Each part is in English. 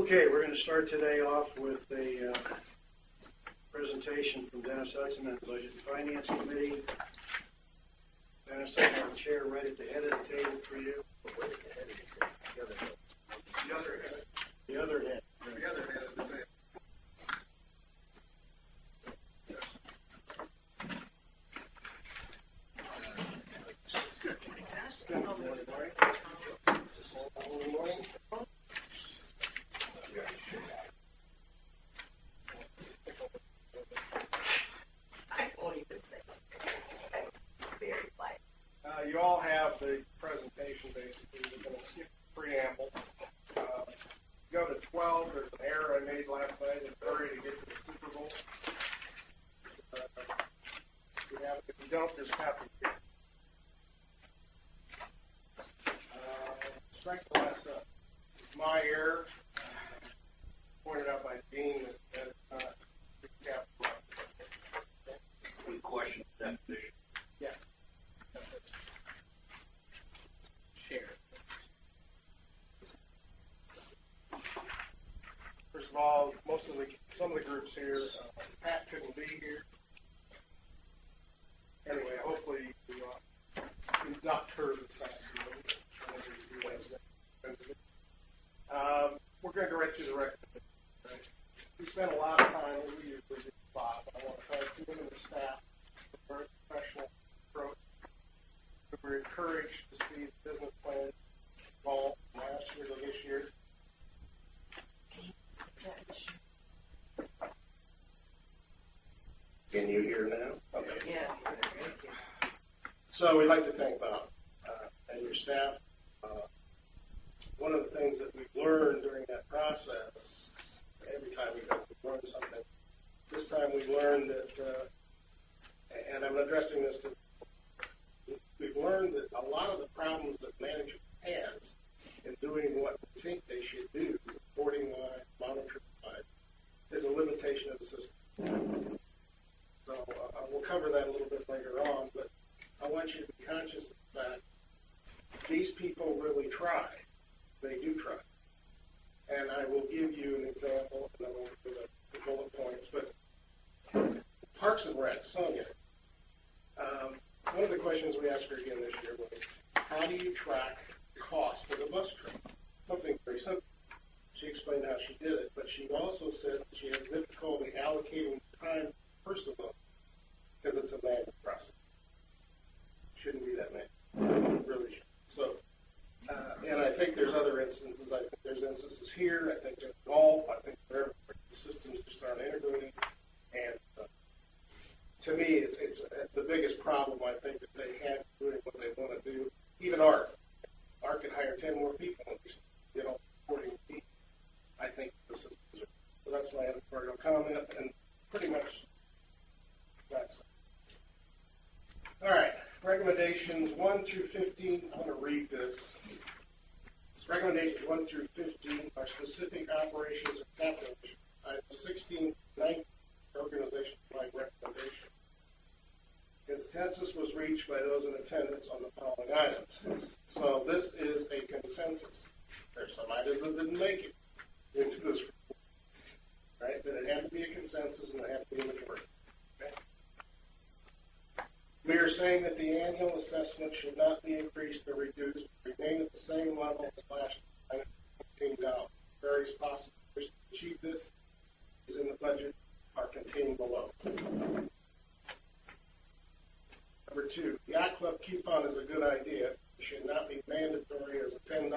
Okay, we're going to start today off with a presentation from Dennis Hudson and the Budget and Finance Committee. Dennis, I have a chair right at the head of the table for you. Where is the head of the other head? The other head. The other head. The other head of the table. You all have the presentation, basically. We're going to skip the preamble. Go to 12. There's an error I made last night in a hurry to get to the Super Bowl. If you don't, just copy it. Strike the last up. It's my error. Pointed out by Dean that it's not recap. Good question, definition. Yeah. Share. First of all, some of the groups here, Pat couldn't be here. Anyway, hopefully you induct her this afternoon. We're going to go right through the rest of it. Right? We spent a lot of time, we usually do, Bob. I want to try to him and the staff with a very professional approach. We're encouraged to see the business plan evolve from last year to this year. Can you hear now? Okay. Yeah. So we'd like to thank Bob and your staff. One of the things that we've learned during that process, every time we learn something, this time we learned that, and I'm addressing this to, we've learned that a lot of the problems that management has in doing what we think they should do, reporting-wise, monitoring-wise, is a limitation of the system. So we'll cover that a little bit later on, but I want you to be conscious of the fact these people really try. They do try. And I will give you an example, and then we'll go to the bullet points. But Parks and Rec, Sonia, one of the questions we asked her again this year was, how do you track the cost of the bus trip? Something very simple. She explained how she did it, but she also said that she has difficulty allocating time first of all, because it's a manual process. Shouldn't be that manual. Really should. So, and I think there's other instances. I think there's instances here. I think there's golf. I think the systems just aren't integrated. And to me, it's the biggest problem I think that they have doing what they want to do. Even Art could hire 10 more people and get all supporting team. I think the systems are. So that's my editorial comment, and pretty much that's it. All right. Recommendations 1 through 15. I'm going to read this. Recommendations 1 through 15 are specific operations and capital. Item 16, 19, organization-wide recommendation. Consensus was reached by those in attendance on the following items. So this is a consensus. There's some items that didn't make it into this report, right? But it had to be a consensus, and it had to be a majority. Okay? We are saying that the annual assessment should not be increased or reduced, remain at the same level as last year, $19. Various possible ways to achieve this is in the budget are contained below. Number 2, the Yacht Club coupon is a good idea. It should not be mandatory as a $10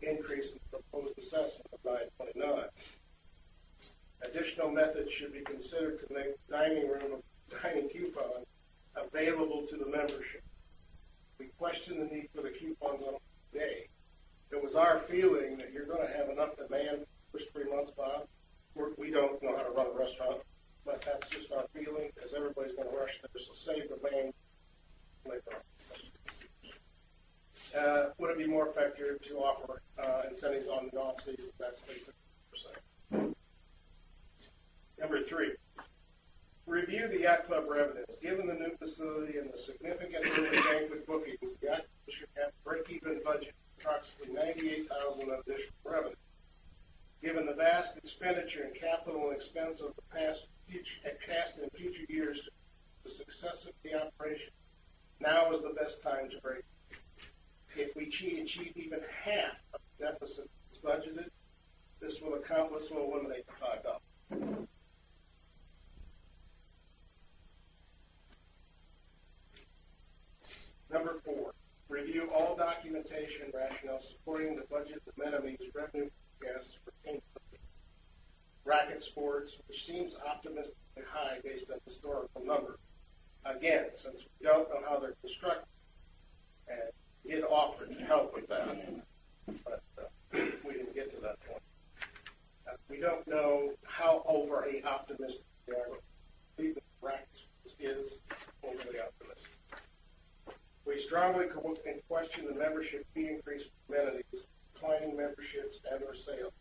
increase in the proposed assessment of $9.29. Additional methods should be considered to make dining coupon available to the membership. We question the need for the coupons on a day. It was our feeling that you're going to have enough demand for the first 3 months, Bob. We don't know how to run a restaurant, but that's just our feeling, because everybody's going to rush there, so save the bang later on. Would it be more effective to offer incentives on the off-season? That's basically what we're saying. Number 3. Review the Yacht Club revenues. Given the new facility and the significant early banquet bookings, the Yacht Club should have break-even budget approximately $98,000 of additional revenue. expenditure and capital expense of the past and future years to the success of the operation, now is the best time to break. If we achieve even half of the deficit that's budgeted, this will eliminate the $5. Number 4, review all documentation rationale supporting the budget amenities revenue forecasts for team racket sports, which seems optimistically high based on historical numbers. Again, since we don't know how they're constructed, and we did offer to help with that, but we didn't get to that point. We don't know how overly optimistic they are. Even racket sports is overly optimistic. We strongly question the membership fee increase for amenities, declining memberships, and or sales.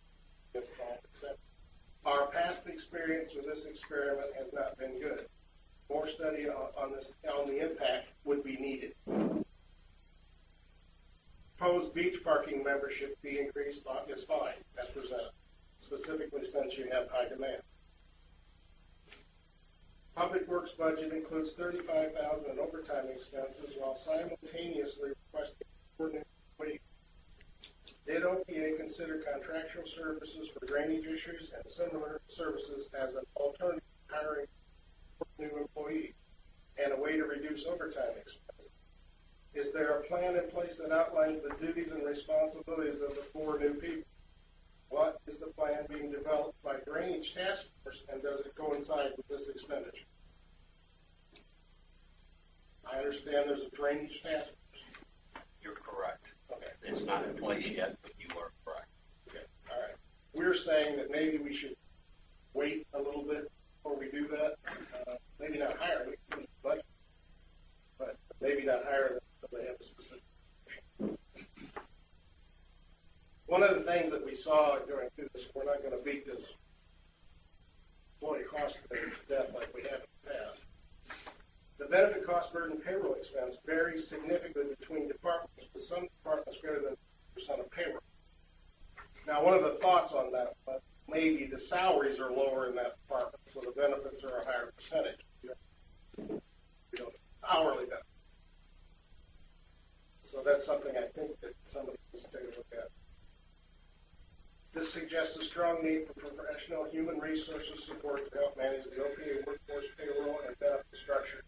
Our past experience with this experiment has not been good. More study on the impact would be needed. Proposed beach parking membership fee increase is fine, as presented, specifically since you have high demand. Public Works budget includes $35,000 in overtime expenses while simultaneously requesting coordinated wages. Did OPA consider contractual services for drainage issues and similar services as an alternative to hiring new employees and a way to reduce overtime expenses? Is there a plan in place that outlines the duties and responsibilities of the 4 new people? What is the plan being developed by Drainage Task Force, and does it coincide with this expenditure? I understand there's a Drainage Task Force. You're correct. Okay. It's not in place yet, but you are correct. Okay. All right. We're saying that maybe we should wait a little bit before we do that. Maybe not hire them, but maybe not hire them until they have a specific. One of the things that we saw during this, we're not going to beat this employee cost thing to death like we have in the past. The benefit cost burden payroll expense varies significantly between departments, with some departments greater than 50% of payroll. Now, one of the thoughts on that, but maybe the salaries are lower in that department, so the benefits are a higher percentage. Hourly benefits. So that's something I think that somebody needs to take a look at. This suggests a strong need for professional human resources support to help manage the OPA workforce payroll and benefit structure.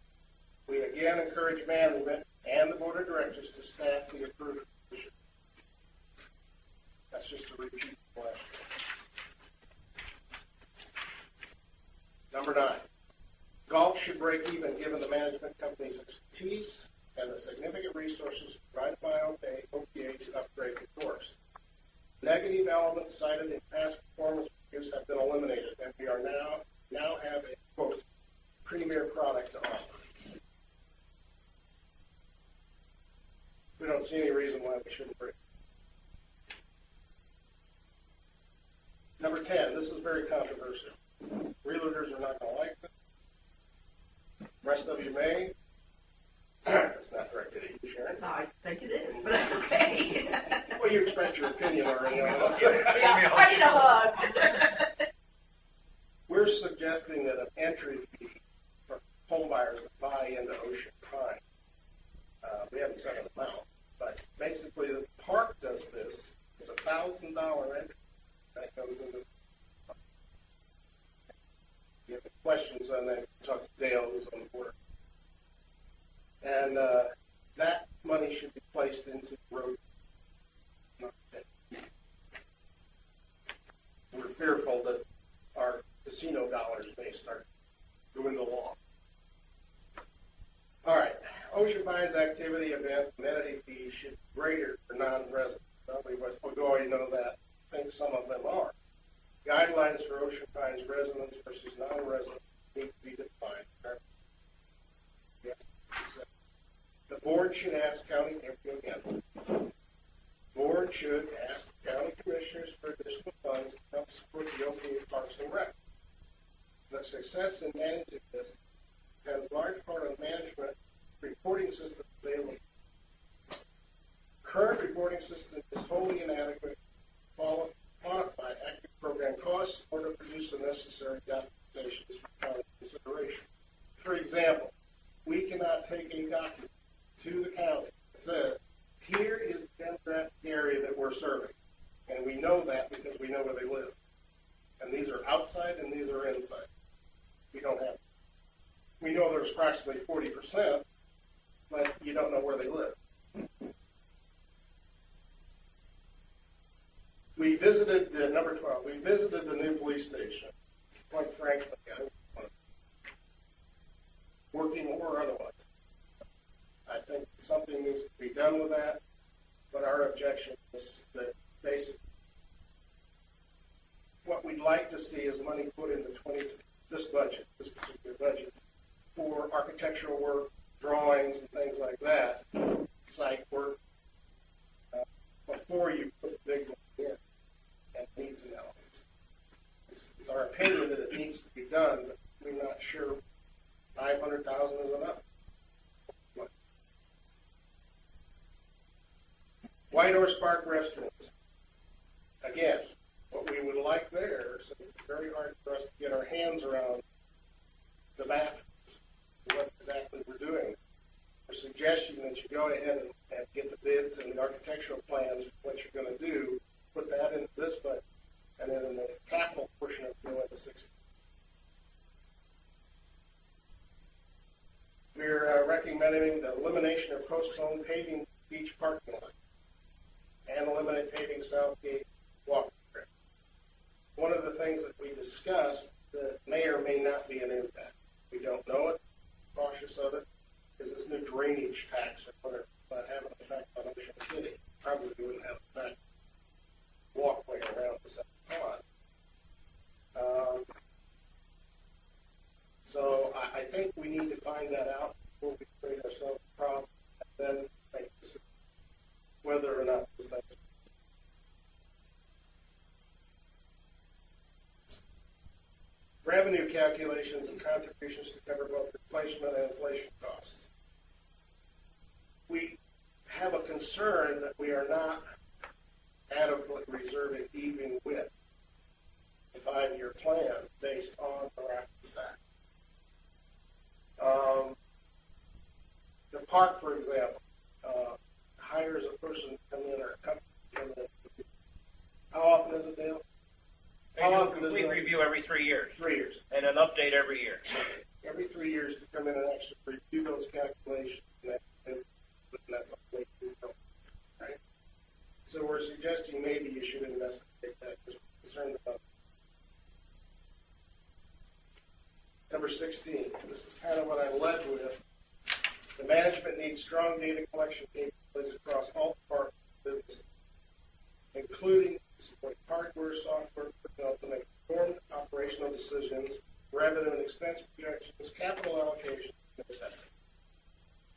We again encourage management and the board of directors to staff the approved position. That's just a repeat of last year. Number 9. Golf should break even given the management company's expertise and the significant resources provided by OPA to upgrade the course. Negative elements cited in past performance reviews have been eliminated, and we are now have a, quote, premier product to offer. We don't see any reason why we shouldn't break. Number 10, this is very controversial. Realtors are not going to like this. The rest of you may. It's not directed at you, Sharon. No, I think it is, but that's okay. Well, you expressed your opinion already on that. Yeah, I need a hug. We're suggesting that an entry fee for home buyers that buy into Ocean Pine, we haven't set an amount, but basically the park does this. It's a $1,000 entry that goes into. You have questions on that, talk to Dale, who's on the board. And that money should be placed into the road. We're fearful that our casino dollars may start going along. All right. Ocean Pines activity event amenity fees should be greater for non-residents. We already know that. I think some of them are. Guidelines for Ocean Pines residents versus non-residents need to be defined. The board should ask county, board should ask county commissioners for additional funds to help support the OPA Parks and Rec. The success in managing this has large part of management reporting system available. Current reporting system is wholly inadequate to quantify active program costs, necessary documentations for county consideration. For example, we cannot take a document to the county that says, here is the demographic area that we're serving. And we know that because we know where they live. And these are outside and these are inside. We don't have. We know there's approximately 40%, but you don't know where they live. We visited the number 12. We visited the new police station. Quite frankly, I don't want it working or otherwise. I think something needs to be done with that, but our objection is that basically what we'd like to see is money put into this particular budget, for architectural work, drawings, and things like that, site work, before you put the big one in and needs analysis. It's our opinion that it needs to be done, but we're not sure 500,000 is enough. White Horse Park restrooms. Again, what we would like there, since it's very hard for us to get our hands around the bathrooms, what exactly we're doing. Our suggestion that you go ahead and get the bids and the architectural plans for what you're going to do, put that into this budget, and then in the capital portion of it, go into 60. We're recommending the elimination or postpone paving beach parking lot and eliminating Southgate walking trail. One of the things that we discussed that may or may not be an impact. We don't know it. Cautious of it. Is this new drainage tax or whatever that have an effect on Ocean City? Probably wouldn't have an effect. Walkway around the second pond. So I think we need to find that out before we create ourselves a problem, and then make a decision whether or not this thing is. Revenue calculations and contributions to cover both replacement and inflation costs. We have a concern that we are not adequately reserving even with the 5-year plan based on the RAP stack. The park, for example, hires a person to come in or a company to come in. How often is it, Dale? They do a complete review every 3 years. 3 years. And an update every year. Every 3 years to come in and actually review those calculations, and that's all they do. Right? So we're suggesting maybe you should investigate that because we're concerned about it. Number 16, this is kind of what I led with. The management needs strong data collection capabilities across all parts of the business, including support hardware, software, to make informed operational decisions, revenue and expense projections, capital allocation, etc.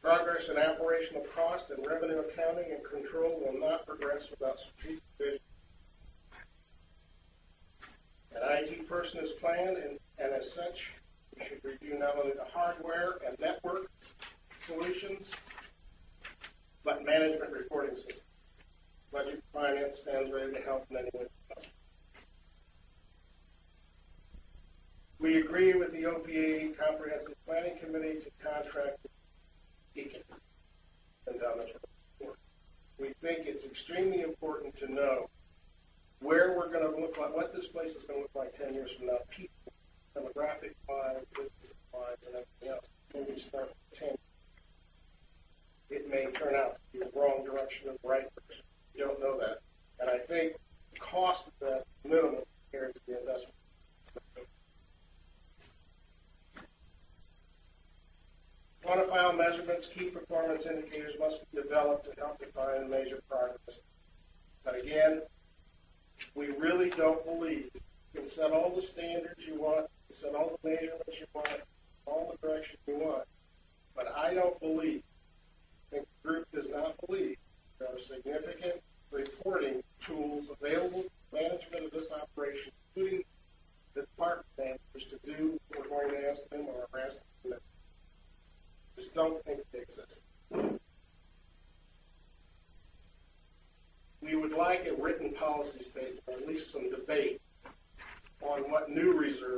Progress in operational cost and revenue accounting and control will not progress without strategic vision. An IT person is planned, and as such, we should review not only the hardware and network solutions, but management reporting systems. Budget Finance stands ready to help in any way possible. We agree with the OPA Comprehensive Planning Committee to contract with Deacon and Report. We think it's extremely important to know where we're going to look like, what this place is going to look like 10 years from now, people, demographic-wise, business-wise, and everything else. When we start with 10, it may turn out to be the wrong direction of the right direction. You don't know that. And I think the cost of that minimum compared to the investment. Quantifiable measurements, key performance indicators must be developed to help define and measure progress. But again, we really don't believe you can set all the standards you want, set all the measurements you want, all the direction you want. But I don't believe, the group does not believe, there are significant reporting tools available for management of this operation, including the department managers to do what we're going to ask them or ask them. Just don't think they exist. We would like a written policy statement, or at least some debate on what new reserves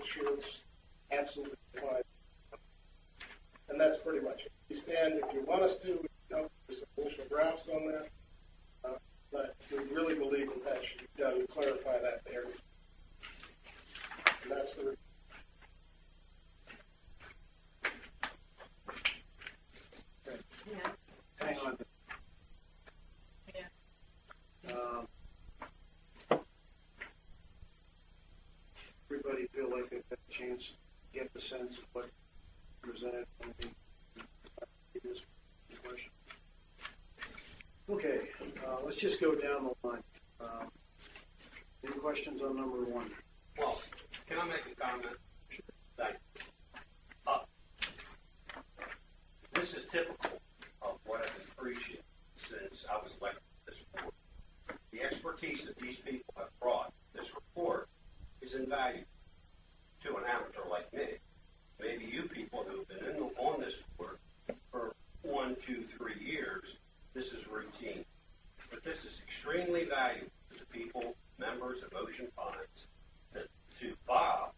sure it's absolutely fine. And that's pretty much it. We stand, if you want us to, we can help with some initial drafts on that. But we really believe that that should be done to clarify that there. And that's the. Yeah. Hang on. Yeah. Everybody feel like they've had a chance to get the sense of what presented on this question. Okay, let's just go down the line. Any questions on number one? Well, can I make a comment? Thank you. This is typical of what I've been preaching since I was elected to this board. The expertise that these people have brought to this report is invaluable to an amateur like me. Maybe you people who have been on this board for 1, 2, 3 years, this is routine. But this is extremely valuable to the people, members of Ocean Pines, to Bob,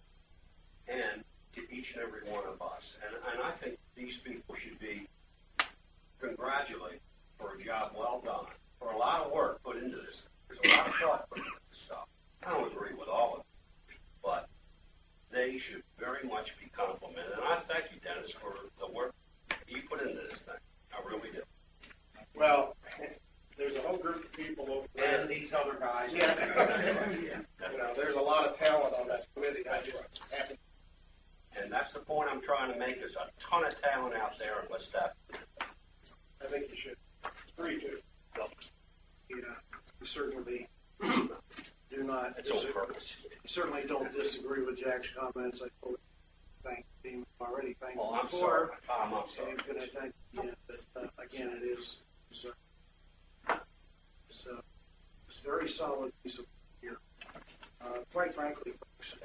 and to each and every one of us. And I think these people should be congratulated for a job well done, for a lot of work put into this. There's a lot of thought put into this stuff. I don't agree with all of it, but they should very much be complimented. And I thank you, Dennis, for the work you put into this thing. I really do. Well, there's a whole group of people over there. And these other guys. Yeah. Yeah. You know, there's a lot of talent on that committee. I just happen. And that's the point I'm trying to make. There's a ton of talent out there, and let's step. I think you should agree to. Yeah, we certainly do not. It's on purpose. Certainly don't disagree with Jack's comments. I fully thank him already. Thank Oh, him I'm before. sorry. I'm sorry. And I thank you, but again, it's a very solid piece of here. Quite frankly, folks,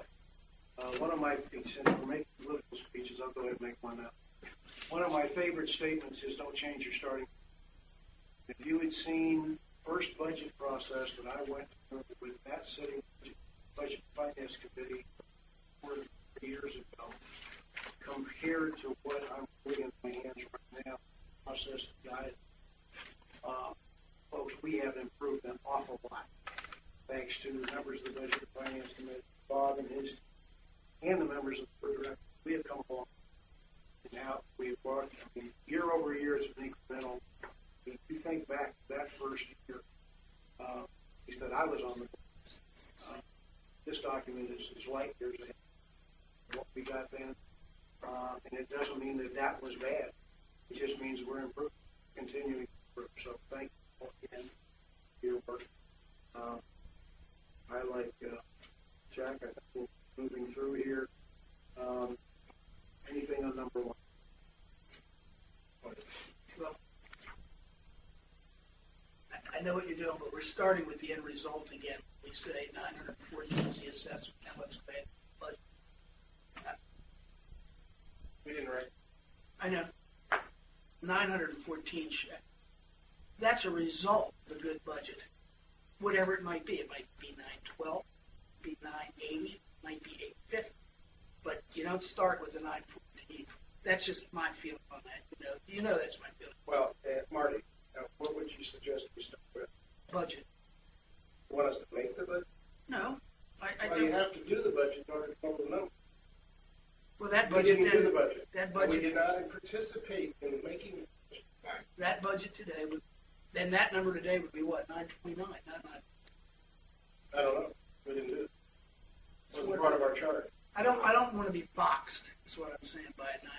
one of my, since we're making political speeches, I'll go ahead and make one now. One of my favorite statements is don't change your starting. If you had seen first budget process that I went through with that sitting budget finance committee 4 years ago, compared to what I'm putting in my hands right now, process guide, folks, we have improved an awful lot. Thanks to the members of the budget finance committee, Bob and his, and the members of the board of directors, we have come along. And now we've worked, year over year, it's been incremental. If you think back to that first year, at least that I was on the board, this document is light years ahead of what we got then. And it doesn't mean that that was bad. It just means we're improving, continuing to improve. So thank you again for your work. I like Jack. I think we're moving through here. Anything on number one? Well, I know what you're doing, but we're starting with the end result again. We say 914 is the assessment. Now let's go ahead. But We didn't write. I know 914 check. That's a result of a good budget, whatever it might be. It might be 912, be 980, it might be 850. But you don't start with the 914. That's just my feeling on that. You know that's my feeling. Well, Marty, what would you suggest we start with? Budget. You want us to make the budget? No, I Well, you have to do the budget in order to come up with a number. Well, that We budget didn't do the then, budget. that We budget, did not participate in making the budget. that budget today would, then that number today would be what, 929, not 9. I don't know. We didn't do it. It wasn't part of our chart. I don't want to be boxed, is what I'm saying by 9.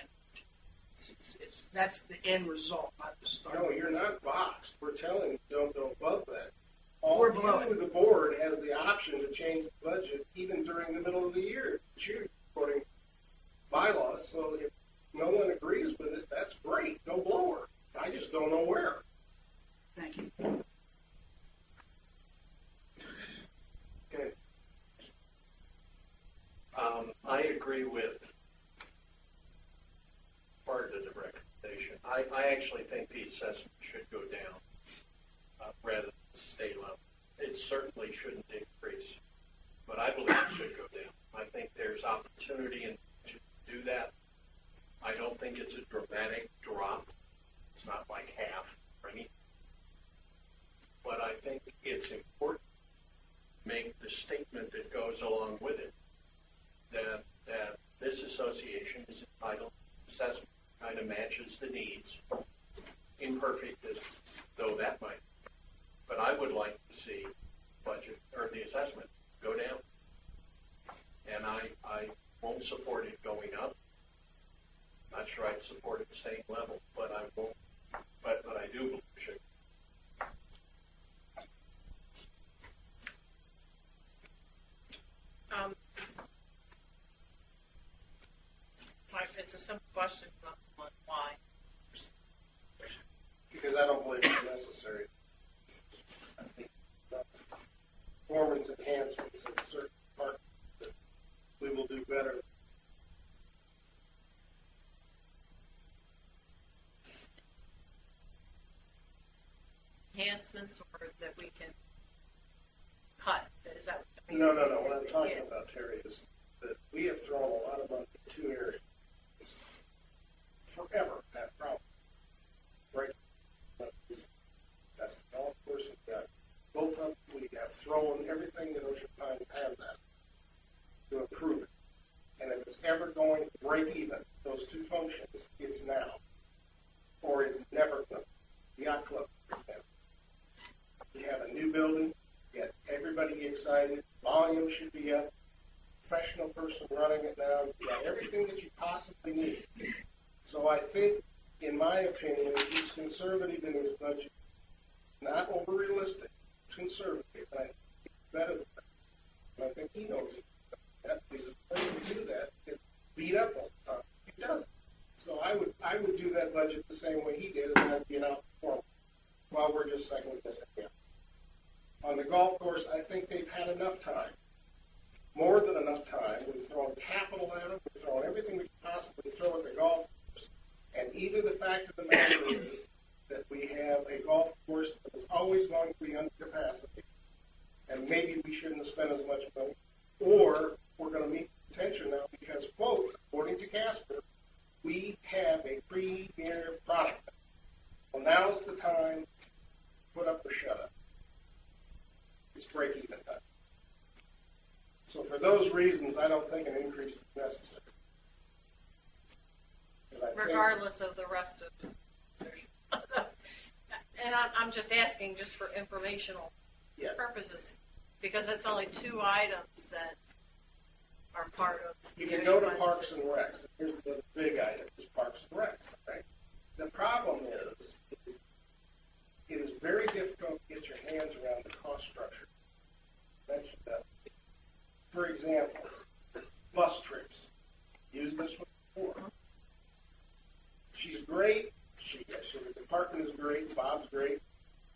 That's the end result, not the start. No, you're not boxed. We're telling you don't go above that. All We're below you, the board, has the option to change the budget even during the middle of the year. Choose according to bylaws. So if no one agrees with it, that's great. Go blower. I just don't know where. Thank you. Okay. I agree with part of the recommendation. I actually think the assessment should go down rather than stay low. It certainly shouldn't increase, but I believe it should go down. I think there's opportunity opportunity and to do that. I don't think it's a dramatic drop. It's not like half or anything. But I think it's important to make the statement that goes along with it that this association is entitled to assessment, kind of matches the needs, imperfect as though that might be. But I would like to see budget or the assessment go down. And I won't support it going up. Not sure I'd support it the same level, but I won't. But I do believe it should. It's a simple question, not one why. Because I don't believe it's necessary. I think the performance enhancements in certain parts that we will do better. Enhancements or that we can cut? Is that what you No. mean? What I'm talking about, Terry, is that we have thrown a lot of money in two areas forever. That problem, right? That's the golf course. We've got both of them. We have thrown everything that Ocean Pines has at to improve it. And if it's ever going to break even, those two functions, it's now, or it's never going. The yacht club, for example. We have a new building. Get everybody excited. Volume should be up. Professional person running it now. You got everything that you possibly need. So I think, in my opinion, he's conservative in his budget. Not over-realistic. Conservative. I think it's better than that. And I think he knows it. That he's afraid to do that. Get beat up all the time. He doesn't. So I would do that budget the same way he did, and I'd be an outperformer. While we're just second guessing him. On the golf course, I think they've had enough time. More than enough time. We've thrown capital at them. We've thrown everything we can possibly throw at the golf course. And either the fact of the matter is that we have a golf course that is always going to be under capacity, and maybe we shouldn't have spent as much money, or we're going to meet tension now because, quote, according to Casper, we have a premier product. Well, now's the time to put up or shut up. It's break-even time. So for those reasons, I don't think an increase is necessary. Regardless of the rest of it. And I'm just asking just for informational purposes, because it's only two items that are part of. You can go to Parks and Recs. Here's the big item: is Parks and Recs. Right? The problem is, it is very difficult to get your hands around the cost structure. I mentioned that. For example, bus trips. Used this one before. She's great. The department is great. Bob's great.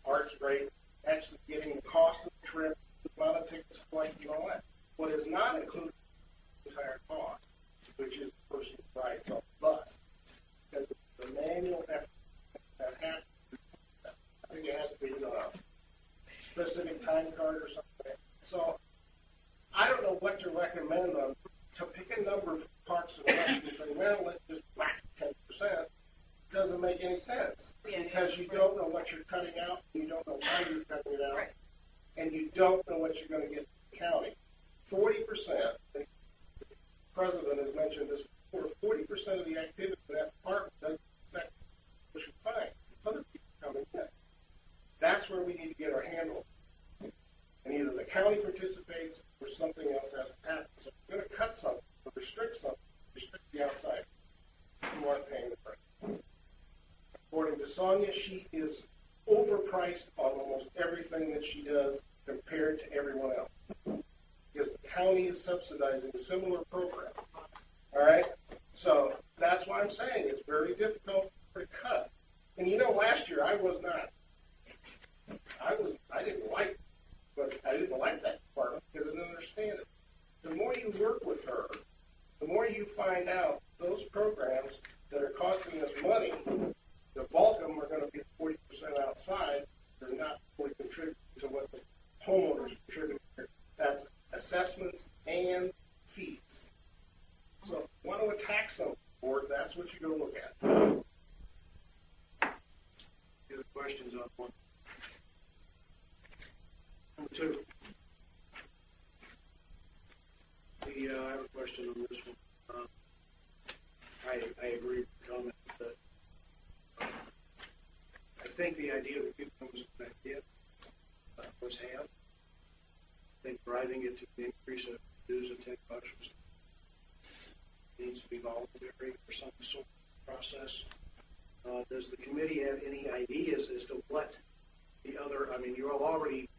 Art's great. Actually getting the cost of the trip, the amount of tickets, flight, and all that. What is not included in the entire cost, which is the person's rides on the bus. Because the manual effort that has to be, I think it has to be a specific time card or something. So I don't know what to recommend on to pick a number for Parks and Recs and say, well, let's just whack 10%. Doesn't make any sense because you don't know what you're cutting out, and you don't know how you're cutting it out, and you don't know what you're going to get from the county. 40%, the president has mentioned this before, 40% of the activity in that department doesn't affect Ocean Pines. Other people coming in. That's where we need to get our handle. And either the county participates or something else has to happen. So if we're going to cut something or restrict something, restrict the outside who aren't paying the price. According to Sonia, she is overpriced on almost everything that she does compared to everyone else. Because the county is subsidizing a similar program. All right? So that's why I'm saying it's very difficult to cut. And you know, last year I was not. I didn't like it, but I didn't like that department because I didn't understand it. The more you work with her, the more you find out those programs that are costing us money, the bulk of them are going to be 40% outside. They're not fully contributing to what the homeowners contribute. That's assessments and fees. tax on the board, that's what you're going to look at. Any other questions on one? Number two. I have a question on this one. I agree with the comment that I think the idea of the coupon was a good idea. Was had. I think driving it to the increase of dues of $10 needs to be voluntary for some sort of process. Does the committee have any ideas as to what the other? I mean, you all already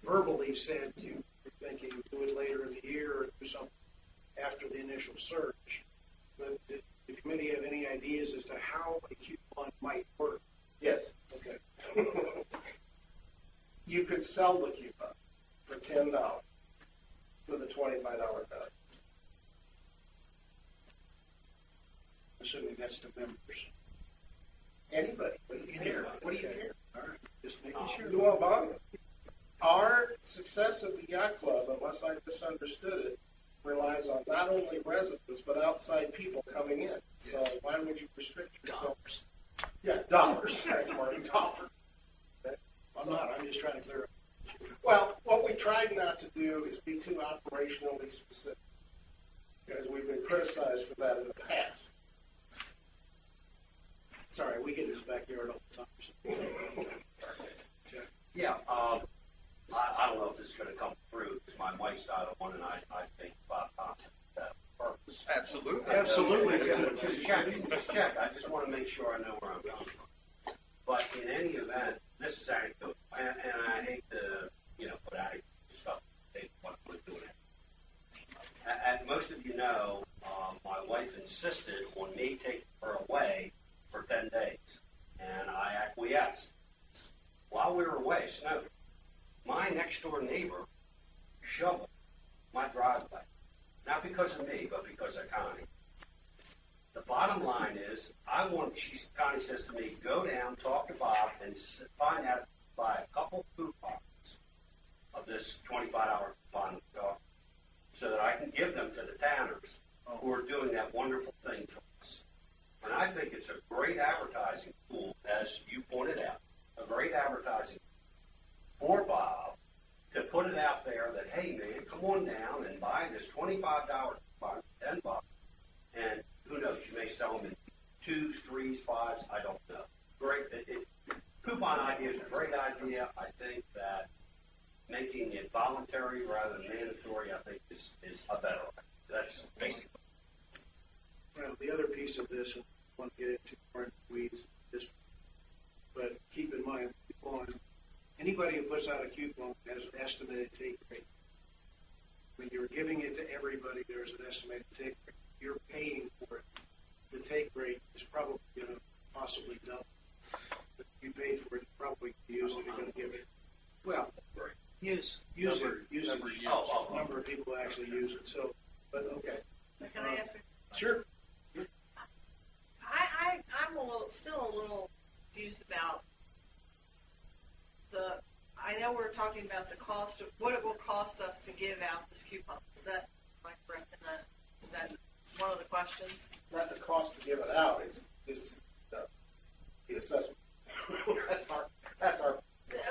verbally said you're thinking do it later in the year or do something after the initial surge. But did the committee have any ideas as to how a coupon might work? Yes. Okay. You could sell the coupon for $10 with a $25 value. Assuming that's to members. Anybody. What do you care? What do you care? All right. Just making sure. You want bond? Our success of the yacht club, unless I misunderstood it, relies on not only residents but outside people coming in. So why would you restrict yourself? Dollars. Yeah, dollars. Thanks, Marty. Dollars. I'm not. I'm just trying to clear up. Well, what we tried not to do is be too operationally specific, because we've been criticized for that in the past. Sorry, we get in this backyard all the time. Yeah, I don't know if this is going to come through because my wife's out of one, and I think 5 times that purpose. Absolutely. Absolutely. Just check. I just want to make sure I know where I'm going. But in any event, this is anecdotal, and I hate to, put out stuff. They what we're doing. As most of you know, my wife insisted on me taking her away for 10 days, and I acquiesced. While we were away, it snowed. My next-door neighbor shoveled my driveway. Not because of me, but because of Connie. The bottom line is, Connie says to me, go down, talk to Bob, and find out, buy a couple coupons of this $25 coupon so that I can give them to the tanners who are doing that wonderful thing for us. And I think it's a great advertising tool, as you pointed out, a great advertising for Bob to put it out there that, hey, man, come on down and buy this $25 coupon, $10, and who knows, you may sell them in 2s, 3s, 5s, I don't know. Great. Coupon idea is a great idea. I think that making it voluntary rather than mandatory, I think, is a better way. That's basically. Well, the other piece of this, I want to get into more in the weeds, but keep in mind, anybody who puts out a coupon has an estimated take rate. When you're giving it to everybody, there's an estimated take rate. You're paying for it. The take rate is probably going to possibly double. If you paid for it, you probably use it. You're going to give it. Well, use it. Number of people actually use it. So, but okay. Can I ask? Sure. I'm still a little confused about I know we're talking about the cost of what it will cost us to give out this coupon. Is that, am I correct in that? Is that one of the questions? Not the cost to give it out, it's the assessment. That's our.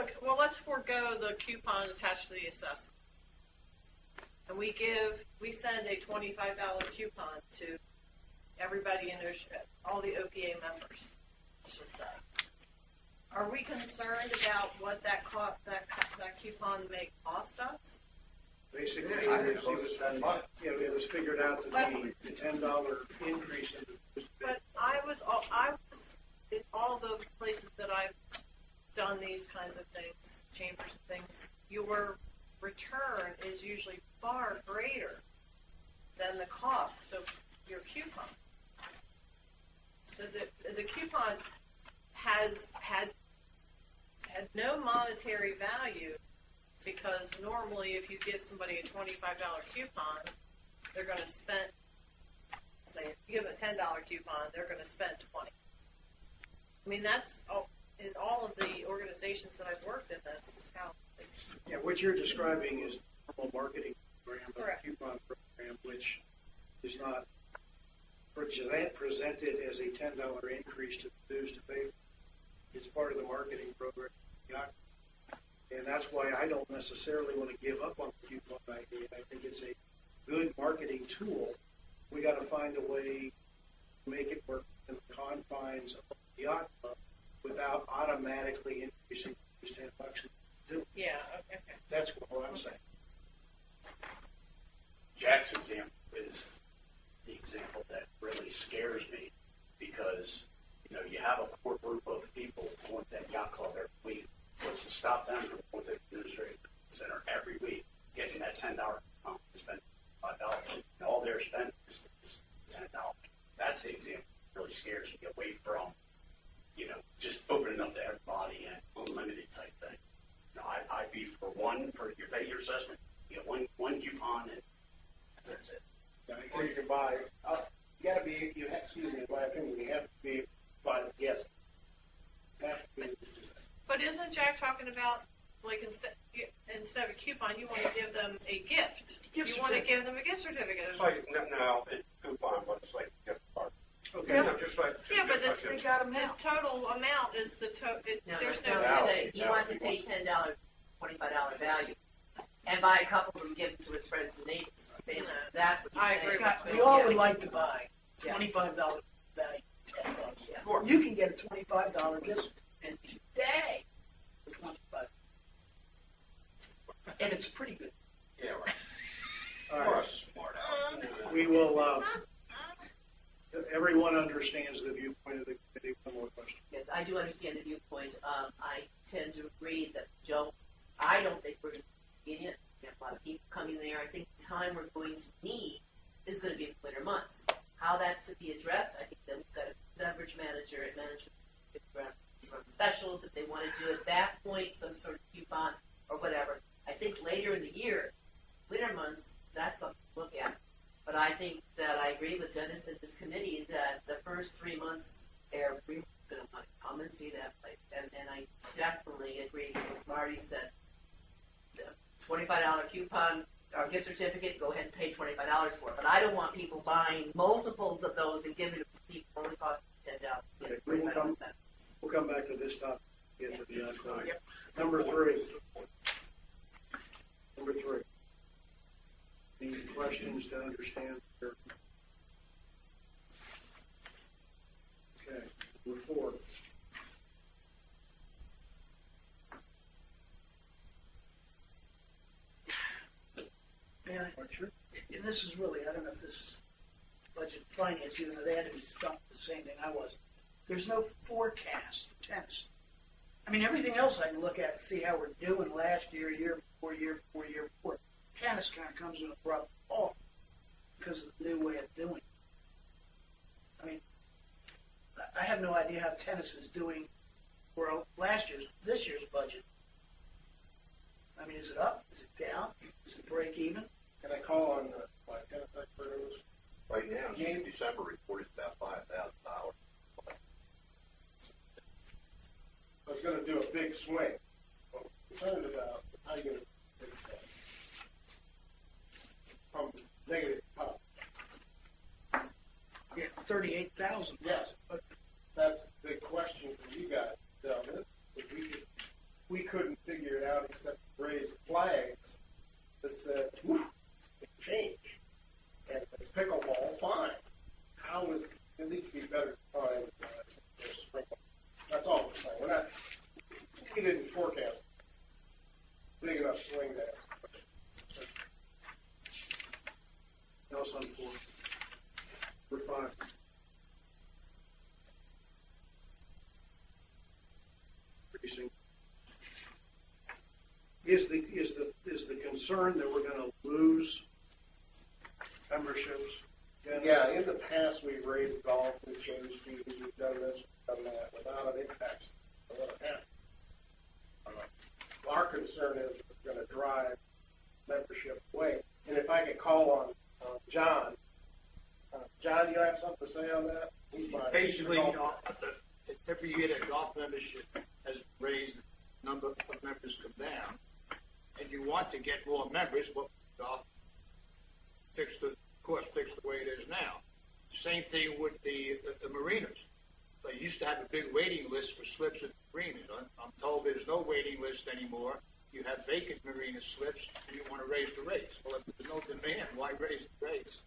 Okay, well, let's forego the coupon attached to the assessment. And we send a $25 coupon to everybody in all the OPA members. Let's just say. Are we concerned about what that coupon may cost us? Basically, it was figured out to be the $10 increase in the. But I was in all the places that I've done these kinds of things, chambers and things. Your return is usually far greater than the cost of your coupon. So the coupon has had no monetary value, because normally if you give somebody a $25 coupon, they're going to spend, say if you give them a $10 coupon, they're going to spend $20. I mean, that's in all of the organizations that I've worked in, that's how it's. Yeah, what you're describing is the normal marketing program, but Correct. the coupon program, which is not presented as a $10 increase to the dues to pay. It's part of the marketing program. Yeah. And that's why I don't necessarily want to give up on the coupon idea. I think it's a good marketing tool. We got to find a way to make it work in the confines of the yacht club without automatically increasing just $10 to do it. Yeah, okay. That's what I'm saying. Jack's example is the example that really scares me because, you have a core group of people going to that yacht club every week. What's to stop them from going to the administrative center every week, getting that $10 coupon to spend $5, and all they're spending is $10. That's the example that really scares me away from, just opening up to everybody and unlimited type thing. I'd be for you pay your assessment, you get one coupon and that's it. Or you can buy, in my opinion, you have to be by the guest. But isn't Jack talking about, like, instead of a coupon, you want to give them a gift? You want to give them a gift certificate. It's like, no, it's coupon, but it's like a gift card. Okay. Yeah. Just like. Yeah, but just They like got them The now. total amount is the there's that's no. not what value. I'm saying. He wants to pay $10, $25 value, and buy a couple of them, give them to his friends and neighbors. Family. That's what he's I saying. agree. God, we all would Yeah. like to buy Yeah. $25 value, $10. Yeah. You can get a $25 gift and today for $25. And it's pretty good. Yeah, right. All You're right. a smart aleck. We will, everyone understands the viewpoint of the committee. One more question. Yes, I do understand the viewpoint. I tend to agree that I don't think we're going to be in it. We have a lot of people coming there. I think the time we're going to need is going to be in the winter months. How that's to be addressed, I think that we've got a beverage manager and management run specials if they want to do at that point some sort of coupon or whatever. I think later in the year, winter months, that's something to look at. But I think that I agree with Dennis and this committee that the first 3 months, everyone's going to want to come and see that place. And I definitely agree with what Marty said. The $25 coupon or gift certificate, go ahead and pay $25 for it. But I don't want people buying multiples of those and giving it to people only cost $10. Okay, we'll come back to this topic. Get to the yacht club. Yep. Number three. Any questions to understand here? Okay, number four. And this is really, I don't know if this is budget finance, even though they had to be stumped the same thing I was. There's no forecast for tennis. I mean, everything else I can look at and see how we're doing last year, year before. Tennis kind of comes in a abrupt halt because of the new way of doing it. I mean, I have no idea how tennis is doing for this year's budget. I mean, is it up? Is it down? Is it break even? Can I call on my tennis expert on this? Right now, June, December report is about $5,000. I was going to do a big swing. What I'm concerned about is how you're going to fix that from negative to positive. Yeah, 38,000. Yes, but that's the big question for you guys, Delvin. If we couldn't figure it out except raise flags that said, whew, it changed. And if it's pickleball, fine. How is it needs to be better defined for sprinkle. That's all we're saying. We didn't forecast big enough swing to ask. Else on four. Number five. Increasing. Is the concern that we're going to lose memberships? Yeah, in the past, we've raised golf, we've changed fees, we've done this, we've done that, without an impact on what happened. Our concern is it's going to drive membership away. And if I could call on John. John, you have something to say on that? He's my Basically, golf- every year that golf membership has raised, the number of members come down, and you want to get more members, well, golf fixed the course fixed the way it is now. Same thing with the marinas. They used to have a big waiting list for slips at the marinas. I'm told there's no waiting list anymore. You have vacant marina slips, and you want to raise the rates. Well, if there's no demand, why raise the rates?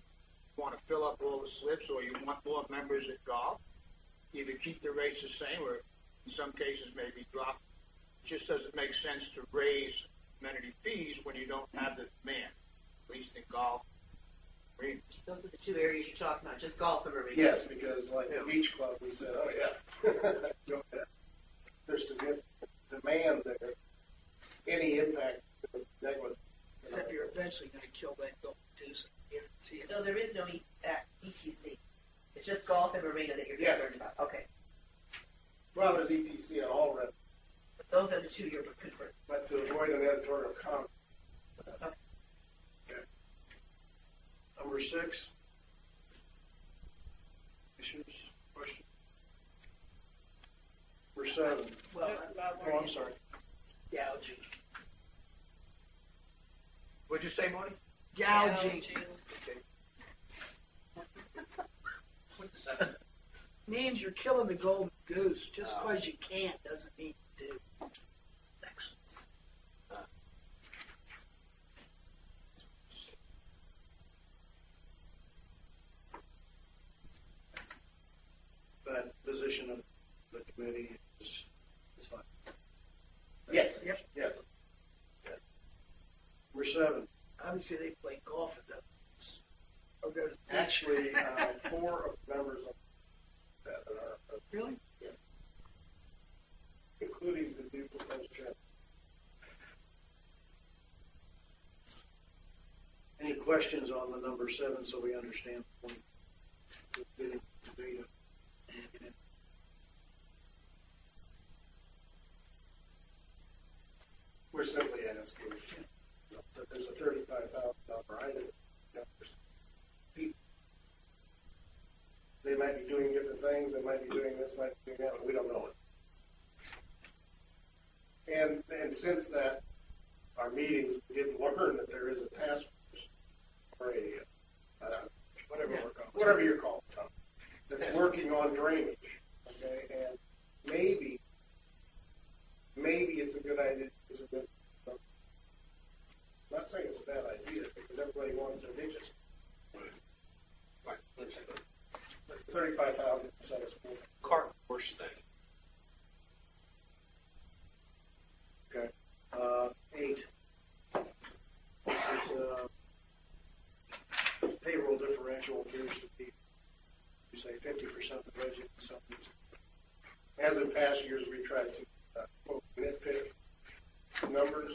You want to fill up all the slips, or you want more members at golf, either keep the rates the same, or in some cases maybe drop. It just doesn't make sense to raise amenity fees when you don't have the demand, at least in golf. Marinas. Those are the two areas you're talking about, just golf and marina. Yes, because like the beach club, we said, oh yeah, there's significant demand there. Any impact is negligible. Except you're eventually going to kill that golf too. So guarantee it. So there is no ETC. It's just golf and marina that you're concerned about. Okay. Well, there's ETC on all rent, But those are the two you're concerned. but to avoid an editorial comment. Number 6. Issues, questions? Number 7. Well, Oh, I'm sorry. gouging. What'd you say, Marty? Gouging. What does that? Means you're killing the golden goose. Just because you can't doesn't mean you do. That position of the committee is fine. Yes, Yep. yes. Number 7. Obviously, they play golf at those. Or go to the beach. Actually, 4 of the members of that are, Really? including the new proposed chairman. Any questions on the number 7 so we understand the point? We're getting the data. We're simply asking that there's a $35,000 item. People. They might be doing different things, they might be doing this, might be doing that, but we don't know it. And since that, our meetings, we did learn that there is a task force or a, whatever you're called, Tom, that's working on drainage, okay, and maybe it's a good idea, I'm not saying it's a bad idea, because everybody wants their ditches. $35,000 set us forth. Cart horse thing. Okay. 8. Payroll differential appears to be, you say, 50% of the budget. So As in past years, we tried to quote nitpick numbers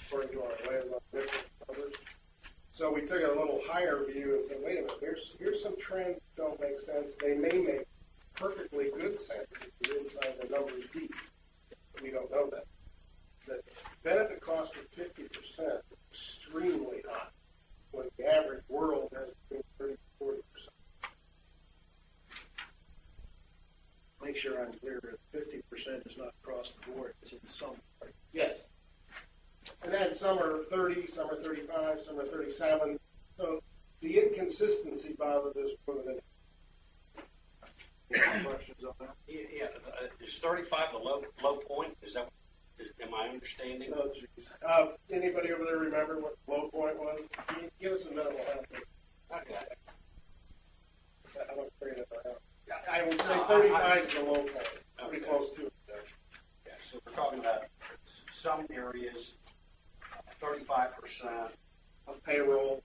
according to our ways on nitpick numbers. So we took a little higher view and said, wait a minute, here's some trends that don't make sense. They may make perfectly good sense if you're inside the numbers deep. We don't know that. The benefit cost of 50% is extremely high when the average world has between 30 to 40%. make sure I'm clear that 50% is not across the board. It's in some. Yes. And then some are 30, some are 35, some are 37. So the inconsistency bothered us more than anything. Any questions on that? Yeah, is 35 the low point? Am I understanding? Oh, geez. Anybody over there remember what the low point was? Can you give us a minute? We'll have to. Okay. I don't figure it out. I would say 35 is the low point. Pretty close to it. Yeah, so we're talking about some areas, 35% Of payroll.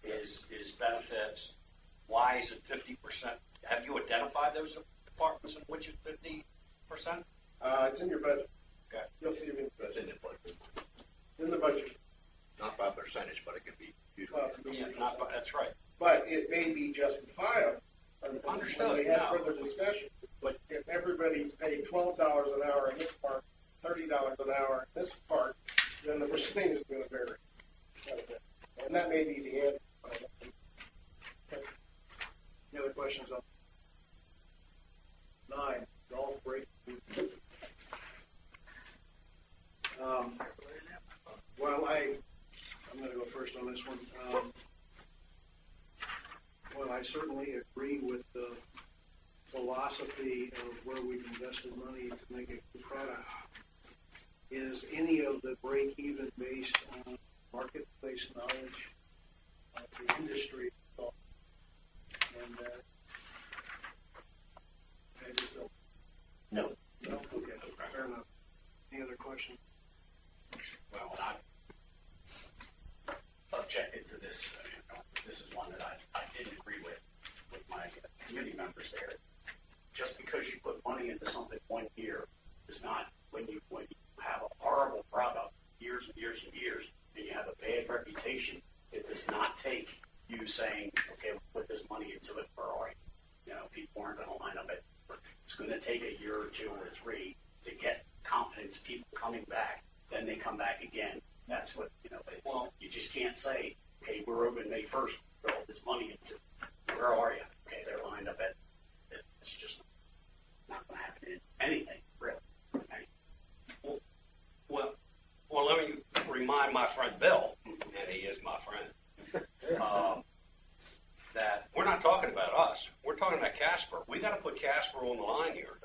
is benefits. Why is it 50%? Have you identified those departments in which it's 50%? It's in your budget. Okay. You'll see it in the That's budget. in the budget. In the budget. Not by percentage, but it can be used. Well, That's right. but it may be justifiable. Understood, When we have yeah. further discussions. But if everybody's paid $12 an hour in this part, $30 an hour in this part, then the percentage is going to vary. And that may be the answer. Any other questions on 9, golf break? Well, I'm going to go first on this one. Well, I certainly agree with the philosophy of where we've invested money to make a good product. Is any of the break-even based on marketplace knowledge of the industry? And I just don't. No. No? Okay, fair enough. Any other questions? Well, I objected to this. This is one that I didn't agree with my committee members there. Just because you put money into something 1 year does not, when you have a horrible product years and years and years, and you have a bad reputation, it does not take you saying, okay, we'll put this money into it for our, people aren't going to line up it. It's going to take a year or 2 or 3 to get confidence, people coming back. Then they come back again. That's what, you just can't say, okay, we're open May 1st, put all this money into it. Where are you? Okay, they're lined up at, it's just not going to happen in anything, really. Well, let me remind my friend Bill, and he is my friend, that we're not talking about us. We're talking about Casper. We got to put Casper on the line here,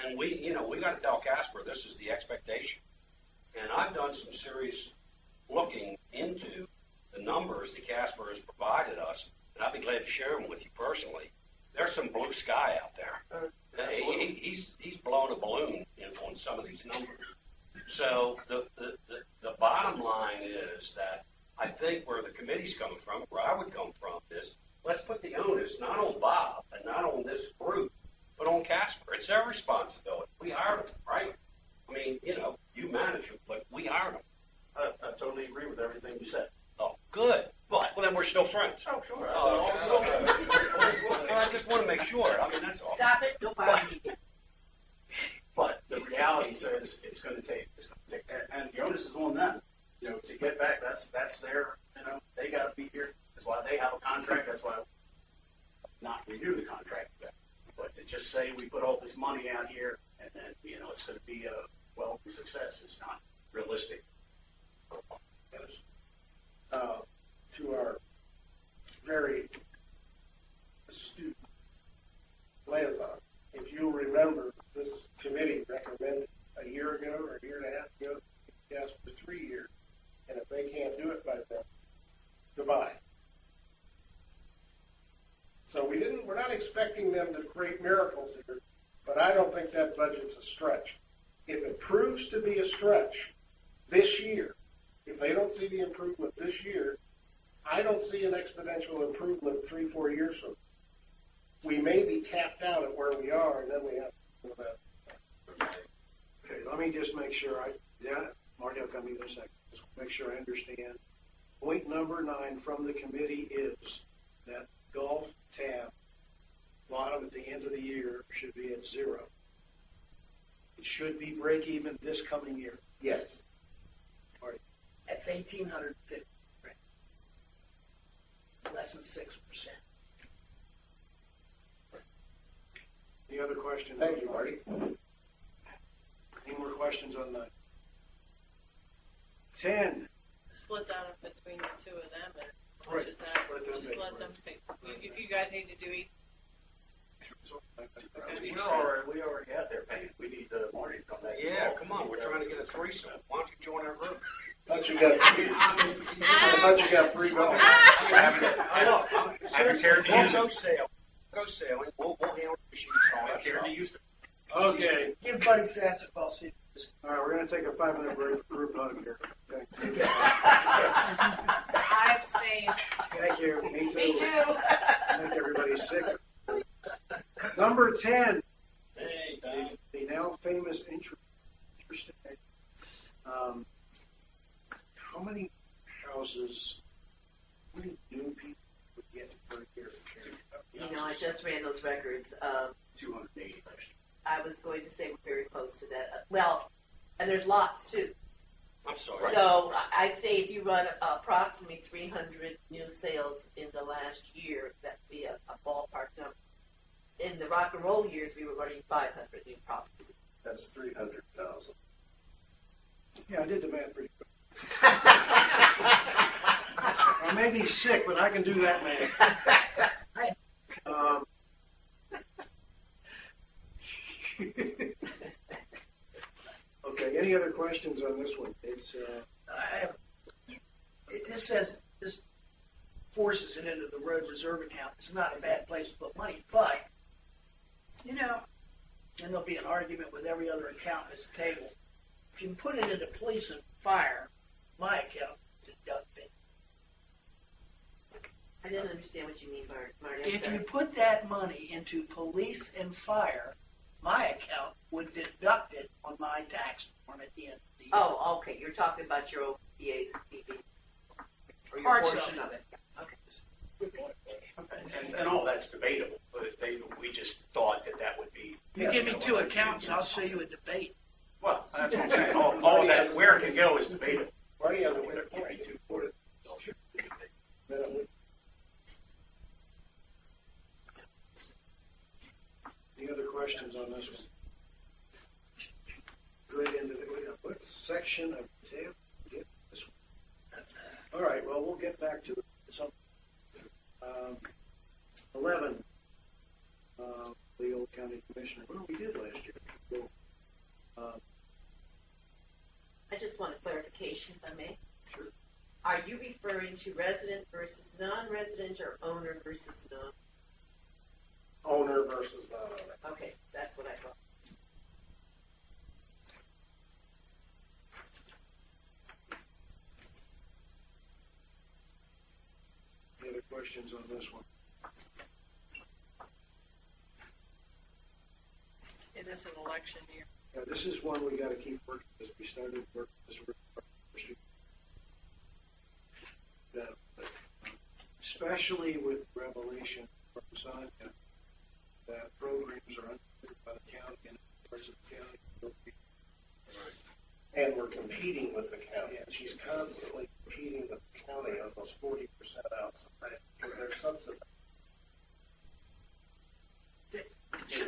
and we got to tell Casper this is the expectation. And I've done some serious looking into the numbers that Casper has provided us, and I'd be glad to share them with you personally. There's some blue sky out there. He's blown a balloon on some of these numbers. So the bottom line is that I think where the committee's coming from, where I would come from, is let's put the onus not on Bob and not on this group, but on Casper. It's their responsibility. We hired them, right? I mean, you manage them, but we hired them. I totally agree with everything you said. Oh, good. Well, then we're still friends. Oh, sure. I just want to make sure. I mean, that's all. Stop it. Don't bother me. But the reality says it's going to take, and the onus is on them. To get back, that's their, they got to be here. That's why they have a contract. That's why not renew the contract. But to just say we put all this money out here and then, it's going to be a welcome success is not realistic. To our very astute liaison, if you'll remember, this committee recommended a year ago or a year and a half ago, yes, for 3 years. And if they can't do it by then, goodbye. So we're not expecting them to create miracles here, but I don't think that budget's a stretch. If it proves to be a stretch this year, if they don't see the improvement this year, I don't see an exponential improvement 3-4 years from now. We may be tapped out at where we are, and then we have to do that. Okay, let me just make sure Marty will come in a second. Just make sure I understand. Point number 9 from the committee is that golf tab bottom at the end of the year should be at 0. It should be break even this coming year. Yes. Marty. That's 1,850. Right. Less than 6%. Any other questions? Thank you, Marty. Any more questions on 9? 10. Split that up between the two of them, and how Right. much is that? Let them Just pay let for them pay. If you guys need to do each. We already got their payment. We need the Marty to come back. Yeah, come on. We're trying to get a threesome. Why don't you join our group? I thought you got free golf. I know. Haven't cared to use Go it. sailing. Go sailing. We'll handle the sheets and all that Cared to stuff. use it. Okay. Give Buddy Sass a call. See. All right, we're going to take a 5-minute break for group hug here. Okay. I abstain. Thank you. Me too. Me too. I think everybody's sick. Number 10. Hey, Tom. The now famous interest. How many houses, how many new people would get per year? I just ran those records. 280. I was going to say we're very close to that. Well, and there's lots too. I'm sorry. So I'd say if you run approximately 300 new sales in the last year, that'd be a ballpark number. In the rock and roll years, we were running 500 new properties. That's 300,000. Yeah, I did the math pretty quick. I may be sick, but I can do that math. Any other questions on this one? It's, This says, this forces it into the road reserve account. It's not a bad place to put money, but, and there'll be an argument with every other account at this table. If you put it into police and fire, my account is deducted. I didn't understand what you mean, Marty. If you put that money into police and fire, my account would deduct it on my tax form at the end of the year. Oh, okay. You're talking about your OPAs and PB. Or your Parts portion of of it. Okay. And all that's debatable, but we just thought that would be. You give me two accountants, I'll show you a debate. Well, that's what I'm saying. All that, where it can go is debatable. Marty has a good point. any other questions on this one? Good into the, what section of detail? Get this one. All right, well, we'll get back to some. 11, the old county commissioner. What we did last year? I just want a clarification, if I may. Sure. Are you referring to resident versus non-resident or owner versus non? Owner versus non-owner. Okay, that's what I thought. Any other questions on this one? It is an election year. Yeah, this is one we got to keep working as we started working this work. Especially with revelation from Sonia that programs are understood by the county and parts of the county. And we're competing with the county. And she's constantly competing with the county on those 40% outside. They're subsidized.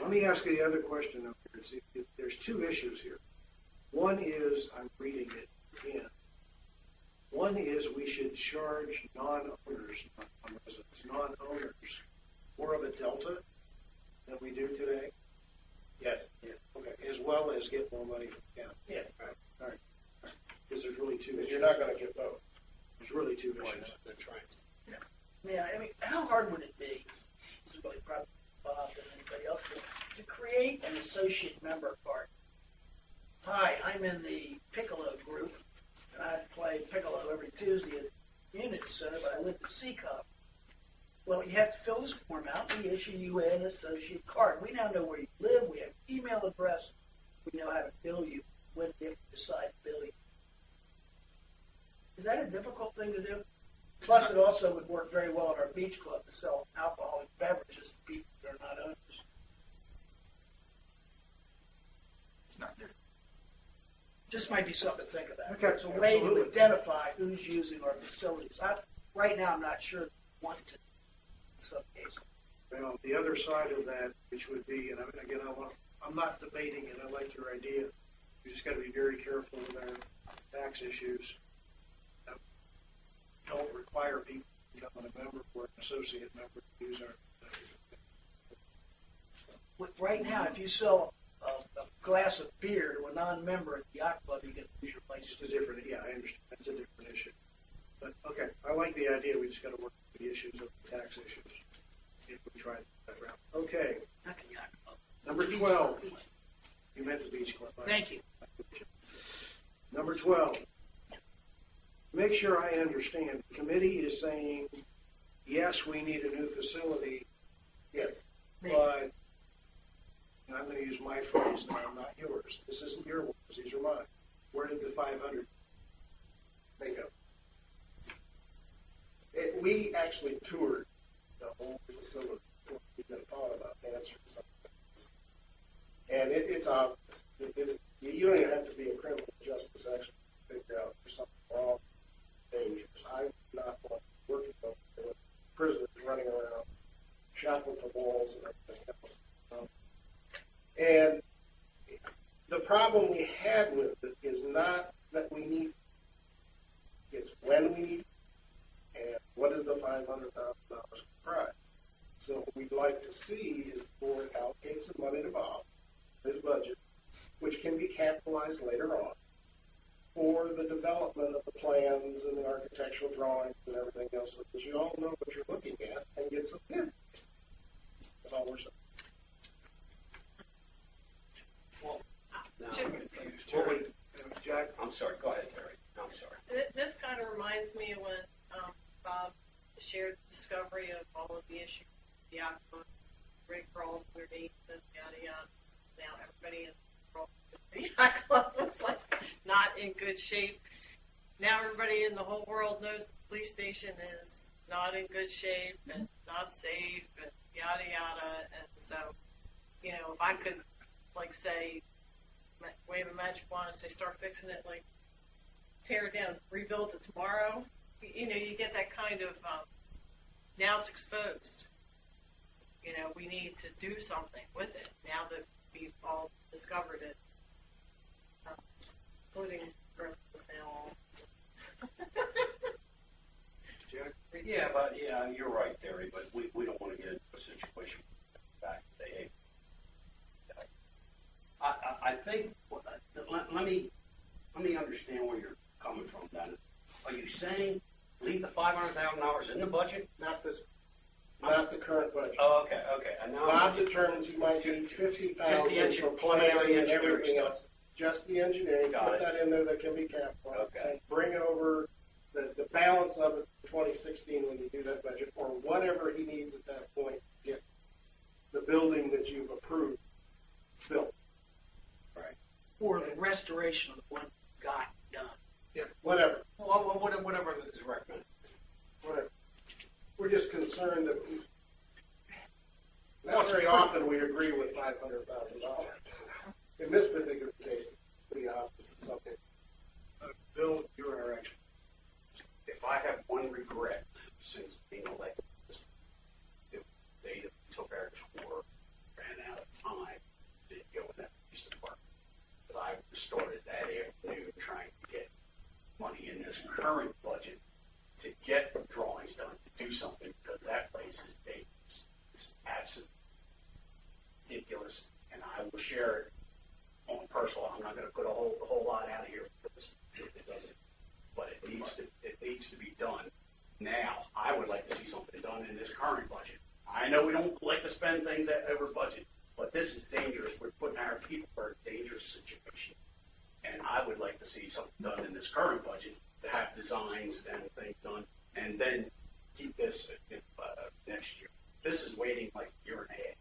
Let me ask you the other question up here. See, there's two issues here. One is, I'm reading it again. One is we should charge non-owners, not non-residents, non-owners more of a delta than we do today. Yes. Yeah. Okay. As well as get more money from the county. Yeah. All right. Because there's really two issues. You're not going to get both. There's really two issues. They're trying. Yeah, I mean, how hard would it be, this is really probably Bob and anybody else, to create an associate member card? Hi, I'm in the Piccolo group, and I play Piccolo every Tuesday at the Community Center, but I live in Seacup. Well, you have to fill this form out, we issue you an associate card. We now know where you live, we have email address, we know how to bill you when they decide to bill you. Is that a difficult thing to do? Plus, it also would work very well at our beach club to sell alcoholic beverages to people that are not owners. It's not there. Just might be something to think about. Okay, It's a way to absolutely. identify who's using our facilities. Right now, I'm not sure want to in some cases. Well, the other side of that, which would be, and again, I'm not debating it. I like your idea. We just got to be very careful with our tax issues. Don't require people to become a member or an associate member to use our. Right now, if you sell a glass of beer to a non-member at the yacht club, you get to use your license. It's a different, yeah, I understand. That's a different issue. But okay, I like the idea. We just got to work through the issues of the tax issues if we try that route. Okay, Not the yacht club. number 12. You meant the beach club. Thank you. Number 12. Make sure I understand. The committee is saying, yes, we need a new facility. Yes. But, and I'm going to use my phrase now, not yours. This isn't your words, these are mine. Where did the 500 They go. We actually toured the whole facility. We've been thought about answering some things. And it's obvious. You don't even have to be a criminal justice expert to figure out there's something wrong, dangerous. I'm not working with prisoners running around, shackled to walls and everything else. And the problem we had with it is not that we need, it's when we need it, and what is the $500,000 comprise. So what we'd like to see is the board allocate some money to Bob, his budget, which can be capitalized later on, for the development of the plans and the architectural drawings and everything else, so that you all know what you're looking at and get some bid. That's all we're saying. Now, Jim- I'm confused. What would- Jack, I'm sorry, go ahead, Terry. I'm sorry. This kind of reminds me of when Bob shared the discovery of all of the issues, the aqua, great crawls underneath, and yada yada. Now everybody in the aqua was like not in good shape. Now everybody in the whole world knows the police station is not in good shape and not safe and yada yada. And so, you know, if I could, like, say, wave a magic wand and say start fixing it, like tear it down, rebuild it tomorrow. You know, you get that kind of now it's exposed. You know, we need to do something with it now that we've all discovered it, including now. Jack, Yeah, but yeah, you're right, Terry. But we don't want to get into a situation back and say, hey, I think let me understand where you're coming from, Dennis. Are you saying leave the $500,000 in the budget? Not the current budget. Oh, okay. And now Bob determines he might need $50,000 for planning preliminary and engineering everything stuff. else. Just the engineering, Got put it. that in there, that can be capitalized. Okay. And bring it over, the balance of it for 2016 when you do that budget, or whatever he needs at that point to get the building that you've approved built. Or the restoration of the one you got done. Whatever. Well, whatever is recommended. Whatever. We're just concerned that not very often we agree with $500,000. In this particular case, it's pretty obvious it's something. Bill, you're our expert. If I have one regret since being elected, the day that we took our tour, ran out of time to go in that police department. Because I started that afternoon trying to get money in this current budget to get drawings done, to do something, because that place is dangerous. It's absolutely ridiculous, and I will share it on personal. I'm not going to put a whole lot out here because it doesn't, but it needs to be done now. I would like to see something done in this current budget. I know we don't like to spend things over budget, but this is dangerous. We're putting our people in a dangerous situation, and I would like to see something done in this current budget to have designs and things done, and then keep this next year. This is waiting like a year and a half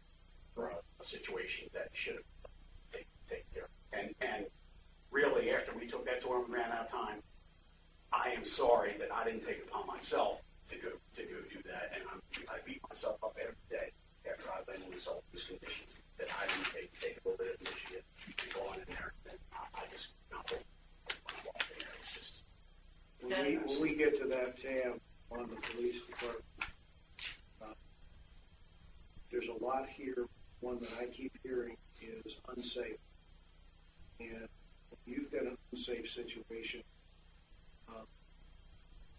for a situation that should have taken care of. And really, after we took that tour and ran out of time, I am sorry that I didn't take it upon myself to go do that, and I beat myself up every day after I've been in some of these conditions that I didn't take a little bit of initiative and go on in there. And I just not when I walked in there. It's just When we get to that tab on the police department, there's a lot here. One that I keep hearing is unsafe. And if you've got an unsafe situation,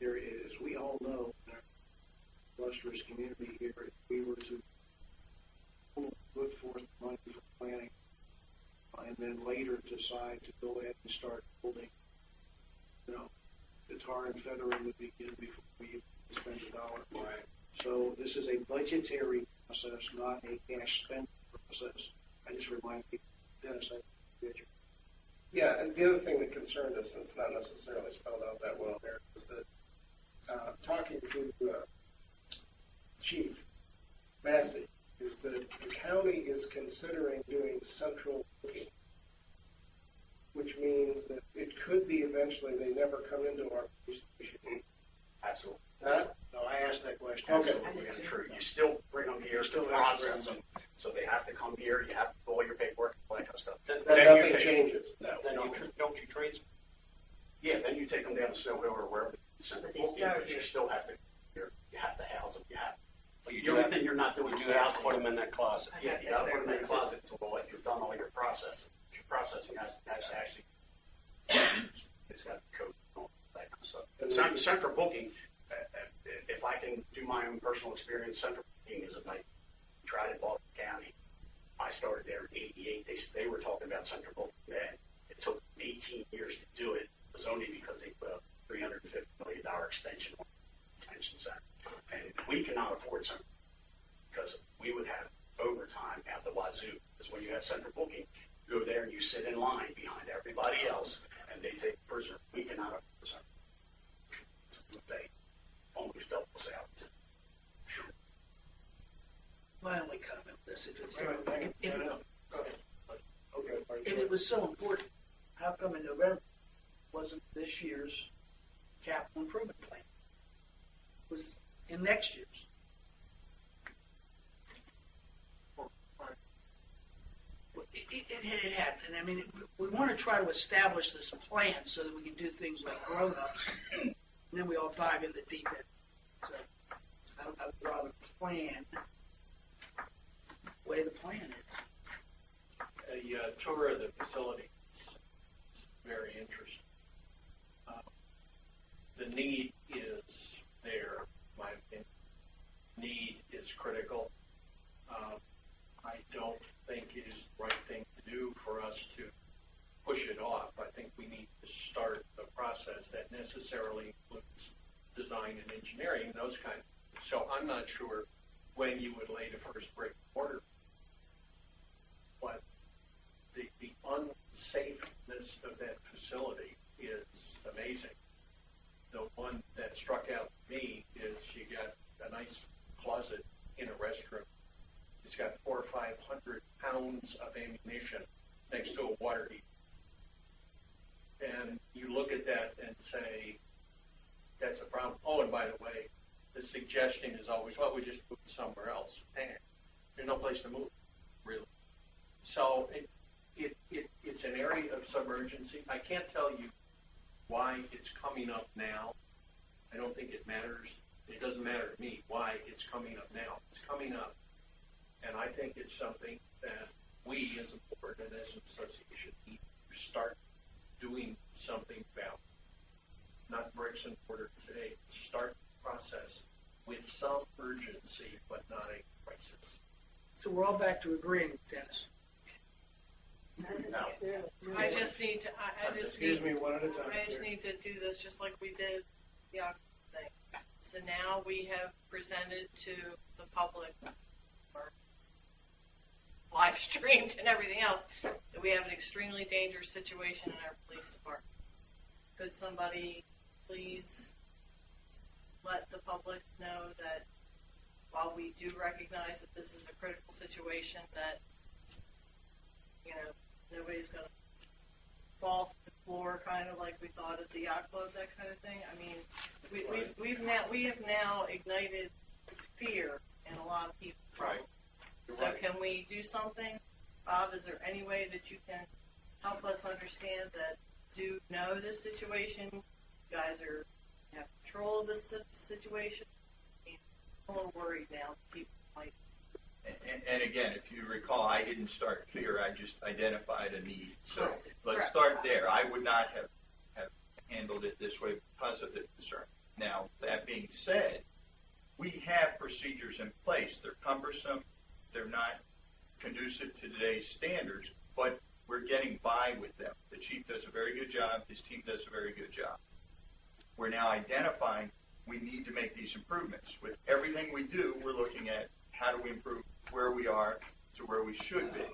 there is, we all know in our illustrious community here, if we were to put forth money for planning and then later decide to go ahead and start building, you know, the tar and feathering would begin before we spend a dollar. Right. So this is a budgetary process, not a cash spend process. I just remind people, Dennis, I get you. Yeah, and the other thing that concerned us, and it's not necessarily spelled out that well there, is that talking to Chief Massey, is that the county is considering doing central booking, which means that it could be eventually they never come into our police station. absolutely. Not? No, I asked that question. Okay. Absolutely untrue. You still bring them here, still process them, so they have to come here. You have to do all your paperwork, all that kind of stuff. That Then you nothing take- changes. No, Then no. don't you trade? Yeah, then you take them down to Snow Hill or wherever you send them. But they start But you here. still have to. You have to house them. You have. Well, The only thing you're not doing is You have to housing put them in that closet. Yeah, you got to put them in the closet until you've done all your processing. Your processing has to actually. It's got code and all that kind of stuff. Central booking. If I can do my own personal experience, central booking is a night. Tried in Baltimore County. I started there in '88. They were talking about central booking then. It took 18 years to do it. The zoning sit in line behind everybody else, and they take the prisoner. We cannot have a prisoner. They almost double us out. My only comment on this, Okay. if it was so important, how come in November wasn't this year's capital improvement plan? It was in next year's. It happened. And I mean, we want to try to establish this plan so that we can do things like grown-ups, and then we all dive in the deep end. So I would rather plan the way the plan is. A tour of the facility is very interesting. The need is there, in my opinion. Need is critical. I don't think it is the right thing to do for us to push it off. I think we need to start the process that necessarily includes design and engineering and those kinds of things. So I'm not sure when you would lay the first brick order. But the unsafeness of that facility is amazing. The one that struck out to me is you got a nice closet in a restroom. It's got 400 or 500 pounds of ammunition next to a water heater. And you look at that and say, that's a problem. Oh, and by the way, the suggestion is always, well, we just move it somewhere else. Dang it. There's no place to move, really. So it's an area of suburgency. I can't tell you why it's coming up now. I don't think it matters. It doesn't matter to me why it's coming up now. It's coming up. And I think it's something that we as a board and as an association need to start doing something about. Not bricks and mortar today. Start the process with some urgency, but not a crisis. So we're all back to agreeing, Dennis. No. I just need to, I just Excuse need, me, one at a time. I just here. need to do this just like we did the October thing. So now we have presented to the public, or live streamed and everything else, that we have an extremely dangerous situation in our police department. Could somebody please let the public know that while we do recognize that this is a critical situation, that, you know, nobody's going to fall to the floor, kind of like we thought at the yacht club, that kind of thing. I mean, we have now ignited fear in a lot of people. Right. So can we do something? Bob, is there any way that you can help us understand that do know this situation? You guys have control of this situation? I mean, I'm a little worried now. People might. And again, if you recall, I didn't start fear. I just identified a need. So let's Correct. start there. I would not have handled it this way because of the concern. Now, that being said, we have procedures in place. They're cumbersome. They're not conducive to today's standards, but we're getting by with them. The chief does a very good job. His team does a very good job. We're now identifying we need to make these improvements. With everything we do, we're looking at how do we improve where we are to where we should be.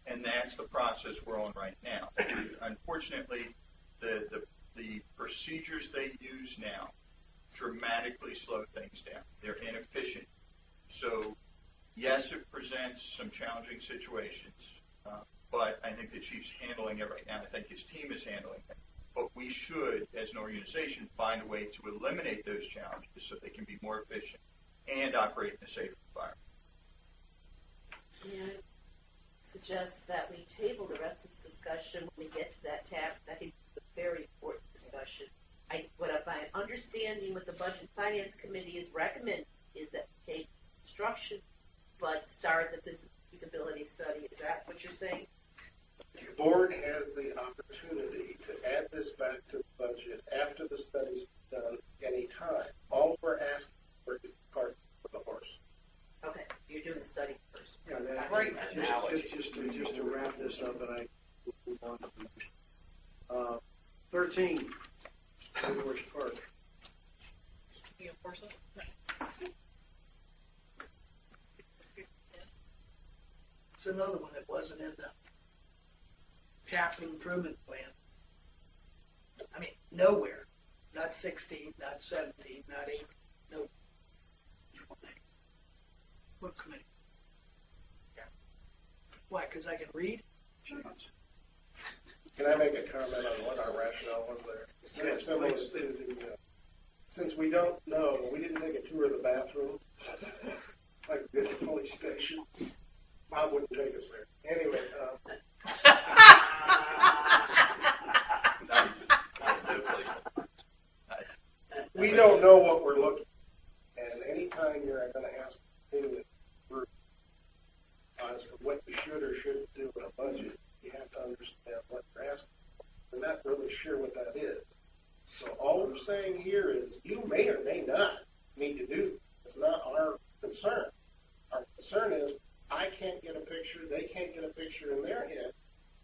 And that's the process we're on right now. Unfortunately, the procedures they use now dramatically slow things down. They're inefficient. So, yes, it presents some challenging situations, but I think the chief's handling it right now. I think his team is handling it. But we should, as an organization, find a way to eliminate those challenges so they can be more efficient and operate in a safe environment. May I suggest that we table the rest of this discussion when we get to that tab? I think it's a very important discussion. What I'm understanding what the Budget and Finance Committee is recommending is that we take instruction but start the feasibility study. Is that what you're saying? The board has the opportunity to add this back to the budget after the study's done anytime. All we're asking for is the cart for the horse. Okay, you're doing the study first. Yeah, that, Right. just to wrap this up, and I will move on to the next. 13, Woodward Park. You enforce it? It's another one that wasn't in the capital improvement plan. I mean, nowhere. Not 16, not 17, not 8. No. What committee? Why? Because I can read? Can I make a comment on what our rationale was there? It's very similar to the, since we don't know, we didn't take a tour of the bathroom, like we did at the police station. Bob wouldn't take us there. Anyway, we don't know what we're looking at. And anytime you're going to ask opinion group as to what you should or shouldn't do in a budget, you have to understand what you're asking for. We're not really sure what that is. So all we're saying here is you may or may not need to do. It's not our concern. Our concern is I can't get a picture, they can't get a picture in their head.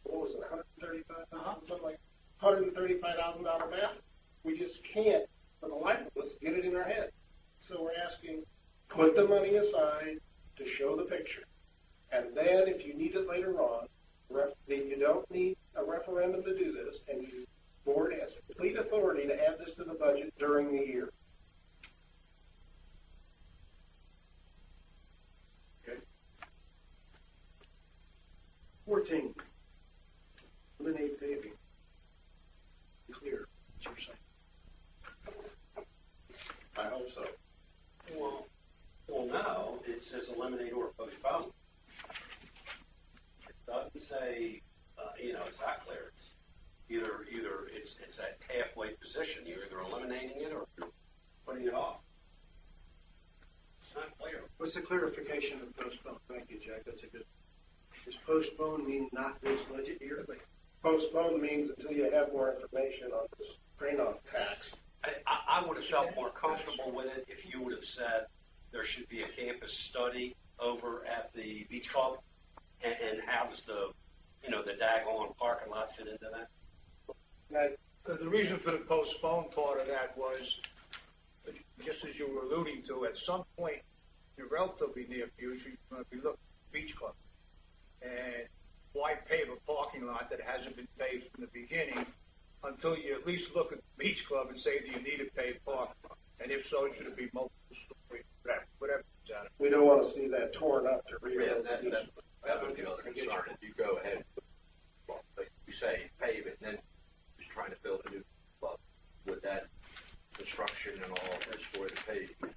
What was it, $135,000, something like $135,000 bathroom. We just can't, for the life of us, get it in our head. So we're asking, put the money aside to show the picture. And then if you need it later on, you don't need a referendum to do this, and the board has complete authority to add this to the budget during the year. Okay. 14. Eliminate paving. Clear. What you're saying. I hope so. Well, no, it says eliminate or postpone. It doesn't say, it's not clear. It's either it's that halfway position. You're either eliminating it or you're putting it off. It's not clear. What's the clarification of postpone? Thank you, Jack. That's a good. Does postpone mean not this budget year? Postpone means until you have more information on this train-off tax. I would have felt more comfortable with it if you would have said there should be a campus study over at the beach club, and how does the daggone parking lot fit into that? The reason for the postponed part of that was, just as you were alluding to, at some point in the relatively near future, you're going to be looking at the beach club. And why pave a parking lot that hasn't been paved from the beginning until you at least look at the beach club and say, do you need a paved parking lot? And if so, should it be multiple story, whatever comes out of it. We don't want to see that torn up to rebuild. Yeah, that would be another concern. If you go ahead, like you say, pave it, and then just trying to build a new club with that construction and all that's for the paving.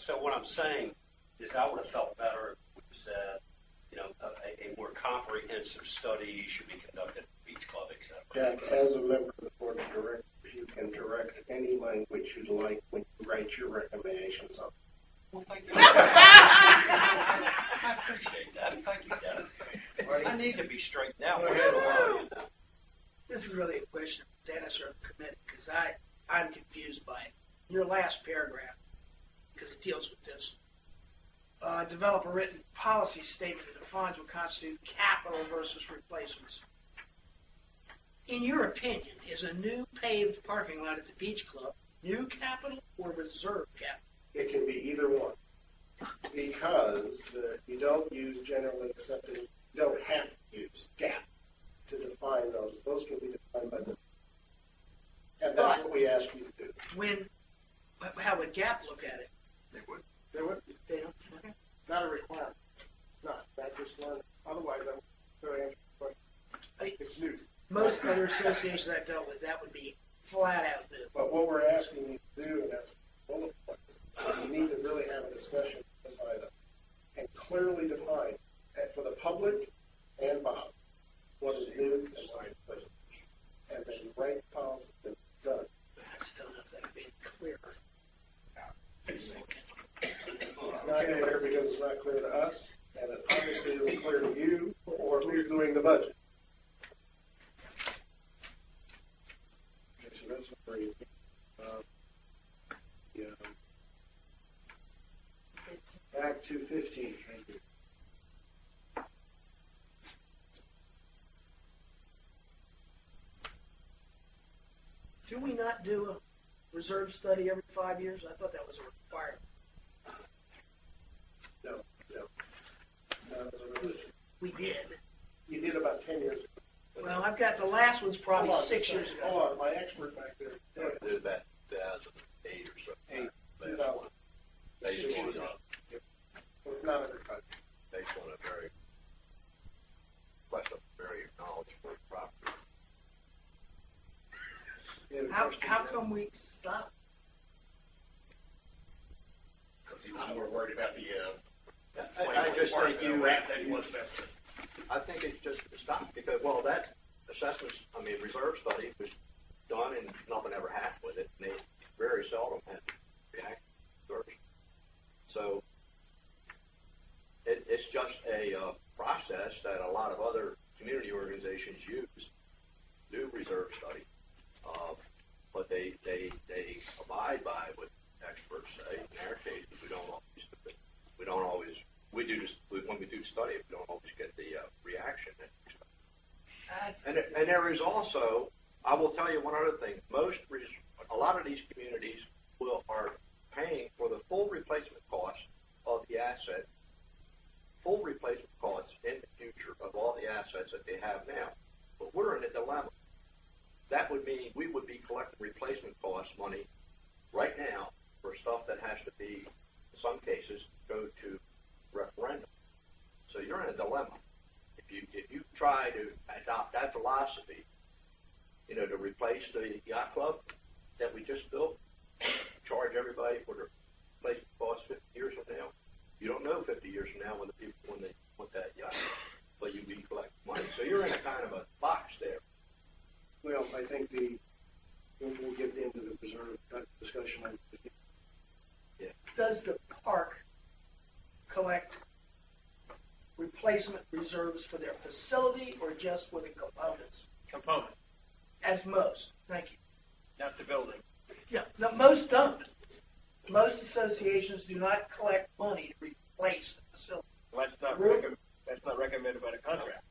So what I'm saying is I would have felt better if we said, a more comprehensive study should be conducted at the beach club, etc. Jack, as a member of the board of directors, you can direct any language you'd like when you write your recommendations on. Well, thank you. I appreciate that. Thank you, Dennis. I need to be straightened out. This is really a question of Dennis or the committee, because I'm confused by it. Your last paragraph, because it deals with this. Develop a written policy statement that defines what constitutes capital versus replacements. In your opinion, is a new paved parking lot at the beach club new capital or reserve capital? It can be either one, because you don't use generally accepted, you don't have to use GAAP to define those. Those can be defined by the, and that's what we ask you to do. How would GAAP look at it? They would. They would. They don't. Okay. Not a requirement. Not just learn. Otherwise, I'm going to answer the question. It's new. Most other associations I've dealt with, that would be flat out new. But what we're asking you to do, and that's bullet points, you need to really have a discussion on this item and clearly define, and for the public and Bob, what is new and what is replaced. And then write the policy and done. I still know if that could be clearer. It's not clear because it's not clear to us, and it obviously isn't clear to you or who's doing the budget. Okay, so that's where you, Back to 15. Thank you. Do we not do a reserve study every 5 years? I thought that was a requirement. No. Not as a religion. We did. got the last one's probably Hold on, 6 years ago. Hold on, my expert back there. It was about 2008 or so. Eight. Last one. Based on, So it's not under cut. based on a very, very knowledgeable property. Any other How questions? come we stopped? Because he was more worried about the, I just think you, ramp than he was about the. I think it's just stopped because, well, that assessment, reserve study was done and nothing ever happened with it. And they very seldom had reaction reserves. So it's just a process that a lot of other community organizations use to do reserve study. But they abide by what experts say. In our case, we do this, when we do study, we don't always get the reaction that we expect. And there is also, I will tell you one other thing. A lot of these communities are paying for the full replacement cost of the asset, full replacement costs in the future of all the assets that they have now. But we're in a dilemma. That would mean we would be collecting replacement cost money right now for stuff that has to be, in some cases, go to referendum. So you're in a dilemma. If you try to adopt that philosophy, to replace the yacht club that we just built, charge everybody for the replacement cost 50 years from now. You don't know 50 years from now when they want that yacht, but you be collecting money. So you're in a kind of a box there. Well, I think we'll get into the reserve discussion. Does the park collect replacement reserves for their facility or just for the components? Component, As most. Thank you. not the building. Yeah, no, most don't. Most associations do not collect money to replace the facility. That's not recommended by the contract.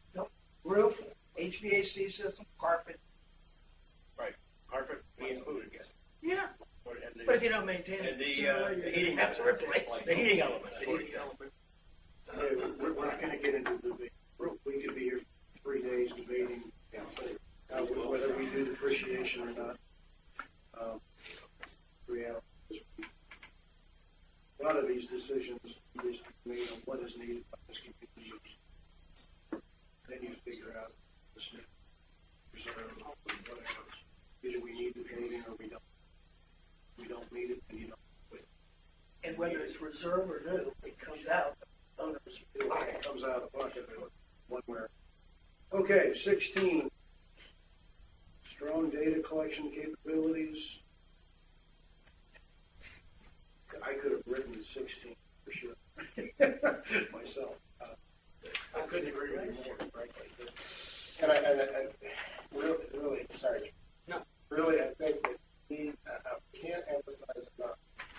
Roof, HVAC system, carpet. Right. Carpet be included, yes. Yeah, And but if you don't maintain it, and the sooner or later, heating you have to element. replace it. The heating element. We're not going to get into the debate. We could be here 3 days debating whether we do depreciation or not. Reality is a lot of these decisions is made on what is needed by this community. They need to figure out this reserve, whatever. Either we need the paving or we don't. We don't need it, and you don't. And whether it's reserve or new, it comes out. Owners. It comes out of the bucket one way. Okay, 16. Strong data collection capabilities. I could have written 16 for sure myself. I couldn't agree with you more, frankly. And I really, sorry. No. Really, I think that we can't emphasize enough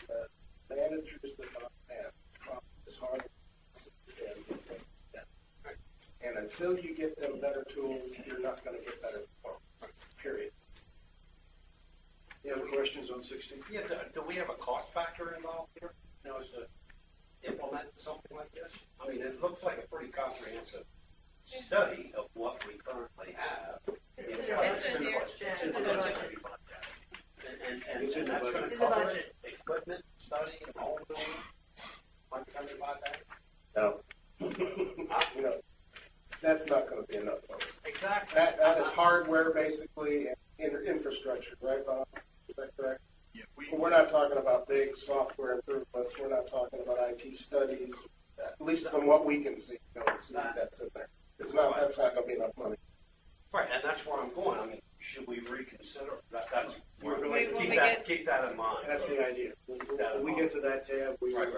that managers that don't have as hard as and until you get them better tools, you're not going to get better performance. Period. Any other questions on 16? Yeah, do we have a cost factor involved here? As to implement something like this? I mean, it looks like a pretty comprehensive study of what we currently have. It's in here. It's in the budget. And It's in the that's budget. going It's to in the cover budget. equipment study and all of that? Like $175? No. That's not going to be enough. Exactly. That is hardware, basically, and infrastructure, right, Bob? Is that correct? Yeah, We're not talking about big software improvements. We're not talking about IT studies, at least from what we can see. That's in there. That's not going to be enough money. Right, and that's where I'm going. I mean, should we reconsider? We're going When to we keep that in mind. That's the idea. When we get to that tab, we Right.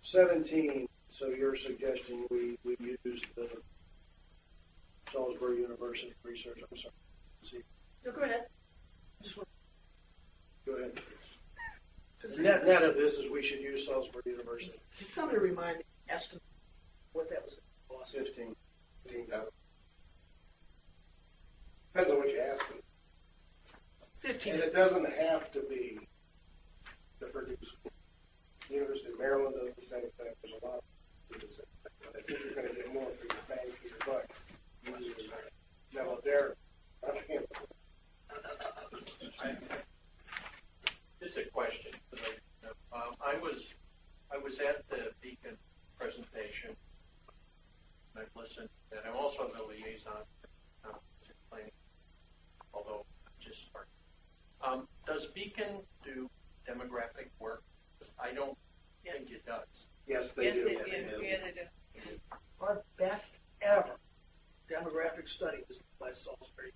17. So you're suggesting we use the Salisbury University research. I'm sorry. See, No, go ahead. go ahead. The net of this is we should use Salisbury University. Can somebody remind me, estimate what that was going to cost? 15,000. Depends on what you ask them. 15. And it doesn't have to be to produce. University of Maryland does the same thing. There's a lot of do the same thing. But I think you're going to get more for your bang for your buck using was at the Beacon presentation. I've listened, and I'm also the liaison to planning, although I just started. Does Beacon do demographic work? I don't think it does. Yes, they Yes, do. they do. Yeah, they do. Our best ever demographic study was by Salisbury.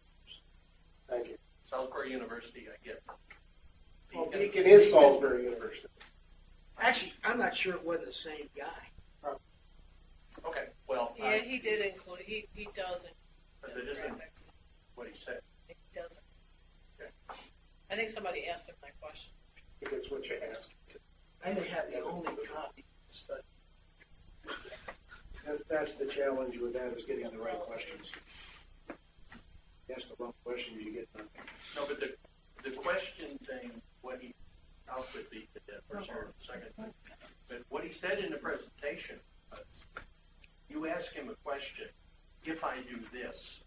Thank you. Salisbury University, I get. Well, Beacon is Salisbury University. Actually, I'm not sure it wasn't the same guy. Okay, well, Yeah, he did include, he does but include it isn't demographics. what he said. He doesn't. Okay. I think somebody asked him that question. I think it's what you asked. I may have the only copy of the study. That's the challenge with that, is getting the right questions. Ask the wrong question, you get nothing. No, but the question thing, what he, I'll put the first here in a second. But what he said in the presentation was, you ask him a question, if I do this,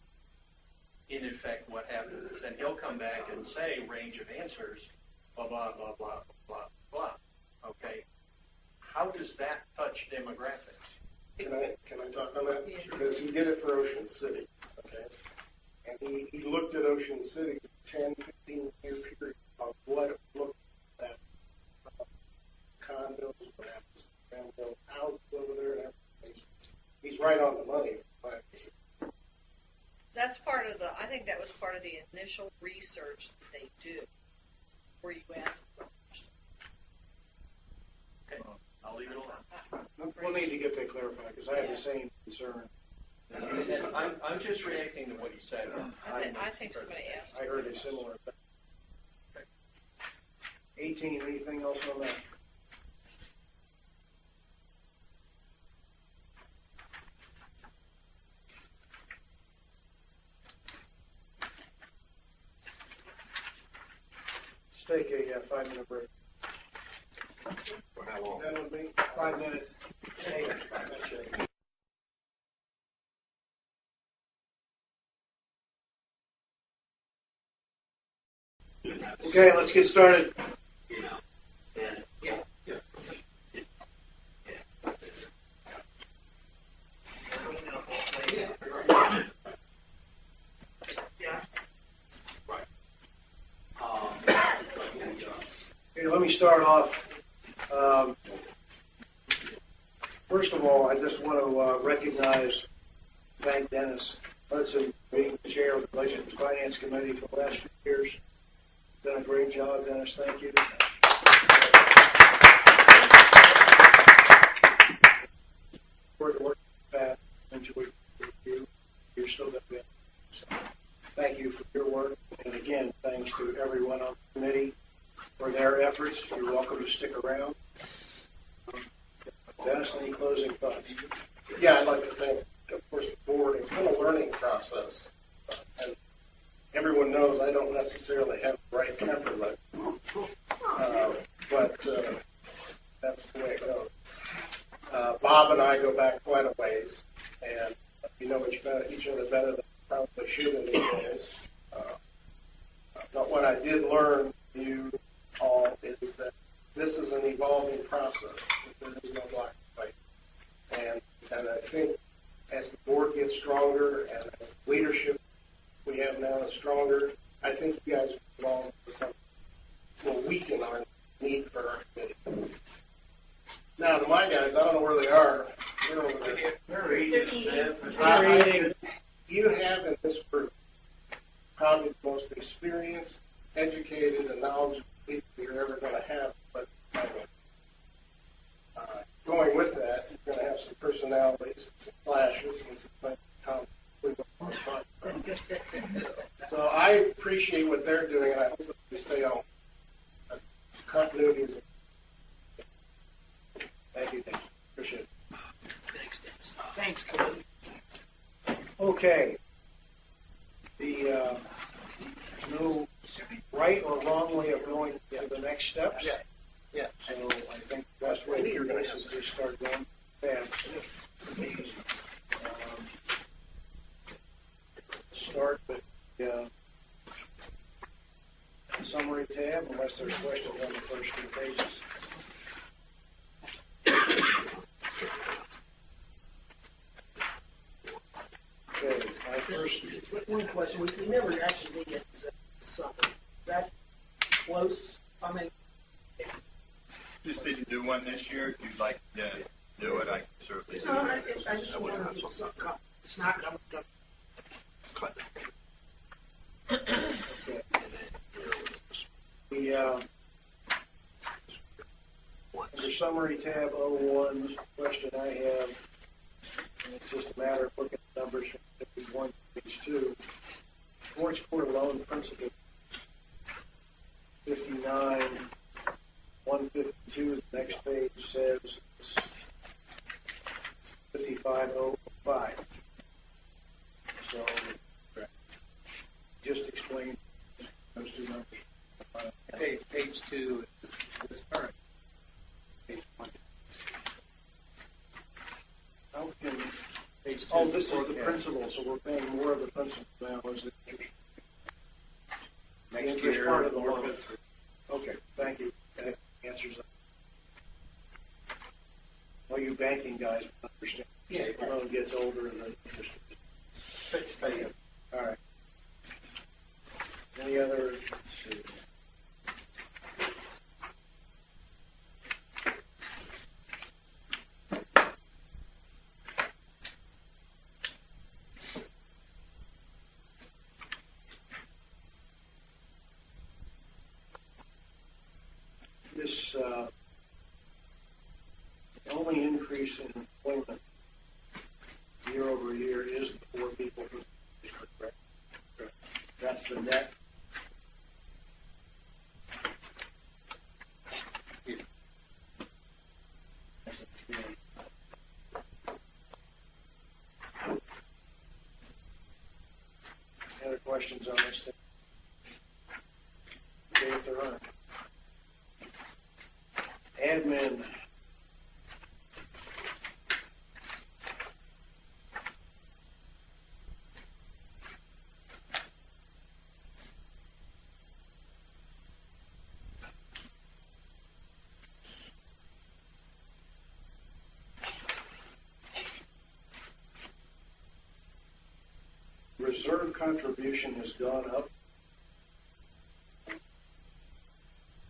in effect, what happens? And he'll come back and say, range of answers, blah, blah, blah, blah, blah, blah. Okay? How does that touch demographics? Can I talk on that? Yeah. Because he did it for Ocean City, okay? And he looked at Ocean City 10, 15-year period of what it looked at condos, what happens to downtown houses over there and everything. He's right on the money. That's part of I think that was part of the initial research that they do, where you ask them. Okay, I'll leave it alone. We'll need to get that clarified, because I have the same concern. And I'm just reacting to what he said. I think somebody asked. I heard a similar thing. 18, anything else on that? Let's take a 5-minute break. For how long? That would be 5 minutes. Hey, okay, let's get started. Okay, let me start off. First of all, I just want to recognize, thank Dennis Hudson for being the chair of the Budget and Finance Committee for the last few years. Done a great job, Dennis. Thank you. For the work that enjoyed you. You're still going to be. So, thank you for your work. And again, thanks to everyone on the committee for their efforts. You're welcome to stick around. Dennis, any closing thoughts? Yeah, I'd like to thank, of course, the board. It's been a learning process. And everyone knows I don't necessarily have the right temperament, but that's the way it goes. Bob and I go back quite a ways, and you know each other better than probably should in these days. But what I did learn from you all is that this is an evolving process. There is no black and white. And I think as the board gets stronger and as the leadership we have now is stronger, I think you guys will weaken our need for our committee. Now, to my guys, I don't know where they are. They're over there. They're eating. You have in this group probably the most experienced, educated, and knowledgeable people you're ever going to have. But going with that, you're going to have some personalities, some flashes, and some so I appreciate what they're doing, and I hope that they stay on. Continuity is. Thank you, Dennis. Appreciate it. Thanks, Dennis. Thanks, Cody. Okay. The no right or wrong way of going to the next steps. Yeah. So I think the best way to do this is just start going fast. Start with the summary tab, unless there's questions on the first 2 pages. first, one question, we never actually did get this summary. Is that close? I mean, Just didn't do one this year. If you'd like to do it, I can certainly do no, it. I just want to get something, it's not coming. The, under summary tab 01, this question I have, and it's just a matter of looking at numbers from page 1 to page 2. Sports court loan principal, 59, 152, the next page says it's 55,005. So, just explain those two numbers. Page 2 is current. Page 1. How can, Page 2 oh, this is the forecast. principal, so we're paying more of the principal now as the interest. Next interest year, part of the more loan. principal. Okay, thank you. That answers that. Well, you banking guys understand. Yeah. The loan gets older and the interest. Fixed pay. All right. Any other? Let's see. This the only increase in employment year over year is the 4 people from the district, correct? Correct. That's the net. That's a 3. Any other questions on this thing? Okay, if there aren't. Admin. Reserve contribution has gone up.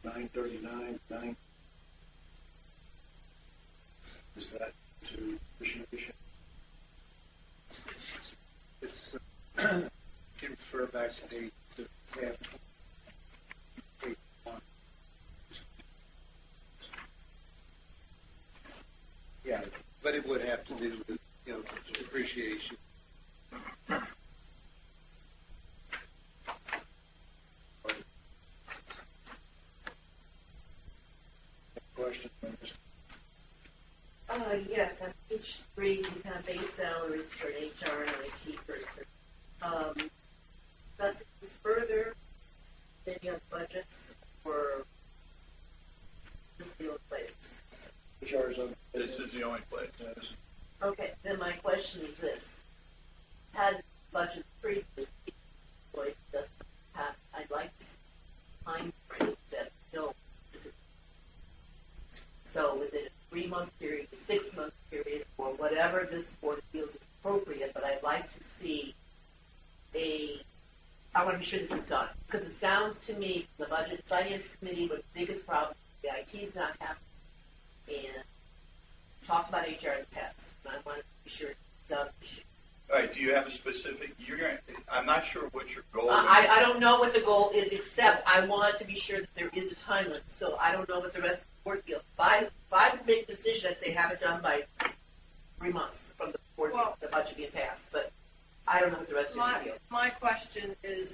939, 9. Is that to appreciation? It's, can refer back to page 1. Yeah, but it would have to do with, depreciation. Question on this. Yes, on page 3, we have base salaries for an HR and IT person. Does this further any of budgets or this the only place? HR is on. This is the only place. Okay, then my question is this. Had budget previously employed doesn't have, I'd like to see time frame that no. So within a 3-month period, a 6-month period, or whatever this board feels is appropriate, but I'd like to see I want to be sure this is done. Because it sounds to me, the Budget Finance Committee, was the biggest problem, the IT is not happening. And talked about HR in the past, and I want to be sure it's done this year. All right. Do you have a specific? I'm not sure what your goal is. I don't know what the goal is, except I want to be sure that there is a time limit. So I don't know what the rest of the board feels. If I was to make a decision, I'd say have it done by 3 months from the board, the budget being passed. But I don't know what the rest of you feel. My question is,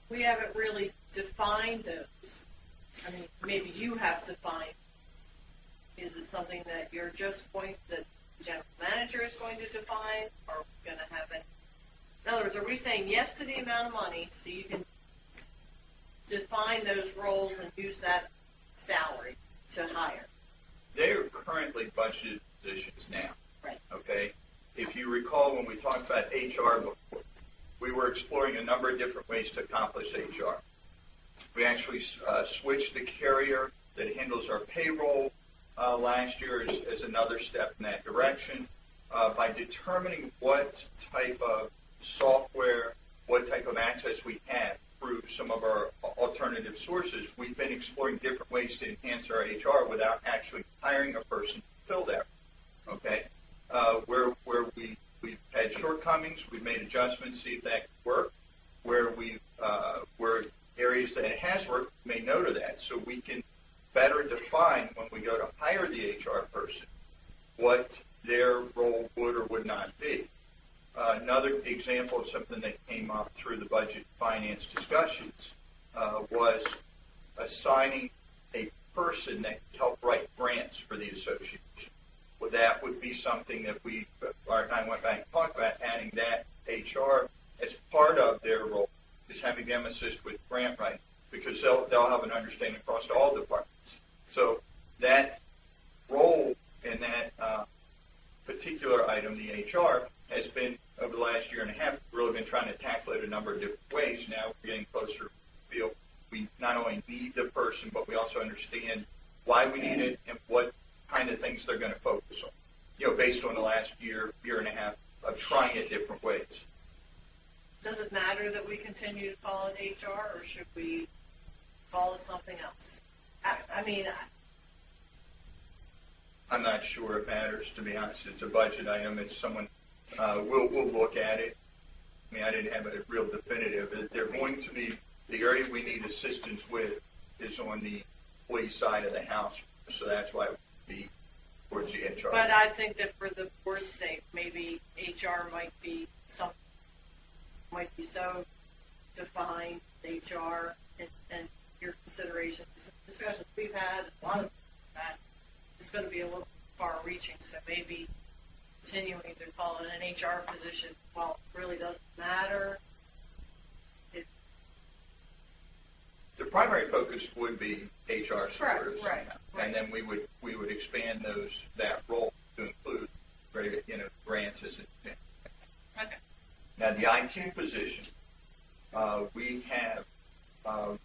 we haven't really defined those. I mean, maybe you have defined. Is it something that you're just going, that the general manager is going to define, or are we going to have it? In other words, are we saying yes to the amount of money so you can define those roles and use that salary to hire? They are currently budgeted positions now. Right. Okay? If you recall when we talked about HR before, we were exploring a number of different ways to accomplish HR. We actually switched the carrier that handles our payroll last year as another step in that direction. by determining what type of software, what type of access we have through some of our alternative sources, we've been exploring different ways to enhance our HR without actually hiring a person to fill that. Okay, where we've had shortcomings, we've made adjustments, see if that can work. Where areas that it has worked, we made note of that, so we can better define when we go to hire the HR person what their role would or would not be. Another example of something that came up through the budget finance discussions was assigning a person that could help write grants for the association. Well, that would be something that Art and I went back and talked about, adding that HR as part of their role, is having them assist with grant writing, because they'll have an understanding across all departments. So that role in that particular item, the HR, has been, over the last year and a half, really been trying to tackle it a number of different ways. Now we're getting closer to feel we not only need the person, but we also understand why we need it and what kind of things they're going to focus on, based on the last year and a half of trying it different ways. Does it matter that we continue to call it HR, or should we call it something else? I mean, I'm not sure it matters, to be honest. It's a budget item. It's someone, we'll look at it. I mean, I didn't have a real definitive. They're going to be, the area we need assistance with is on the employee side of the house, so that's why it would be towards the HR. but I think that for the board's sake, maybe HR might be so defined, HR, and your considerations, discussions we've had, a lot of that, it's going to be a little far-reaching, so maybe continuing to call it an HR position, while it really doesn't matter. The primary focus would be HR supporters, right. And then we would expand that role to include, grants as an example. Okay. Now, the IT position, we have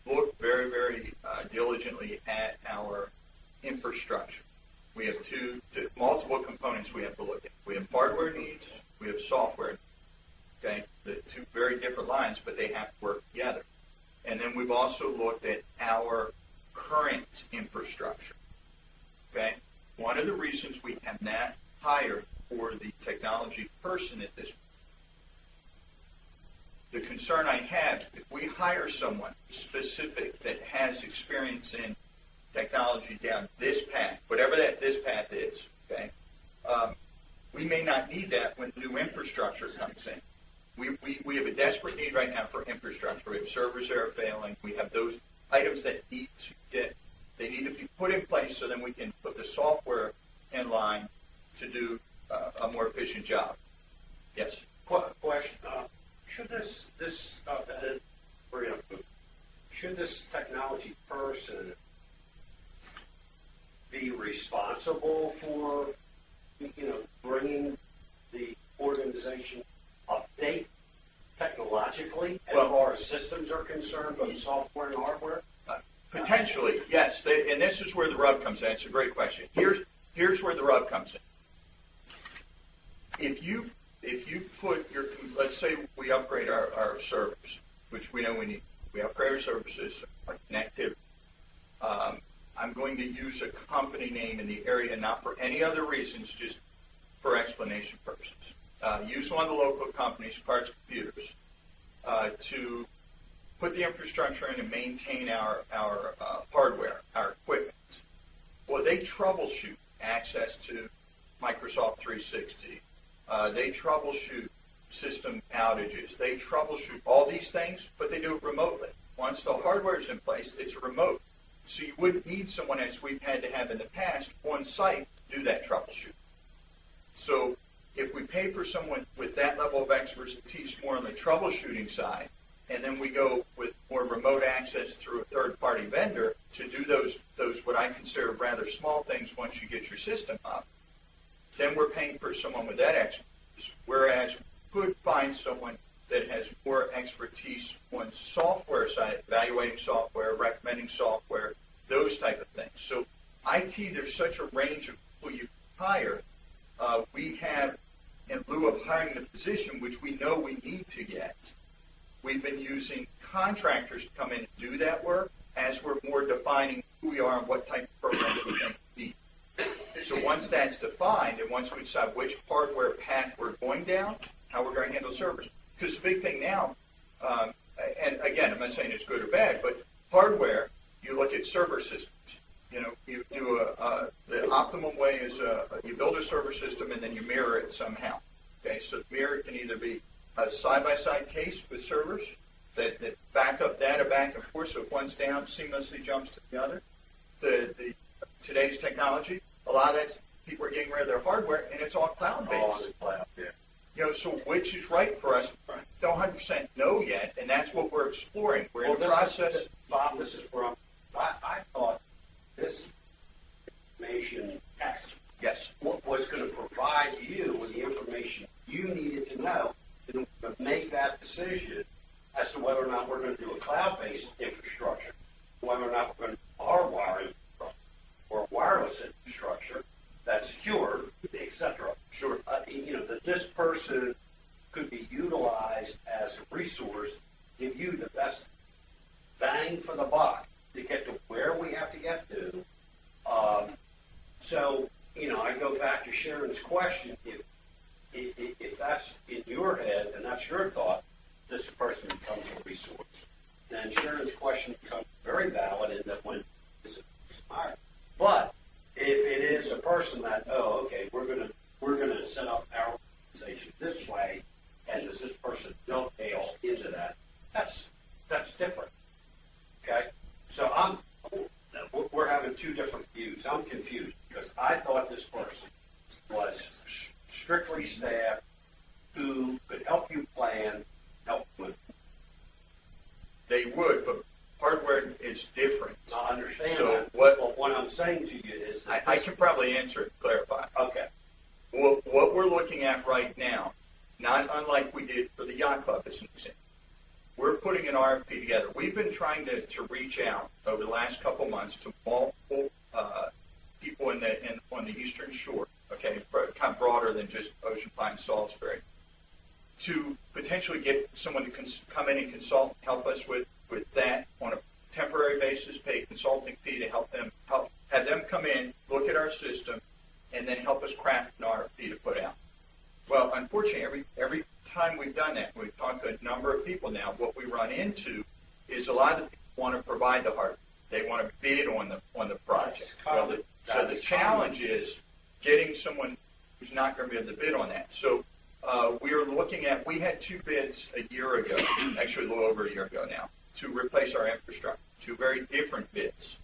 looked very, very diligently at our infrastructure. We have multiple components we have to look at. We have hardware needs, we have software needs. Okay, the two very different lines, but they have to work together. And then we've also looked at our current infrastructure. Okay, one of the reasons we have not hired for the technology person at this point, the concern I have, if we hire someone specific that has experience in technology down this path, whatever this path is, okay, we may not need that when new infrastructure comes in. We have a desperate need right now for infrastructure. We have servers that are failing. We have those items that need to be put in place so then we can put the software in line to do a more efficient job. Yes? Question. Should this technology person be responsible for, bringing the organization update technologically as far as systems are concerned, both software and hardware? Potentially, yes. And this is where the rub comes in. It's a great question. Here's where the rub comes in. If you put let's say we upgrade our servers, which we know we need. We upgrade our services, our connectivity. I'm going to use a company name in the area, not for any other reasons, just for explanation purposes. Use one of the local companies, Parts Computers, to put the infrastructure in and maintain our hardware, our equipment. Well, they troubleshoot access to Microsoft 360. They troubleshoot system outages. They troubleshoot all these things, but they do it remotely. Once the hardware is in place, it's remote. So you wouldn't need someone, as we've had to have in the past, on site to do that troubleshoot. So if we pay for someone with that level of expertise more on the troubleshooting side, and then we go with more remote access through a third-party vendor to do those what I consider rather small things once you get your system up, then we're paying for someone with that expertise. Whereas we could find someone that has more expertise on software side, evaluating software, recommending software, those type of things. So IT, there's such a range of people you hire. We have position, which we know we need to get. We've been using contractors to come in and do that work as we're more defining who we are and what type of programs we think we need. So once that's defined, and once we decide which hardware path we're going down, how we're going to handle servers. Because the big thing now, and again, I'm not saying it's good or bad, but hardware, you look at server systems. You know, you do the optimum way is you build a server system and then you mirror it somehow. Okay, so the mirror can either be a side-by-side case with servers that back up data back and forth, so if one's down, seamlessly jumps to the other. Today's technology, a lot of that, people are getting rid of their hardware, and it's all cloud-based. All on the cloud, yeah. You know, so which is right for us? Don't 100% know yet, and that's what we're exploring. We're in the process. Bob, this is where I thought this information X was going to provide you with the information you needed to know to make that decision as to whether or not we're going to do a cloud-based infrastructure, whether or not we're going to do hardwire infrastructure or wireless infrastructure that's secure, etc. Sure. You know, that this person could be utilized as a resource, give you the best bang for the buck to get to where we have to get to. So, you know, I go back to Sharon's question. If that's in your head and that's your thought, this person becomes a resource. Then Sharon's question becomes very valid in that when it's expired. But if it is a person that, oh, okay, we're gonna set up our organization this way, and does this person dovetail into that? That's different. Okay, so we're having two different views. I'm confused because I thought this person was strictly staff who could help you plan, help with. They would, but hardware is different. I understand so that. What I'm saying to you is that I can probably answer it and clarify. Okay. What we're looking at right now, not unlike we did for the yacht club, as an example, we're putting an RFP together. We've been trying to reach out over the last couple months to multiple people on the Eastern Shore, okay, kind of broader than just Ocean Pine, Salisbury, to potentially get someone to come in and consult, help us with that on a temporary basis, pay a consulting fee to have them come in, look at our system, and then help us craft an RFP to put out. Well, unfortunately, every time we've done that, we've talked to a number of people now, what we run into is a lot of people want to provide the hardware. They want to bid on the project. So the challenge is getting someone who's not going to be able to bid on that. So we had two bids a year ago, actually a little over a year ago now, to replace our infrastructure, two very different bids.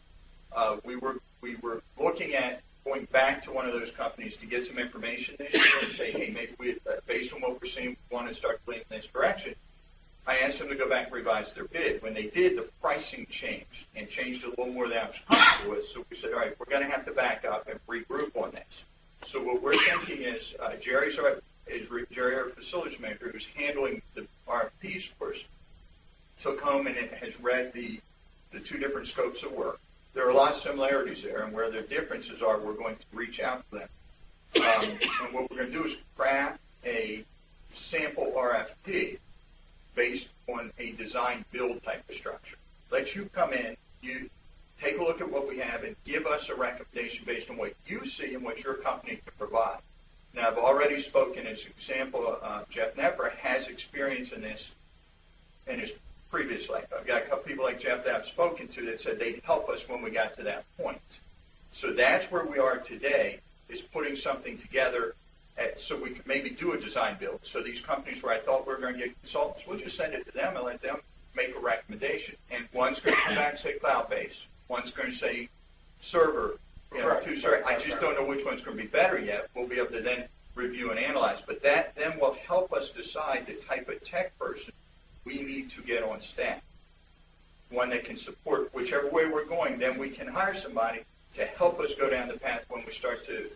We were looking at going back to one of those companies to get some information this year and say, hey, maybe based on what we're seeing, we want to start leaning in this direction. I asked them to go back and revise their bid. When they did, the pricing changed and changed a little more than I was comfortable with. So we said, all right, we're going to have to back up and regroup on this. So what we're thinking is Jerry, our facilities manager, who's handling the RFPs for us, took home and has read the two different scopes of work. There are a lot of similarities there, and where the differences are, we're going to reach out to them. And what we're going to do is craft a sample RFP based on a design-build type of structure. Let you come in, you take a look at what we have, and give us a recommendation based on what you see and what your company can provide. Now, I've already spoken as an example. Jeff Nepper has experience in this in his previous life. I've got a couple people like Jeff that I've spoken to that said they'd help us when we got to that point. So that's where we are today, is putting something together so we can maybe do a design build. So these companies where I thought we were going to get consultants, we'll just send it to them and let them make a recommendation. And one's going to come back and say cloud-based. One's going to say server. I just don't know which one's going to be better yet. We'll be able to then review and analyze. But that then will help us decide the type of tech person we need to get on staff. One that can support whichever way we're going, then we can hire somebody to help us go down the path when we start to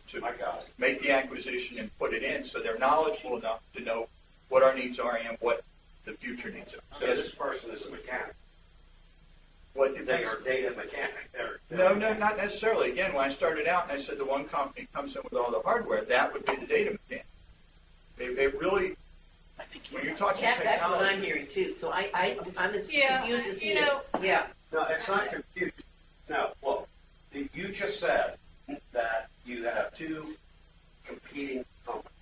make the acquisition and put it in, so they're knowledgeable enough to know what our needs are and what the future needs are. So this person is a mechanic. They are data mechanic. No, not necessarily. Again, when I started out and I said the one company comes in with all the hardware, that would be the data mechanic. It really, When you're talking Jack, that's what technology, I'm hearing too, so I'm as Yeah, confused as he you know- is. Yeah. No, it's not confusing. No, look, you just said that you have two competing companies.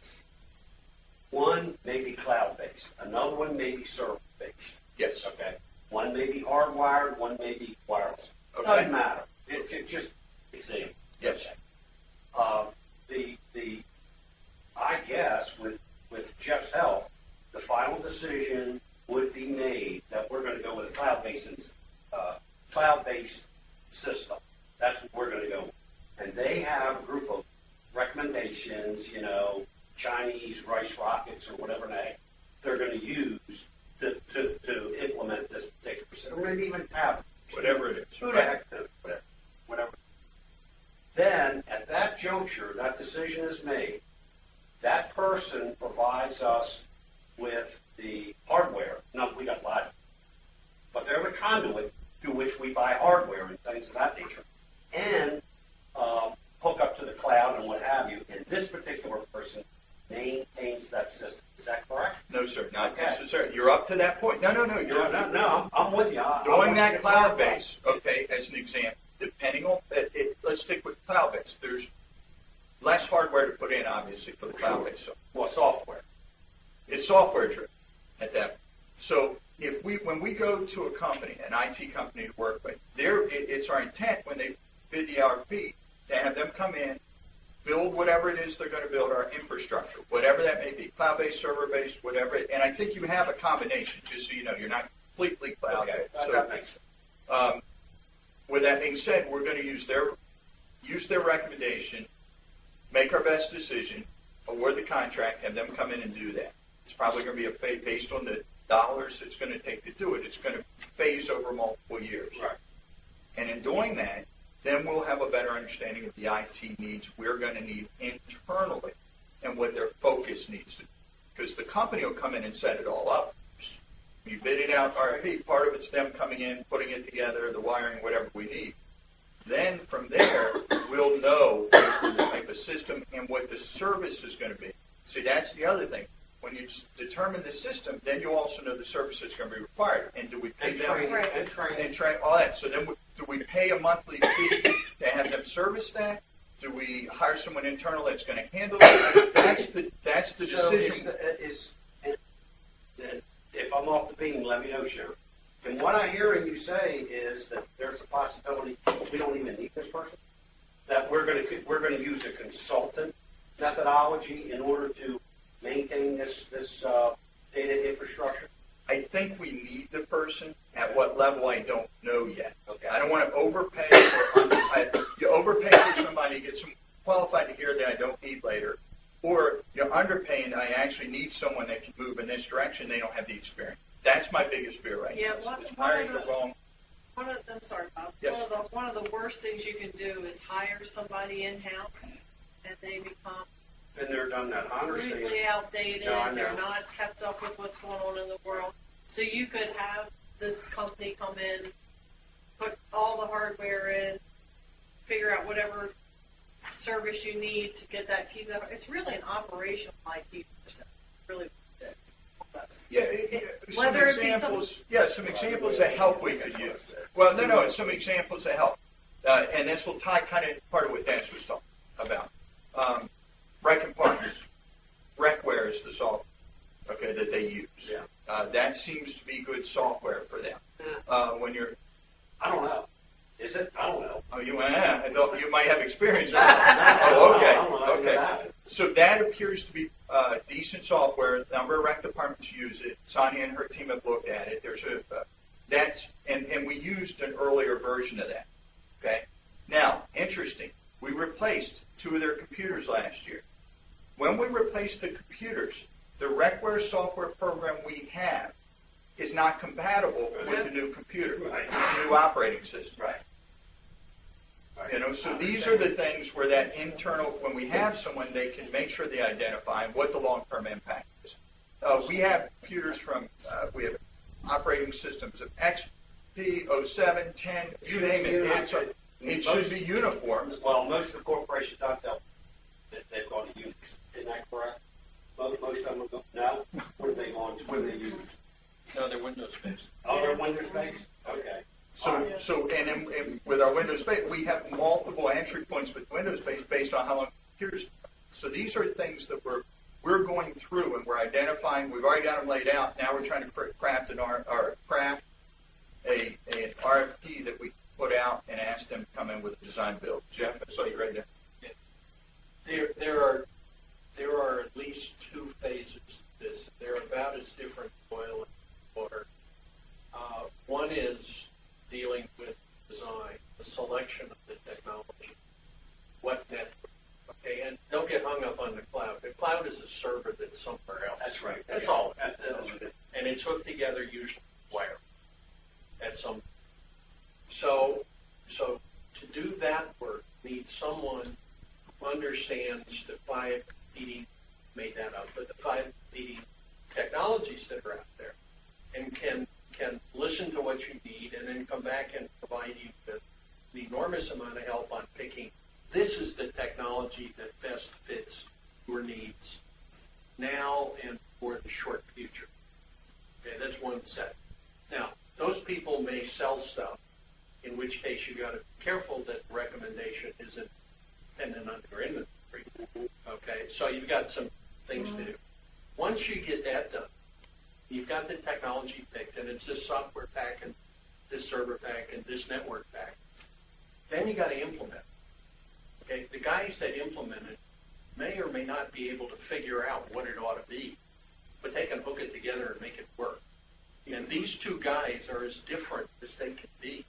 One may be cloud-based, another one may be server-based. yes. Okay? One may be hardwired, one may be wireless. Okay. Doesn't matter. It just, it's a, Yes. I guess with Jeff's help, the final decision would be made that we're going to go with a cloud-based system. That's what we're going to go with. And they have a group of recommendations, Chinese rice rockets or whatever they're going to use to implement this particular system, or maybe even tablets. Whatever it is. Who the heck knows? Whatever. Then, at that juncture, that decision is made. That person provides us with the hardware. No, we got logic. But they're the conduit through which we buy hardware and things of that nature. And hook up to the cloud and what have you. And this particular person maintains that system. Is that correct? No, sir, not Okay. necessarily. You're up to that point. No. No, I'm with you. Doing that cloud base, okay, as an example, depending on, let's stick with cloud base. There's less hardware to put in, obviously, for the cloud base. So Well, software. it's software driven at that point. So when we go to a company, an IT company to work with, it's our intent when they bid the RFP to have them come in, build whatever it is they're going to build, our infrastructure, whatever that may be, cloud-based, server-based, whatever. And I think you have a combination, just so you know, you're not completely cloud-based. Okay, So, that makes sense. with that being said, we're going to use their recommendation, make our best decision, award the contract, have them come in and do that. It's probably going to be based on the dollars it's going to take to do it. It's going to phase over multiple years. Right. And in doing that, then we'll have a better understanding of the IT needs we're going to need internally and what their focus needs to be. Because the company will come in and set it all up. You bid it out RFP, part of it's them coming in, putting it together, the wiring, whatever we need. Then from there, we'll know based on the type of system and what the service is going to be. See, that's the other thing. When you determine the system, then you also know the service that's going to be required. And do we pay them? And train, all that. So then do we pay a monthly fee to have them service that? Do we hire someone internal that's going to handle it? That's the decision. If I'm off the beam, let me know, Sharon. And what I'm hearing you say is that there's a possibility we don't even need this person. That we're going to use a consultant methodology in order to maintain this data infrastructure. I think we need the person. At what level, I don't know yet. Okay. I don't want to overpay or underpay. You overpay for somebody, get some qualified to hear that I don't need later, or you're underpaying. I actually need someone that can move in this direction. They don't have the experience. That's my biggest fear right Yeah, now. one Hiring of the the- wrong. I'm sorry, Bob. Yes. One of the worst things you can do is hire somebody in-house and they become Been there, done that. I understand. completely outdated. No, I know. They're not kept up with what's going on in the world. So you could have this company come in, put all the hardware in, figure out whatever service you need to get that key. It's really an operational IT person. Really. Yeah, some Whether it be examples. Yeah, some examples of help we could use. Well, no, some examples of help, and this will tie kind of part of what Dennis was talking about. Rec and Parks, Recware is the software, okay, that they use. Yeah. That seems to be good software for them. When you're, I don't know. Is it? I don't know. oh, you might have experience. No, Okay. So that appears to be decent software. A number of rec departments use it. Sonia and her team have looked at it. There's and we used an earlier version of that. Okay. Now, interesting. We replaced 2 of their computers last year. When we replaced the computers, the Recware software program we have is not compatible with the new computer, Right. the new operating system. Right. So these are the things where that internal, when we have someone, they can make sure they identify what the long-term impact is. We have computers we have operating systems of XP, 07, 10, you name it. It should be uniform. Well, most of the corporations I've dealt with, they've gone to Unix. Isn't that correct? Most of them have gone, no? What have they gone to? window space. All their window space? Okay. And with our window space, we have multiple entry points with window space based on how long computers. So these are things that we're going through and we're identifying. We've already got them laid out. Now we're trying to craft an RFP that we put out and ask them to come in with a design build. Jeff, I saw you right there. There are at least two phases to this. They're about as different as oil and water. One is dealing with design, the selection of the technology, what network. Okay, and don't get hung up on the cloud. The cloud is a server that's somewhere else. That's right. That's all. And it's hooked together usually with wire at some. So to do that work, needs someone who understands the 5 leading, made that up, but the 5 leading technologies that are out there, and can listen to what you need, and then come back and provide you with an enormous amount of help on picking. This is the technology that best fits your needs now and for the short future. Okay, that's one set. Now, those people may sell stuff, in which case you got to be careful that the recommendation isn't dependent on your inventory. Okay, so you've got some things to do. Once you get that done, you've got the technology picked, and it's this software pack and this server pack and this network pack. Then you got to implement. Okay, the guys that implement it may or may not be able to figure out what it ought to be, but they can hook it together and make it work. And these two guys are as different as they can be.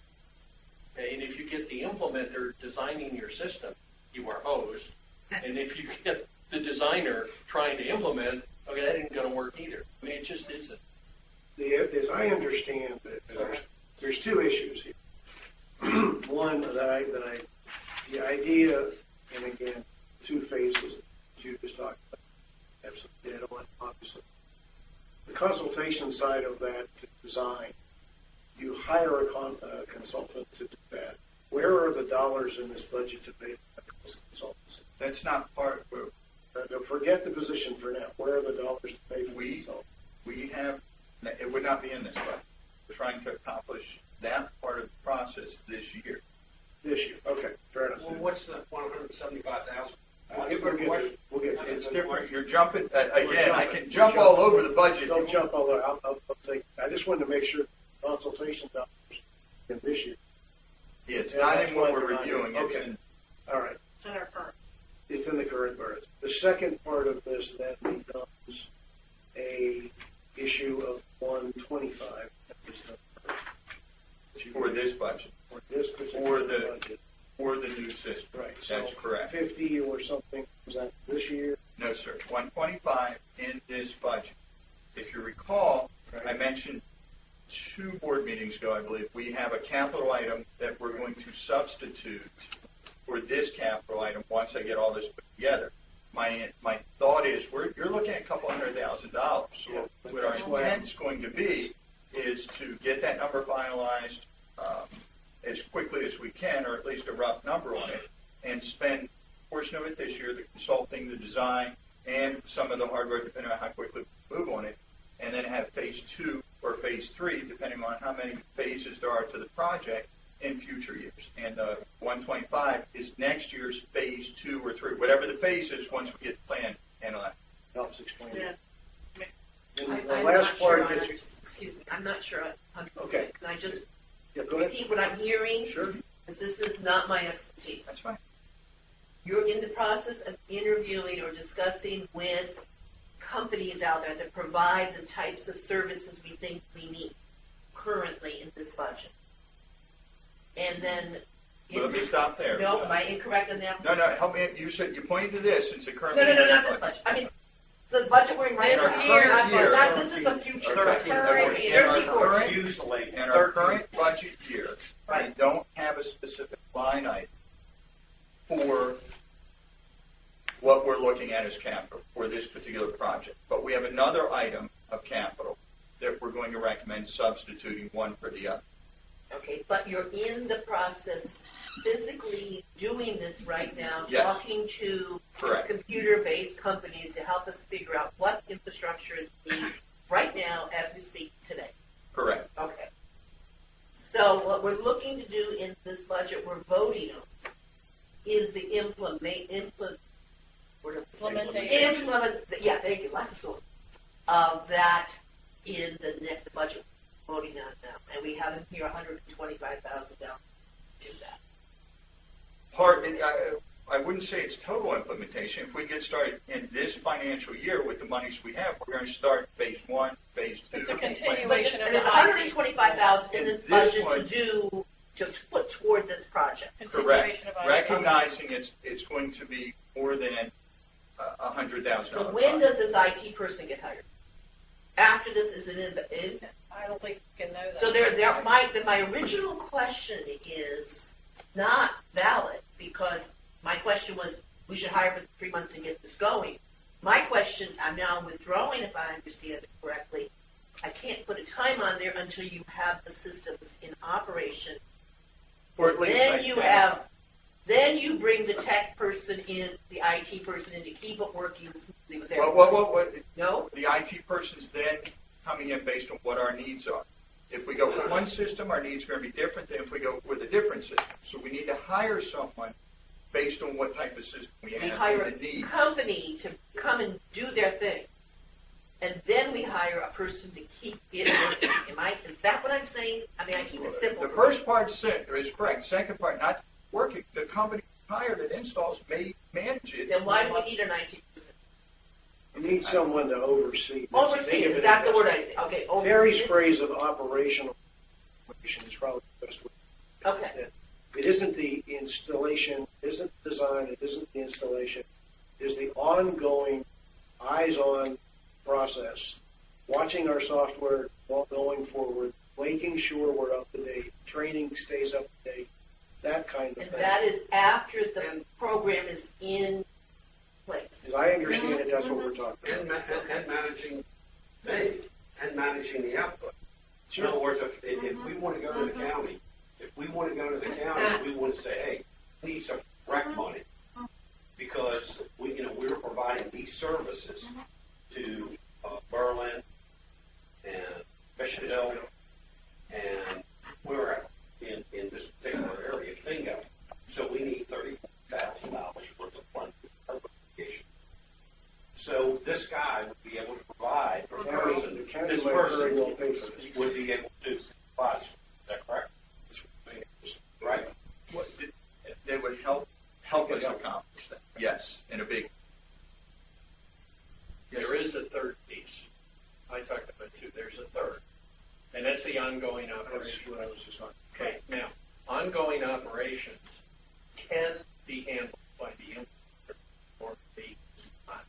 Okay, and if you get the implementer designing your system, you are hosed. And if you get the designer trying to implement, okay, that ain't going to work either. I mean, it just isn't. As I understand it, there's two issues here. One the idea, and again, 2 phases that you just talked about, have some dead on, obviously. The consultation side of that design, you hire a consultant to do that. Where are the dollars in this budget to pay those consultants? That's not part of forget the position for now. Where are the dollars to pay for the consultants? We have, it would not be in this budget. We're trying to accomplish that part of the process this year. This year, okay, fair enough. Well, what's the 175,000? We'll get it's different. You're jumping again. I can jump all over the budget. Don't jump all over. I'll take. I just wanted to make sure consultation dollars in this year. Yeah, it's not in what we're reviewing. Okay. It's in, all right. It's in our current. It's in the current budget. The second part of this then becomes a issue of 125. For this budget. For this particular budget. For the new system. Right. That's correct. 50 or something was that this year? No, sir. 125 in this budget. If you recall, I mentioned 2 board meetings ago, I believe, we have a capital item that we're going to substitute for this capital item once I get all this put together. My thought is you're looking at a couple $100,000. So what our intent is going to be is to get that number finalized as quickly as we can, or at least a rough number on it, and spend a portion of it this year, the consulting, the design, and some of the hardware, depending on how quickly we move on it, and then have phase 2 or phase 3, depending on how many phases there are to the project in future years. And 125 is next year's phase 2 or 3, whatever the phase is once we get the plan analyzed. Helps explain it. I'm The last part not sure gets. excuse me, I'm not sure 100%. Okay. Can I just Go ahead. repeat what I'm hearing? Sure. Because this is not my expertise. That's fine. You're in the process of interviewing or discussing with companies out there that provide the types of services we think we need currently in this budget. And then... Let me stop there. No, am I incorrect on that? No, help me. You said you pointed to this since it currently. No, not this budget. I mean, the budget we're in right This now. year. Not this is the future. Current energy portion. In our current budget year, we Right. don't have a specific line item for what we're looking at as capital for this particular project. But we have another item of capital that we're going to recommend substituting one for the other. Okay, but you're in the process physically doing this right now, Yes. talking to Correct. computer-based companies to help us figure out what infrastructure is needed right now as we speak today. Correct. Okay. So what we're looking to do in this budget we're voting on is the implementation. Yeah, thank you, lots of of that in the next budget we're voting on now. And we have in here $125,000 to do that. I wouldn't say it's total implementation. If we get started in this financial year with the monies we have, we're going to start phase 1, phase 2. It's a continuation of the There's $125,000 in this budget to put toward this project. Correct. Recognizing it's going to be more than $100,000. So when does this IT person get hired? After this is in? I don't think you can know that. So my original question is not valid because my question was we should hire for 3 months to get this going. My question, I'm now withdrawing if I understand it correctly. I can't put a time on there until you have the systems in operation. Or at least Then you bring the tech person in, the IT person in to keep it working smoothly with everyone. Well, no? The IT person's then coming in based on what our needs are. If we go with one system, our needs are going to be different than if we go with a different system. So we need to hire someone based on what type of system we have. We hire and the a needs. company to come and do their thing. And then we hire a person to keep it working. Is that what I'm saying? I mean, I keep it simple. The first part is correct. Second part, not working. The company hired that installs may manage it. Then why do we need an IT person? You need someone to oversee. Oversee, is that the word I say? Okay, oversee. Terry's phrase of operational is probably the best way. Okay. It isn't the installation, it isn't the design, it isn't the installation. It is the ongoing, eyes-on process, watching our software going forward, making sure we're up to date, training stays up to date, that kind of And thing. that is after the program is in place. As I understand it, that's what we're talking And, about. and managing me and managing the output. In other words, if we want to go to the county, we want to say, hey, we need some rec money because we're providing these services to Berlin and Bishopville and wherever in this particular area, bingo. So we need $30,000 worth of funds for application. So this guy would be able to provide, or The county this might very well person pay for this. would be able to provide. Is that correct? Right. They would help us accomplish that. Yes, in a big. There is a third piece. I talked about two. There's a third. And that's the ongoing operation. That's what I was just talking Okay. Now, ongoing operations can be handled by the implementer or the design.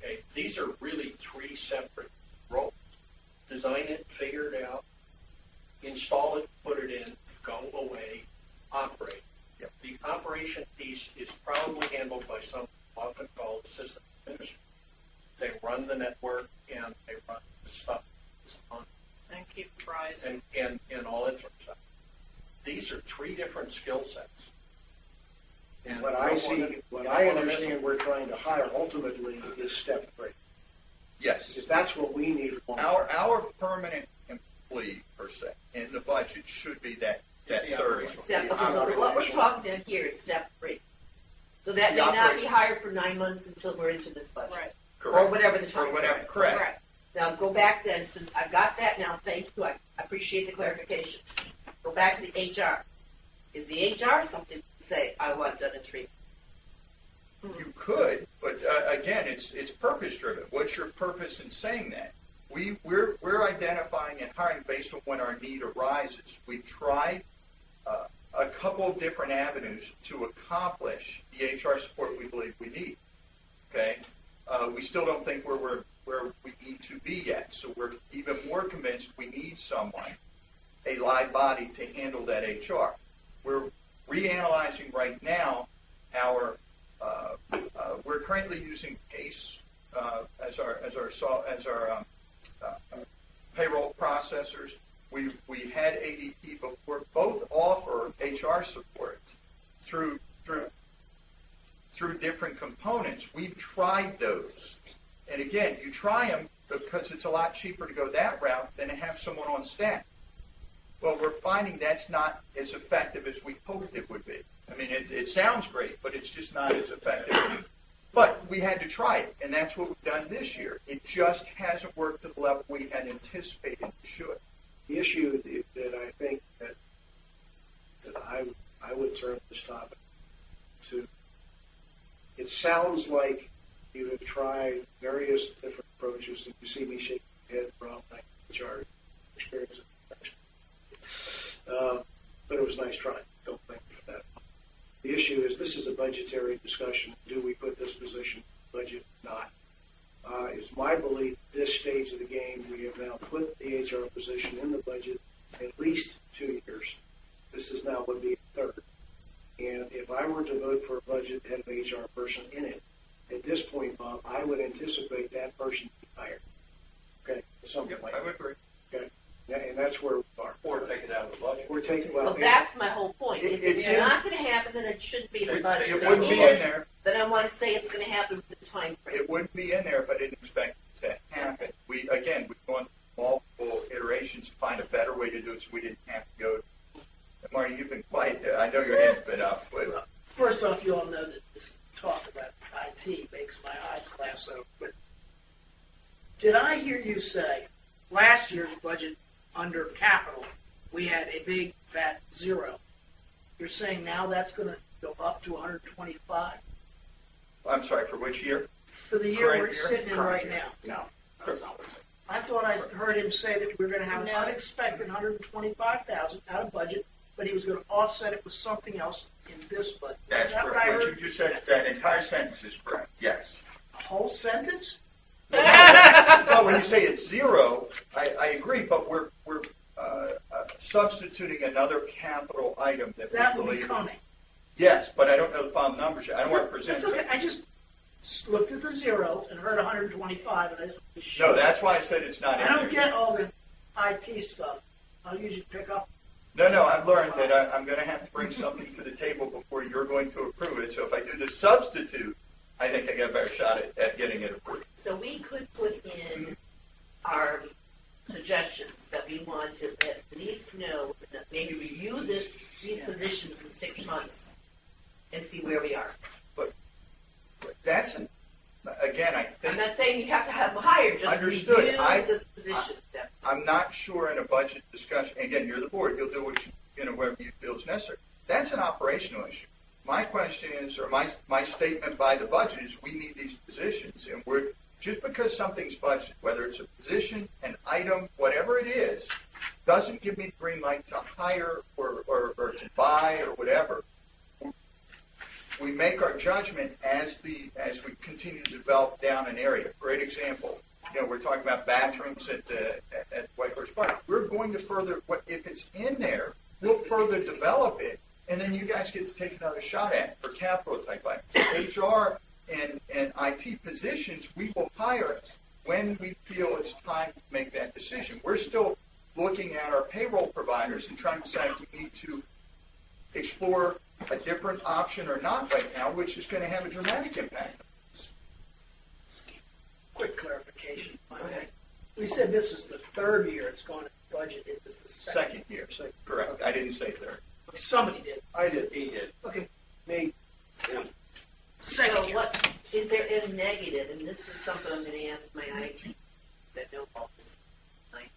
Okay. These are really three separate roles. Design it, figure it out, install it, put it in, go away, operate. Yep. The operation piece is probably handled by someone often called a system administrator. They run the network and they run the stuff that's on And keep rising. and all that sort of stuff. These are three different skill sets. And What I see, what I understand we're trying to hire ultimately is step 3. Yes. Because that's what we need. Our permanent employee, per se, in the budget should be that third one. So what we're talking about here is step 3. So that may not be hired for 9 months until we're into this budget. Right. Correct. Or whatever the time. Or whatever, correct. Now go back then, since I've got that now, thank you, I appreciate the clarification. Go back to the HR. Is the HR something to say, I want done in 3? You could, but again, it's purpose driven. What's your purpose in saying that? We're identifying and hiring based on when our need arises. We've tried a couple of different avenues to accomplish the HR support we believe we need. Okay, we still don't think we're where we need to be yet. So we're even more convinced we need someone, a live body, to handle that HR. We're reanalyzing right now our. We're currently using PACE as our payroll processors. We had ADP before. Both offer HR support through different components. We've tried those, and again, you try them because it's a lot cheaper to go that route than to have someone on staff. Well, we're finding that's not as effective as we hoped it would be. I mean, it sounds great, but it's just not as effective. But we had to try it, and that's what we've done this year. It just hasn't worked to the level we had anticipated it should. The issue that I think that I would turn this topic to, it sounds like you have tried various different approaches, and you see me shaking my head, Rob, which are experience. But it was a nice try. Don't thank me for that. The issue is this is a budgetary discussion. Do we put this position in the budget or not? It's my belief at this stage of the game we have now put the HR position in the budget at least 2 years. This is now would be a third. And if I were to vote for a budget that had an HR person in it, at this point, Bob, I would anticipate that person to be hired. Okay? Something like I would agree. Okay? And that's where we are. Or take it out of the budget. We're taking, Well, that's my whole point. If it's not going to happen, then it shouldn't be in the budget. It If wouldn't it be in is, there. then I want to say it's going to happen with the time frame. It wouldn't be in there, but I didn't expect it to happen. We've gone multiple iterations to find a better way to do it so we didn't have to go. And Marty, you've been quiet there. I know your hand's been up. But First off, you all know that this talk about IT makes my eyes glass over. But did I hear you say last year's budget under capital, we had a big fat zero? You're saying now that's going to go up to 125 I'm sorry, for which year? for the year Current we're year? sitting in Current right year. now? No. I thought I heard him say that we're going to have an No. unexpected 125,000 out of budget, but he was going to offset it with something else in this budget. That's Is that correct. what I What heard? you just said, that entire sentence is correct. Yes. A whole sentence? But when you say it's zero, I agree, but we're substituting another capital item that That we will be believe. coming. Yes, but I don't know the final numbers yet. I don't want to present. That's okay. it. I just looked at the zeros and heard 125, and I just was sure. No, that's why I said it's not in I there. don't get all the IT stuff. I'll usually pick up. No, I've learned that I'm going to have to bring something to the table before you're going to approve it. So if I do the substitute, I think I get a better shot at getting it approved. So we could put in our suggestions that we want to at least know, maybe review these positions in 6 months and see where we are. But that's, again, I I'm think, not saying you have to have them hired, just Understood. review the positions. I'm not sure in a budget discussion, again, you're the board, you'll do what whatever you feel is necessary. That's an operational issue. My question is, or my statement by the budget is we need these positions, and we're, just because something's budgeted, whether it's a position, an item, whatever it is, doesn't give me the green light to hire or to buy or whatever. We make our judgment as we continue to develop down an area. Great example. We're talking about bathrooms at White Horse Park. We're going to further, if it's in there, we'll further develop it, and then you guys get to take another shot at it for capital type items. HR and IT positions, we will hire when we feel it's time to make that decision. We're still looking at our payroll providers and trying to decide if we need to explore a different option or not right now, which is going to have a dramatic impact. Quick clarification. We said this is the third year it's gone to budget. It was the Second year. Correct. I didn't say third. Somebody did. I did. He did. Okay. Me. Second So year. what, is there a negative, and this is something I'm going to ask my IT that know all this tonight.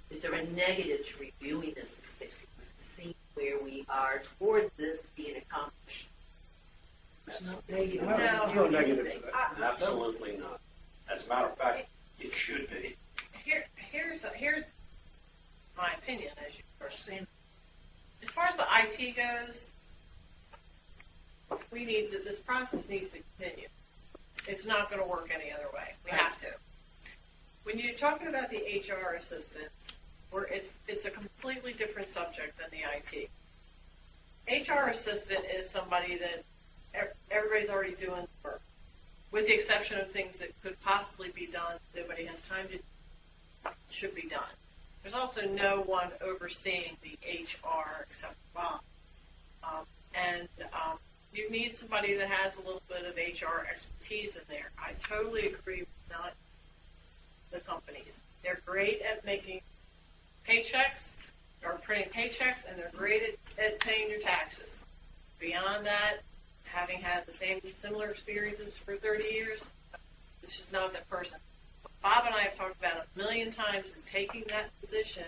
Is there a negative to reviewing this in 6 months to see where we are toward this being accomplished? It's not negative. No, no negative to that. Absolutely not. As a matter of fact, it should be. Here's my opinion, as you are seeing. As far as the IT goes, this process needs to continue. It's not going to work any other way. We have to. When you're talking about the HR assistant, where it's a completely different subject than the IT. HR assistant is somebody that everybody's already doing the work, with the exception of things that could possibly be done. Nobody has time to should be done. There's also no one overseeing the HR except Bob. You need somebody that has a little bit of HR expertise in there. I totally agree with not the companies. They're great at making paychecks, or printing paychecks, and they're great at paying your taxes. Beyond that, having had the similar experiences for 30 years, it's just not that person. What Bob and I have talked about a million times is taking that position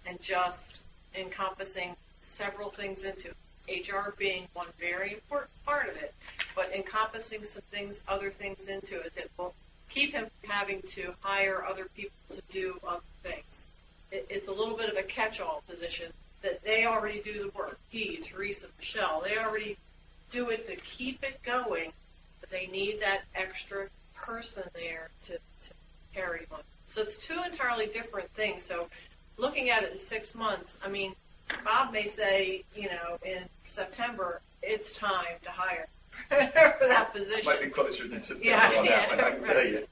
and just encompassing several things into it. HR being one very important part of it, but encompassing some things, other things into it that will keep him from having to hire other people to do other things. It's a little bit of a catch-all position that they already do the work. He, Teresa, Michelle, they already do it to keep it going, but they need that extra person there to carry on. So it's two entirely different things. So looking at it in 6 months, I mean, Bob may say, in September, it's time to hire for that position. Might be closer than September on that one, I can tell you.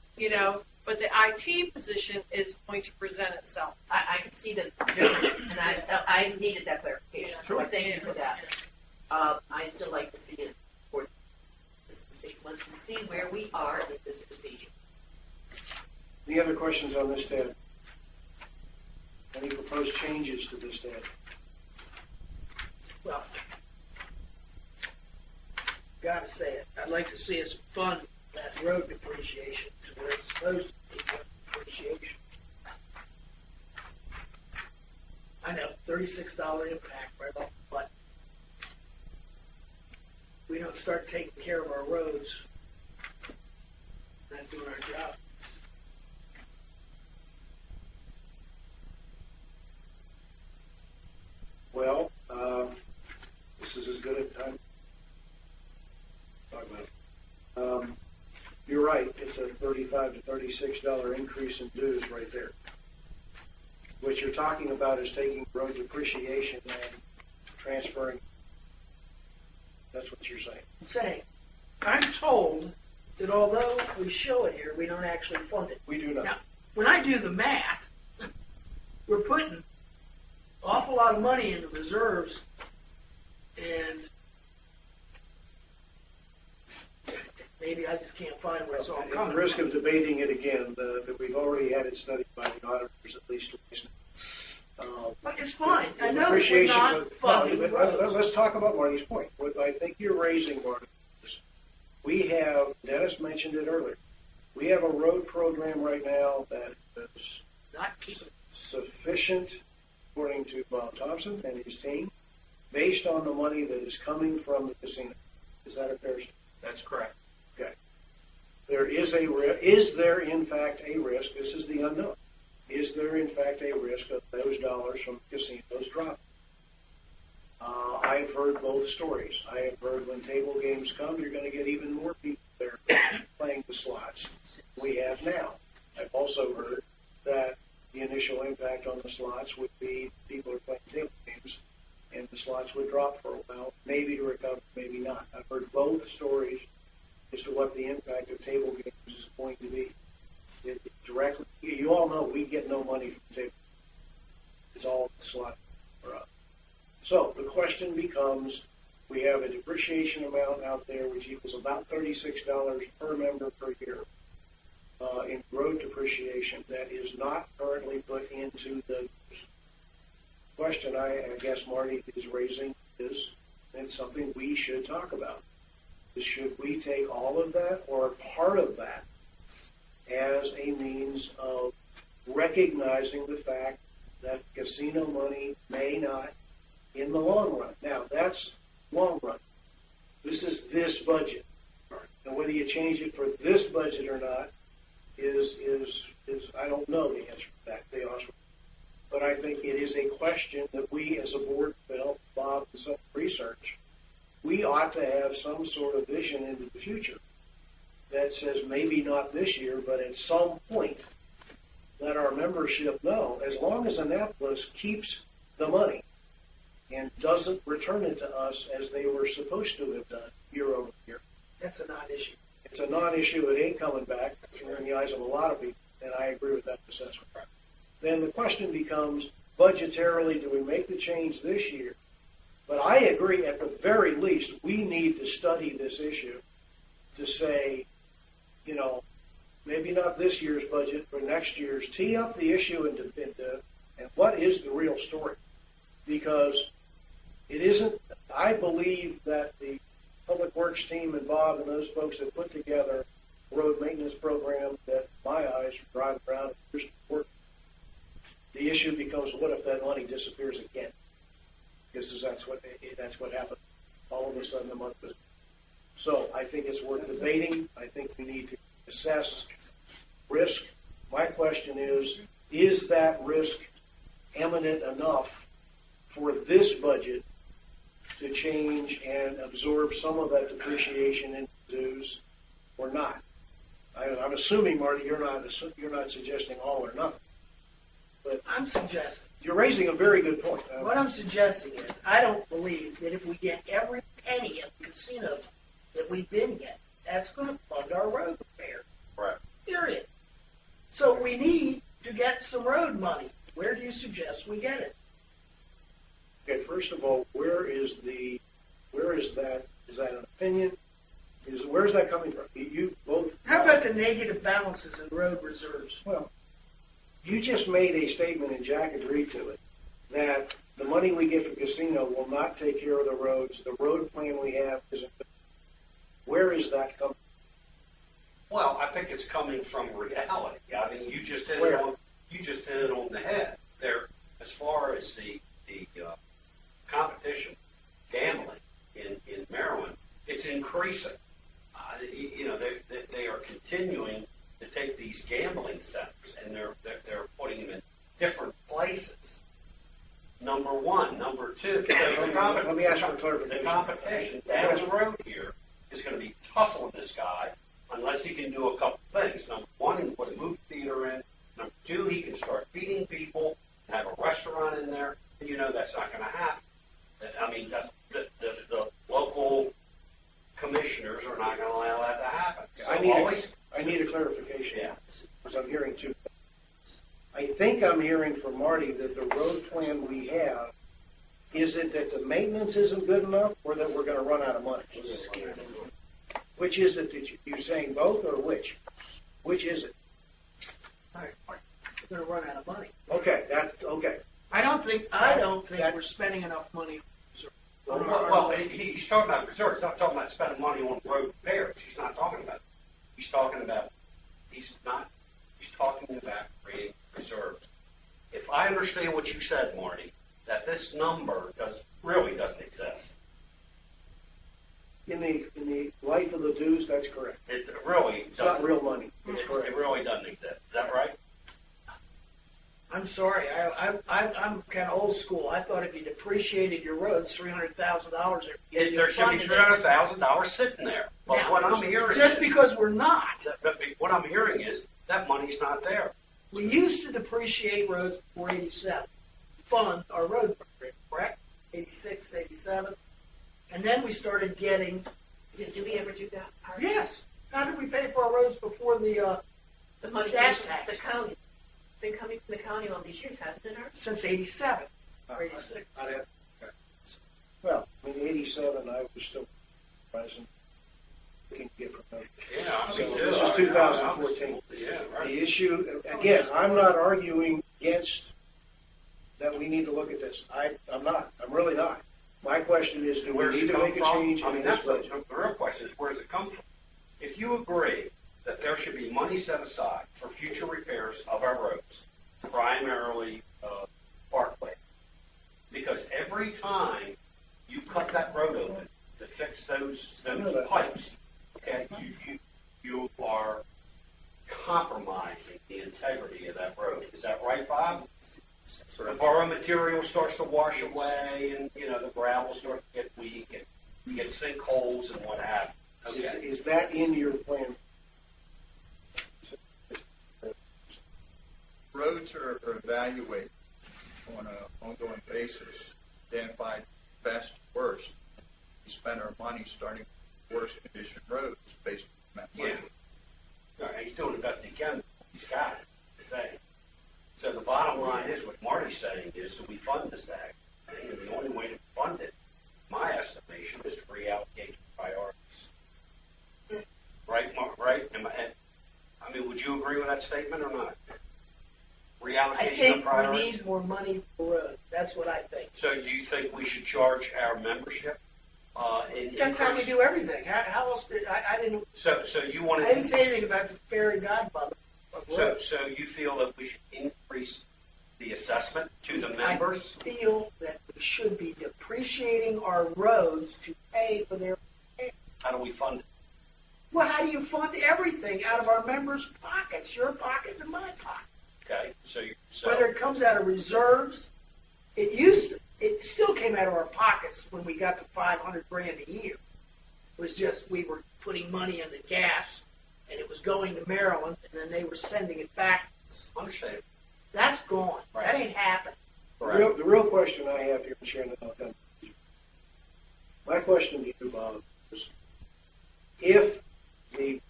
But the IT position is going to present itself. I can see the difference, and I needed that clarification. Sure. Thank you for that. I'd still like to see it for 6 months and see where we are with this procedure. Any other questions on this, Ted? Any proposed changes to this, Ted? Well, gotta say it. I'd like to see us fund that road depreciation to where it's supposed to be road depreciation. I know, $36 impact right off the butt. We don't start taking care of our roads, not doing our job. Well, this is as good a time to talk about it. You're right. It's a $35 to $36 increase in dues right there. What you're talking about is taking road depreciation and transferring. That's what you're saying. I'm told that although we show it here, we don't actually fund it. We do not. Now, when I do the math, we're putting an awful lot of money into reserves, and maybe I just can't find where it's all At coming the risk from. of debating it again, that we've already had it studied by the auditors at least twice now. But it's fine. I know that we're Appreciation, not funding but roads. let's talk about Marty's point. What I think you're raising, Marty, is we have, Dennis mentioned it earlier, we have a road program right now that is Not keeping. sufficient, according to Bob Thompson and his team, based on the money that is coming from the casino. Is that a fair statement? That's correct. Okay. Is there in fact a risk, this is the unknown, is there in fact a risk of those dollars from casinos dropping? I've heard both stories. I have heard when table games come, you're going to get even more people there playing the slots we have now. I've also heard that the initial impact on the slots would be people are playing table games and the slots would drop for a while, maybe to recover, maybe not. I've heard both stories as to what the impact of table games is going to be. Directly, you all know we get no money from table. It's all slot for us. So the question becomes, we have a depreciation amount out there which equals about $36 per member per year in road depreciation that is not currently put into the question I guess Marty is raising is, and something we should talk about, is should we take all of that or part of that as a means of recognizing the fact that casino money may not in the long run. Now, that's long run. This is this budget. And whether you change it for this budget or not is I don't know the answer to that, to be honest with you. But I think it is a question that we as a board felt, Bob, and some research, we ought to have some sort of vision into the future that says maybe not this year, but at some point, let our membership know, as long as Annapolis keeps the money and doesn't return it to us as they were supposed to have done year over year. That's a non-issue. It's a non-issue. It ain't coming back in the eyes of a lot of people, and I agree with that assessment. Then the question becomes, budgetarily, do we make the change this year? But I agree, at the very least, we need to study this issue to say, maybe not this year's budget, but next year's, tee up the issue and what is the real story? Because it isn't, I believe that the Public Works team and Bob and those folks that put together a road maintenance program that, in my eyes, are driving around and work. The issue becomes, what if that money disappears again? Because that's what happened all of a sudden a month ago. So I think it's worth debating. I think we need to assess risk. My question is that risk eminent enough for this budget to change and absorb some of that depreciation into dues or not? I'm assuming, Marty, you're not suggesting all or nothing. But I'm suggesting. You're raising a very good point. What I'm suggesting is, I don't believe that if we get every penny of the casino that we've been getting, that's going to fund our road repair. Right. Period. So we need to get some road money. Where do you suggest we get it? Okay, first of all, where is that? Is that an opinion? Where is that coming from? You both. How about the negative balances in road reserves? Well, you just made a statement, and Jack agreed to it, that the money we get from casino will not take care of the roads. The road plan we have isn't. Where is that coming? Well, I think it's coming from reality. I mean, you just hit it on the head. There, as far as the competition, gambling in Maryland, it's increasing. They are continuing to take these gambling centers and they're putting them in different places. Number one, number two. Let me ask for clarification. The competition down the road here is going to be tough on this guy unless he can do a couple things. Number one, he can put a movie theater in. Number two, he can start feeding people and have a restaurant in there. And that's not going to happen. I mean, the local commissioners are not going to allow that to happen. So I need a clarification. Yeah. Because I'm hearing two things. I think I'm hearing from Marty that the road plan we have, is it that the maintenance isn't good enough or that we're going to run out of money? Which is it that you're saying both or which? Which is it? We're going to run out of money. Okay, that's okay. I don't think we're spending enough money. Well, he's talking about reserves. He's not talking about spending money on road repairs. He's not talking about. He's talking about creating reserves. If I understand what you said, Marty, that this number really doesn't exist. In the life of the dues, that's correct. It really It's not real money. It's correct. It really doesn't exist. Is that right? I'm sorry, I'm kind of old school. I thought if you depreciated your roads $300,000 every year, There should be $300,000 sitting there. But now, what I'm hearing just because we're not. What I'm hearing is that money's not there. We used to depreciate roads before 87, fund our road program, correct? 86, 87. And then we started getting... Did we ever do that? Yes. How did we pay for our roads before the money gas came tax? from the county. It's been coming from the county all these years, hasn't it? Since 87 or 86. Well, in 87, I was still present. Looking to get from them. Yeah, So this is 2014. Yeah, right. The issue, again, I'm not arguing against that we need to look at this. I'm not. I'm really not. My question is, do we Where's need it to come make a from? change I in mean, this that's budget? the real question is, where does it come from? If you agree that there should be money set aside for future repairs of our roads, primarily Parkway, because every time you cut that road open to fix those pipes, okay, you are compromising the integrity of that road. Is that right, Bob? The borrowed material starts to wash away, and the gravel starts to get weak, and you get sinkholes and what have you. Okay. Is that in your plan? Roads are evaluated on an ongoing basis, identified best, worst. We spend our money starting with worst condition roads based on that money. Yeah. All right, he's doing the best he can. He's got it to say. So the bottom line is, what Marty's saying is, that we fund this thing, and the only way to fund it, my estimation, is to reallocate priorities. Right, Mark? Right? I mean, would you statement or not? I Reallocation of think we priorities? need more money for roads. That's what I think. So do you think we should charge our membership? That's how we do everything. How else did I didn't? So you want I didn't say anything about the fairy godmother. of roads. So you feel that we should increase the assessment to the members? I feel that we should be depreciating our roads to pay for their repair. How do we fund it? Well, how do you fund everything out of our members' pockets? Your pocket and my pocket. Okay, so Whether it comes out of reserves, it still came out of our pockets when we got to $500,000 a year. It was just we were putting money in the gas, and it was going to Maryland, and then they were sending it back. Understand. That's gone. Right. That ain't happening. The real question I have here, Chairman, my question to you, Bob, is if the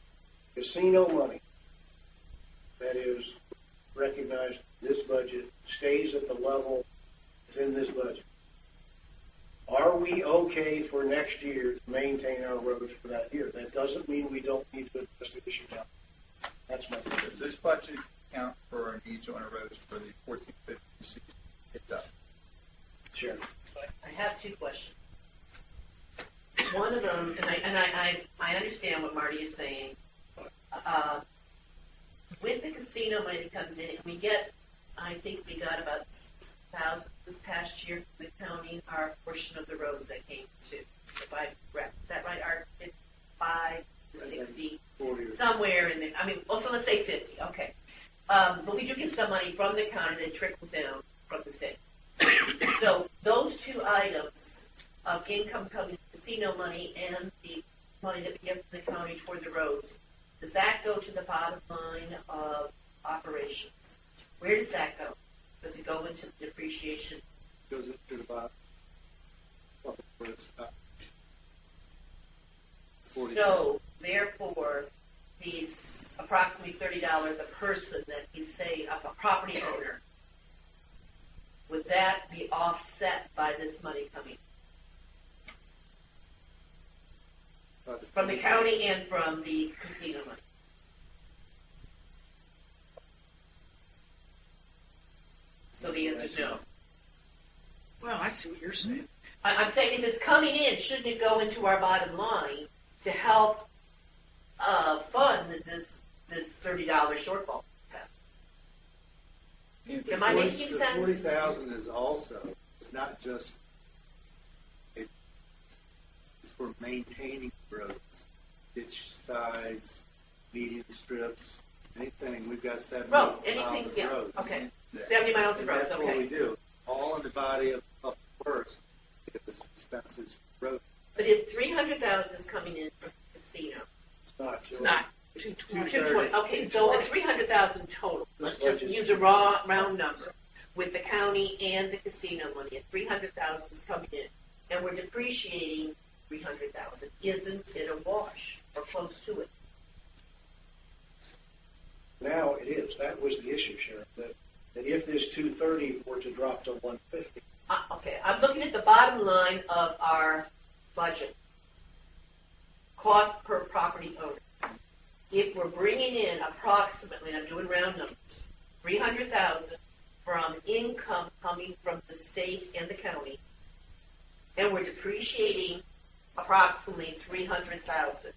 casino money that is recognized in this budget stays at the level that's in this budget, are we okay for next year to maintain our roads for that year? That doesn't mean we don't need to address the issue now. That's my question. Does this budget account for our needs on our roads for the 14-15 season? It does. Sure. I have two questions. One of them, and I understand what Marty is saying. With the casino money that comes in, we get, I think we got about 1,000 this past year with counting our portion of the roads that came to. If I correct, is that right? Our 55 to 60, 40 somewhere in there. I mean, also let's say 50. Okay, but we do get some money from the county that trickles down from the state. So those two items of income coming, casino money and the money that we get from the county toward the roads, does that go to the bottom line of operations? Where does that go? Does it go into the depreciation? Goes to the bottom. Where it stops. So therefore, these approximately $30 a person that you say of a property owner, would that be offset by this money coming from the county and from the casino money? So the answer is no. Well, I see what you're saying. I'm saying if it's coming in, shouldn't it go into our bottom line to help fund this $30 shortfall? Am I making the sense? 40,000 is also, it's not just, it's for maintaining roads, ditch sides, median strips, anything. We've got 70 miles anything, of yeah, roads. okay. Yeah. 70 miles of And roads, that's okay. what we do. All in the body of works, because expenses road. But if 300,000 is coming in from the casino, It's not 220. 220. Okay, so at 300,000 total. Let's just use a round number with the county and the casino money. At 300,000 is coming in, and we're depreciating 300,000. Isn't it a wash or close to it? Now it is. That was the issue, Sheriff, that if this 230 were to drop to 150. Okay, I'm looking at the bottom line of our budget. Cost per property owner. If we're bringing in approximately, and I'm doing round numbers, 300,000 from income coming from the state and the county, and we're depreciating approximately 300,000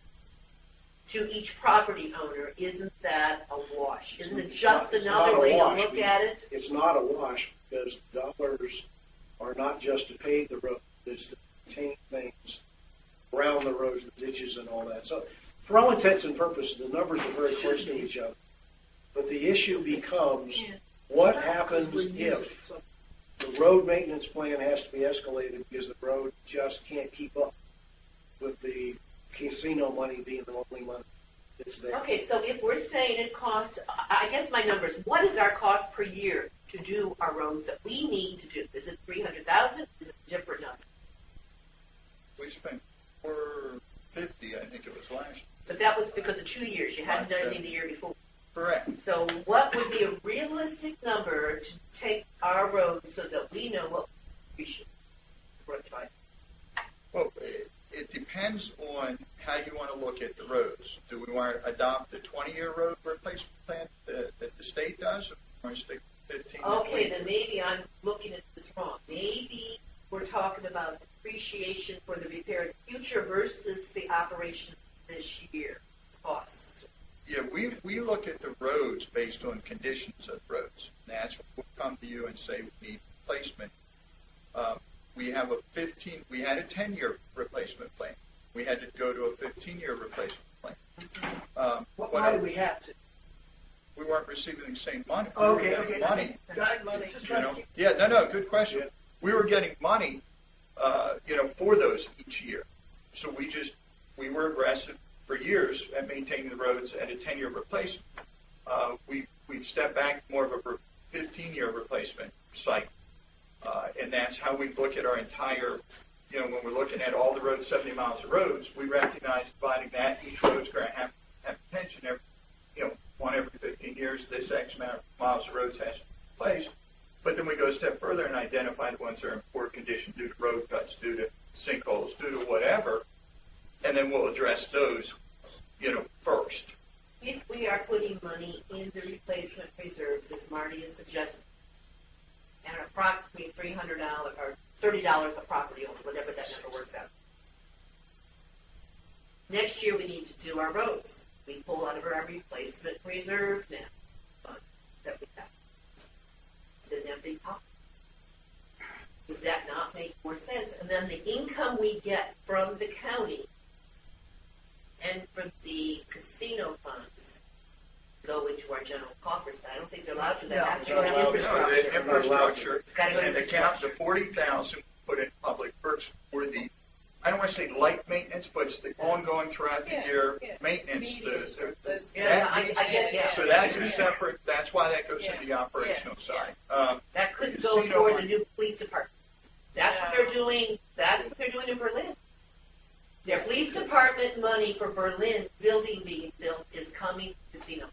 to each property owner, isn't that a wash? Isn't it just another way to look at it? It's not a wash because dollars are not just to pave the road, it's to maintain things around the roads, the ditches and all that. So for all intents and purposes, the numbers are very close to each other. But the issue becomes, what happens if the road maintenance plan has to be escalated because the road just can't keep up with the casino money being the only money that's there? Okay, so if we're saying it costs, I guess my number is, what is our cost per year to do our roads that we need to do? Is it 300,000? Is it a different number? We spent $450, I think it was last year. But that was because of 2 years. You hadn't done anything the year before. Correct. So what would be a realistic number to take our roads so that we know what we should try? Well, it depends on how you want to look at the roads. Do we want to adopt the 20-year road replacement plan state does, or want to stick with 15? Okay, then maybe I'm looking at this wrong. Maybe we're talking about depreciation for the repair in the future versus the operation this year costs. Yeah, we look at the roads based on conditions of roads. And that's when we'll come to you and say we need replacement. We had a 10-year replacement plan. We had to go to a 15-year replacement plan. Why do we have to? We weren't receiving the same money. Okay, we were getting money. Got money. Yeah, no, good question. We were getting money, for those each year. So we were aggressive for years at maintaining the roads at a 10-year replacement. We've stepped back more of a 15-year replacement cycle. And that's how we look at our entire, when we're looking at all the roads, 70 miles of roads, we recognize dividing that, each road's going to have attention one every 15 years, this X amount of miles of roads has to be replaced. But then we go a step further and identify the ones that are in poor condition due to road cuts, due to sinkholes, due to whatever, and then we'll address those, first. If we are putting money in the replacement reserves, as Marty is suggesting, and approximately $300 or $30 a property owner, whatever that number works out. Next year we need to do our roads. We pull out of our replacement reserve now funds that we have. It's an empty pot. Would that not make more sense? And then the income we get from the county and from the casino funds go into our general coffers. I don't think they're allowed to. They have to go to infrastructure. The infrastructure, It's got to go to and the infrastructure. $40,000 put in public works for the, I don't want to say light maintenance, but it's the ongoing throughout the year maintenance. So that's a separate, that's why that goes in the operational side. That could go toward the new police department. That's what they're doing. That's what they're doing in Berlin. Their police department money for Berlin building being built is coming to casino.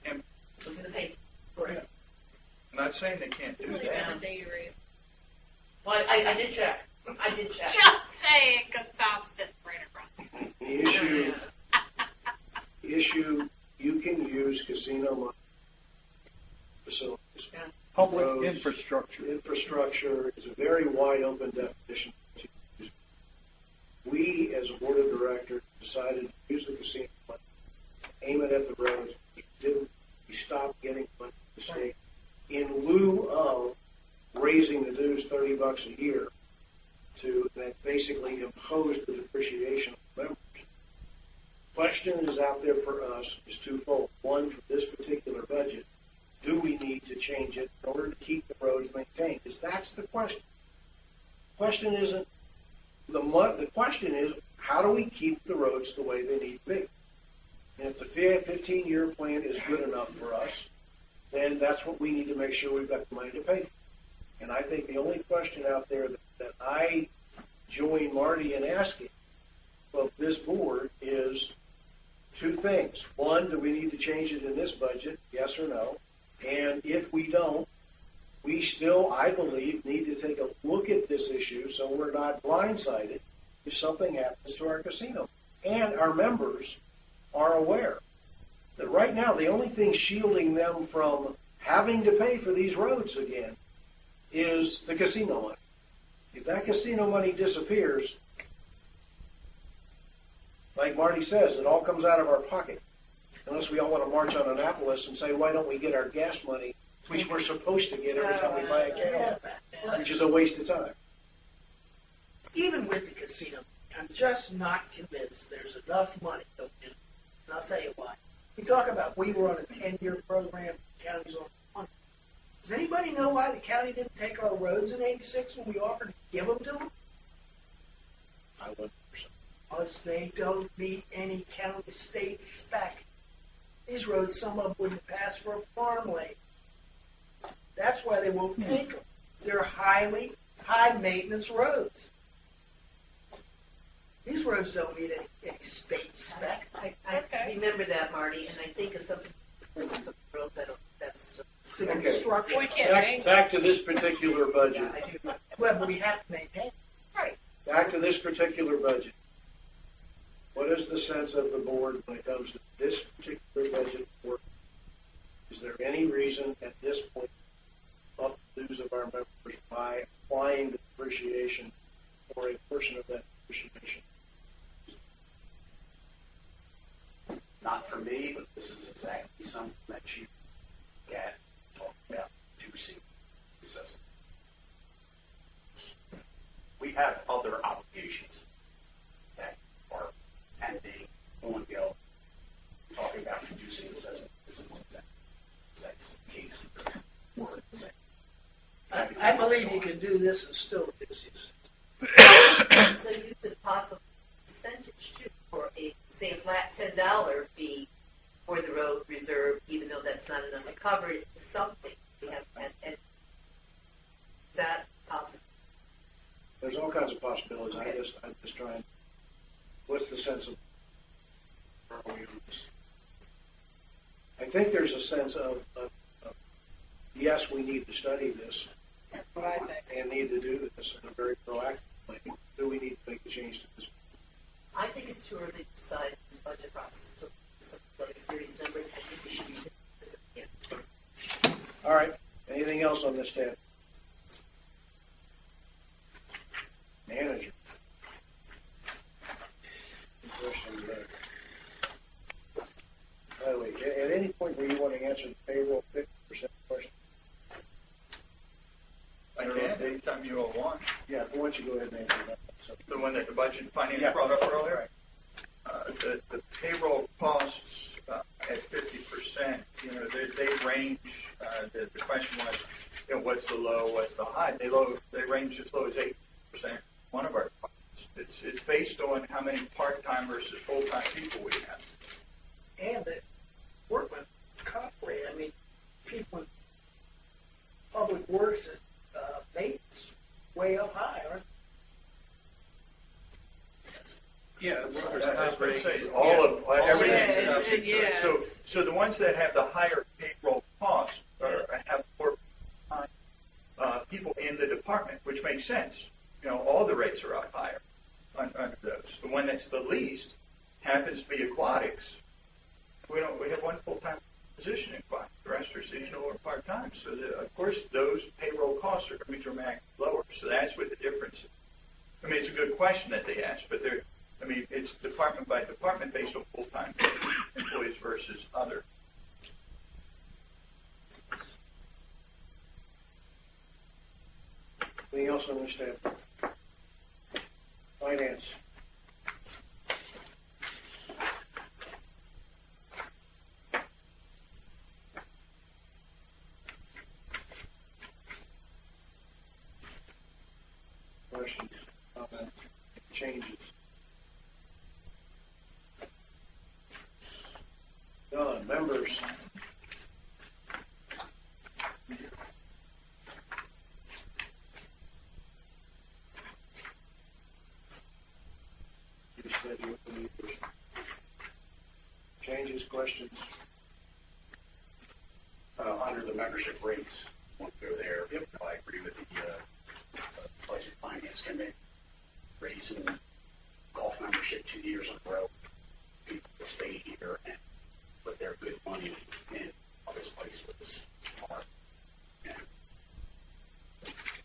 And it was in the paper. I'm not saying they can't do that. Well, I did check. I did check. Just saying, because Tom's sitting right in front. The issue, you can use casino money facilities. Public roads, infrastructure. Infrastructure is a very wide open definition. We, as a board of directors, decided to use the casino money, aim it at the roads. We stopped getting money from the state in lieu of raising the dues $30 a year that basically imposed the depreciation of members. The question that is out there for us is twofold. One, for this particular budget, do we need to change it in order to keep the roads maintained? Because that's the question. The question isn't the question is, how do we keep the roads the way they need to be? And if the 15-year plan is good enough for us, then that's what we need to make sure we've got the money to pay for. And I think the only question out there that I join Marty in asking of this board is two things. One, do we need to change it in this budget? Yes or no? And if we don't, we still, I believe, need to take a look at this issue so we're not blindsided if something happens to our casino. And our members are aware that right now the only thing shielding them from having to pay for these roads again is the casino money. If that casino money disappears, like Marty says, it all comes out of our pocket. Unless we all want to march on Annapolis and say, why don't we get our gas money, which we're supposed to get every time we buy a can, which is a waste of time. Even with the casino, I'm just not convinced there's enough money. And I'll tell you why. We talk about we were on a 10-year program, the county's on one. Does anybody know why the county didn't take our roads in '86 when we offered to give them to them? I wouldn't. Because they don't meet any county state spec. These roads, some of them wouldn't pass for a farm lane. That's why they won't take them. They're high maintenance roads. These roads don't meet any state spec. I remember that, Marty, and I think of something road that's construction. We can't Back to this particular budget. Well, we have to maintain. Right. Back to this particular budget. What is the sense of the board when it comes to this particular budget work? Is there any reason at this point up the dues of our members by applying the depreciation or a portion of that depreciation? Not for me, but this is exactly something that you get talking about reducing assessment. We have other obligations that are pending, ongoing. Talking about reducing assessment, this is exactly the case. I believe you can do this and still reduce the assessment. So you could possibly percentage too for a, say, a flat $10 fee for the road reserve, even though that's not enough to cover it, is something we have, and is that possible? There's all kinds of possibilities. Okay. I'm just trying. What's the sense of? Are we on this? I think there's a sense of yes, we need to study this. That's what I think. And need to do this in a very proactive way. Do we need to make a change to this? I think it's too early to decide in the budget process. So some very serious numbers, I think we should be doing this again. All right. Anything else on this tab? Manager. Question there. By the way, at any point where you want to answer the payroll 50% question? I can, anytime you all want. Yeah, why don't you go ahead and answer that? So, The one that the budget and finance Yeah. brought up earlier. The payroll costs at 50%, they range. The question was, what's the low, what's the high? They range as low as 8%. One of our costs. It's based on how many part-time versus full-time people we have. And the workman comp rate, I mean, people in public works and maintenance way up high, aren't Yeah, all of everything. Yeah. So the ones that have the higher payroll costs have more people in the department, which makes sense. All the rates are up higher under those. The one that's the least happens to be aquatics. We have one full-time position in aquatics. The rest are seasonal or part-time. So of course those payroll costs are going to be dramatically lower. So that's what the difference is. I mean, it's a good question that they asked, but it's department by department based on full-time employees versus other. anything else on this tab? Finance. Questions, comments, changes? Done. Members. You said you would need changes, questions? Under the membership rates, won't go there. Yep. I agree with the budget finance committee raising golf membership 2 years in a row. People that stay here and put their good money in this place with this park. And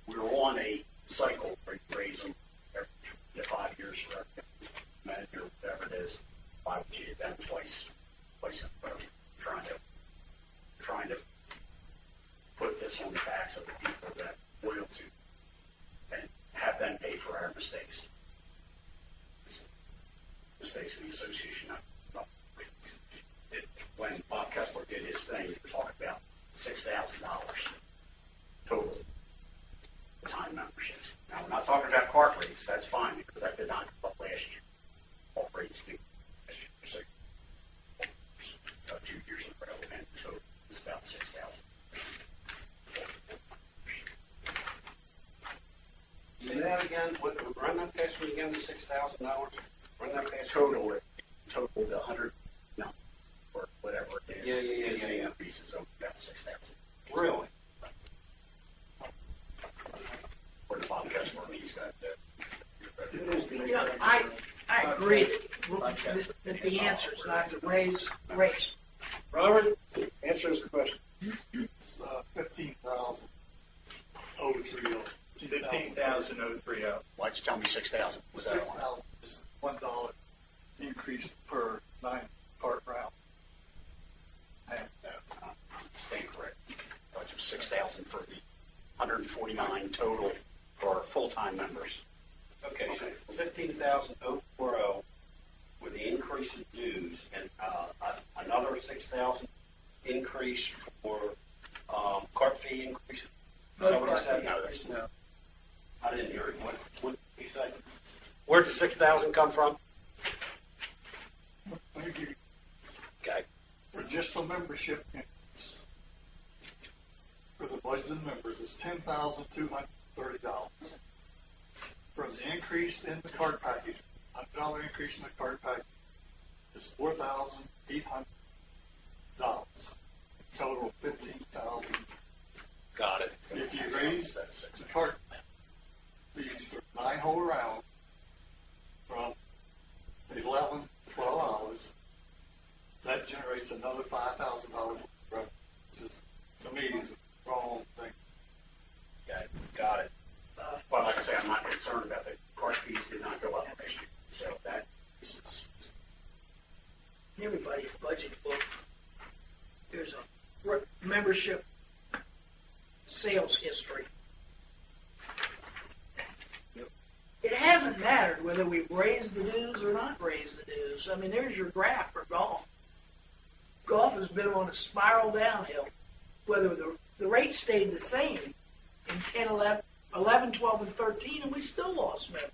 we're on a cycle where you raise them every 5 years for our manager, whatever it is. Why would you do that twice in a row? Trying to put this on the backs of the people that we're loyal to and have them pay for our mistakes. Mistakes in the association. When Bob Kessler did his thing, he was talking about $6,000 total time memberships. Now, we're not talking about cart rates. That's fine because that did not go up last year. All rates did last year. So, 2 years in a row, and so it's about 6,000. Say that again. Run that past me again. The $6,000. Run that past Total the 100, no, or whatever it is. Yeah. Increases of about 6,000. Really? Or the Bob Kessler, he's got that. Yeah, I agree that the answer is not to raise rates. Robert, answer us the question. 15,030. 15,030. Why'd you tell me 6,000? Was that one? 6,000 is $1 increase per 9 cart route. No, staying correct. Budget of 6,000 for the 149 total for full-time members. Okay, so 15,040 with the increase in dues and another 6,000 increase for cart fee increase. Is that what you said? No, that's No. I didn't hear it. What did you say? Where'd the 6,000 come from? Let me give you, Okay. for just the membership increase, for the budgeted members, is $10,230. For the increase in the card package, $100 increase in the card package is $4,800. Total $15,000. got it. If you raise the cart fees for 9 whole rounds from 11 to 12 hours, that generates another $5,000 revenue, which is, to me, is a strong thing. Okay, got it. Well, like I say, I'm not concerned about the cart fees did not go up this year. So that is In everybody's budget book, there's a membership sales history. It hasn't mattered whether we've raised the dues or not raised the dues. I mean, there's your graph for golf. Golf has been on a spiral downhill. Whether the rate stayed the same in 10, 11, 12, and 13, and we still lost members.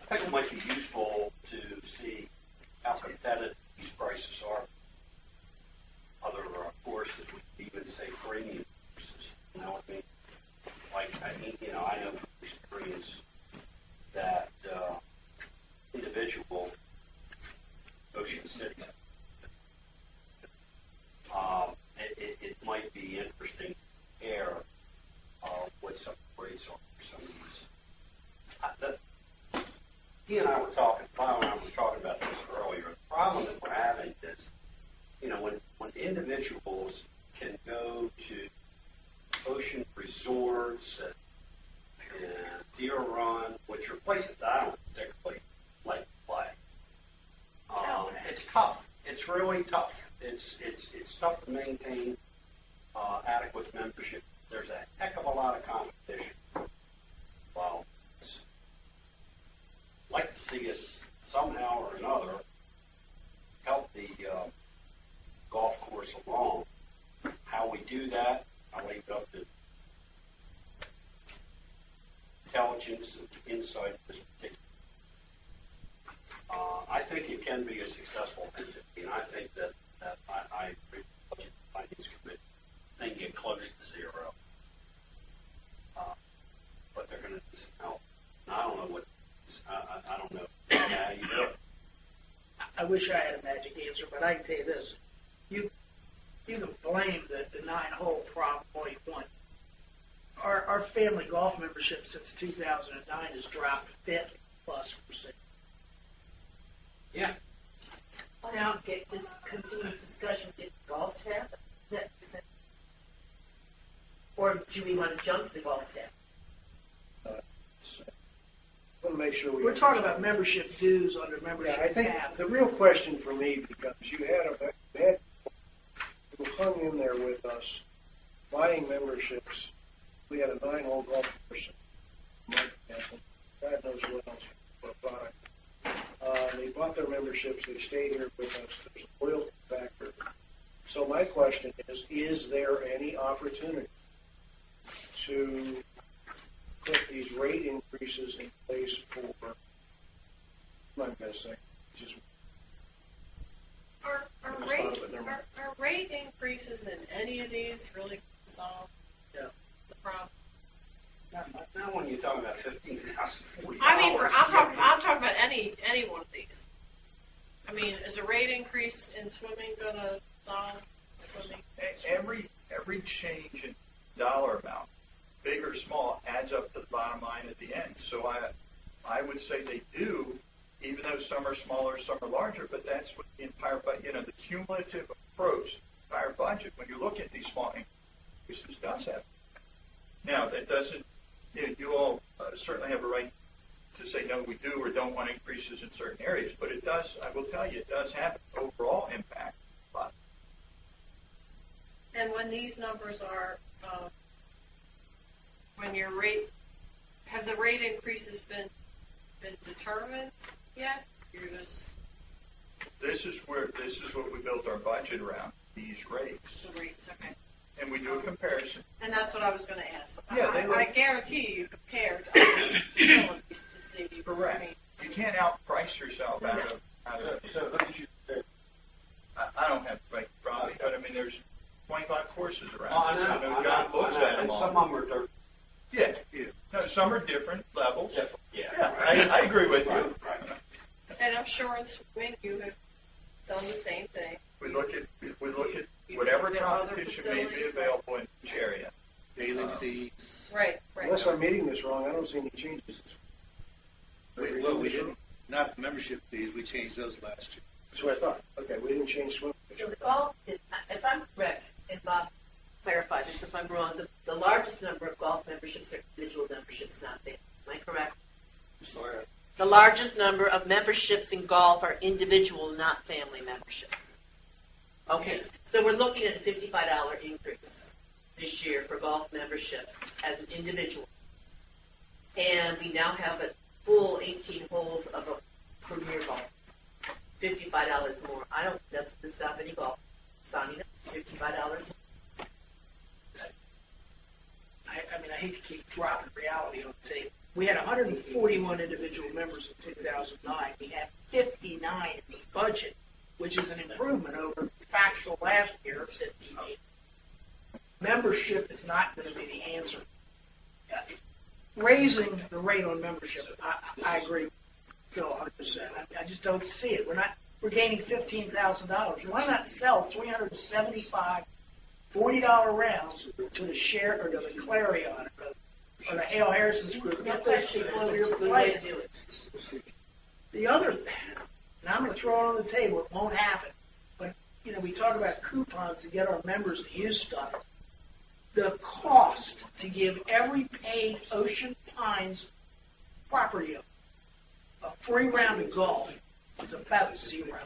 I think it might be useful to see how competitive these prices are. Other courses would even say premium courses. You know what I mean? Like, I know from experience that individual Ocean City, it might be interesting to compare what some rates are for some of these. He and I were talking, Bob and I were talking about this earlier. The problem that we're having is, when individuals can go to ocean resorts and Deer Run, which are places that I don't particularly like to play, it's tough. It's really tough. It's tough to maintain adequate membership. There's a heck of a lot of competition. Well, I'd like to see us somehow or another help the golf course along. How we do that, I leave it up to intelligence and insight this particular. I think it can be a successful entity, and I think that I agree with the Finance Committee. They can get close to zero. But they're going to need some help. And I don't know what, I don't know how you do it. I wish I had a magic answer, but I can tell you this. You can blame the 9-hole problem all you want. Our family golf membership since 2009 has dropped 50+%. Yeah. Now, get this continuous discussion, get golf tab, or do we want to jump to the golf tab? I want to make sure We're talking about membership dues under membership I think tab. the real question for me becomes, you had who hung in there with us buying memberships. We had a 9-hole golf course. God knows what else for a product. They bought their memberships. They stayed here with us. There's a loyalty factor. So my question is there any opportunity to put these rate increases in place for, I'm going to say, just Are rate increases in any of these really solve the problem? Not when you're talking about $15,040. I mean, I'm talking about any one of these. I mean, is a rate increase in swimming going to solve swimming? Every change in dollar amount big or small, adds up to the bottom line at the end. So I would say they do, even though some are smaller, some are larger, but that's what the entire, the cumulative approach, the entire budget, when you look at these small increases, does have. Now, that doesn't, you all certainly have a right to say, no, we do or don't want increases in certain areas, but it does, I will tell you, it does have an overall impact. And when these numbers are, when your have the rate increases been determined yet? You're just This is what we built our budget around, these rates. the rates, okay. And we do a comparison. And that's what I was going to ask. Yeah, I guarantee you compared to other facilities to see. Correct. I mean, You can't outprice yourself out of So who did you think? I don't have to make a profit, but I mean, there's 25 courses around. Oh, I know. John looks at them And all. some of them are dirt. Yeah. No, some are different levels. Yeah. I agree with you. and I'm sure in swimming you have done the same thing. We look at whatever There are other competition may be facilities, available in each area. Daily fees. Right. Unless I'm reading this wrong, I don't see any changes. Well, we didn't, not the membership fees, we changed those last year. That's what I thought. Okay, we didn't change swim. So the golf, if I'm correct, and Bob clarify this if I'm wrong, the largest number of golf memberships are individual memberships, not family. Am I correct? Sorry. The largest number of memberships in golf are individual, not family memberships. Okay, so we're looking at a $55 increase this year for golf memberships as an individual. And we now have a full 18 holes of a premier golf. $55 more. I don't think that's to stop any golf. Signing up, $55. I mean, I hate to keep dropping reality on the table. We had 141 individual members in 2009. We had 59 in the budget, which is an improvement over factual last year of 58. Membership is not going to be the answer. Raising the rate on membership, I agree, Phil, 100%. I just don't see it. We're gaining $15,000. Why not sell 375 $40 rounds to the Share or to the Clarion or the Hale Harrison's group? Get those people over here playing. Do it. The other thing, and I'm going to throw it on the table, it won't happen, but we talk about coupons to get our members to use stuff. The cost to give every paid Ocean Pines property owner a free round of golf is about zero.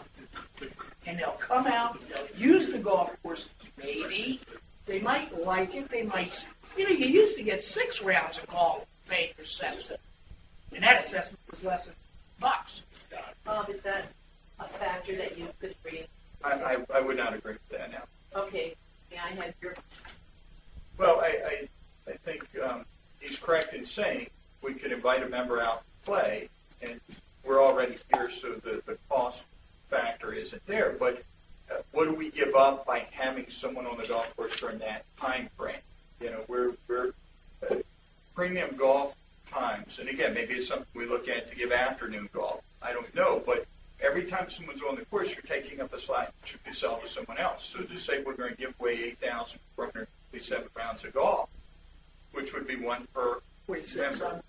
And they'll come out, they'll use the golf course, maybe. They might like it, they might. You used to get 6 rounds of golf paid for assessment. And that assessment was less than $1. Bob, is that a factor that you could bring? I would not agree with that now. Okay, may I have your... Well, I think he's correct in saying we could invite a member out to play, and we're already here, so the cost factor isn't there. But what do we give up by having someone on the golf course during that time frame? We're premium golf times, and again, maybe it's something we look at to give afternoon golf. I don't know, but every time someone's on the course, you're taking up a slot that you could sell to someone else. So to say we're going to give away 8,457 rounds of golf, which would be one per 46 member.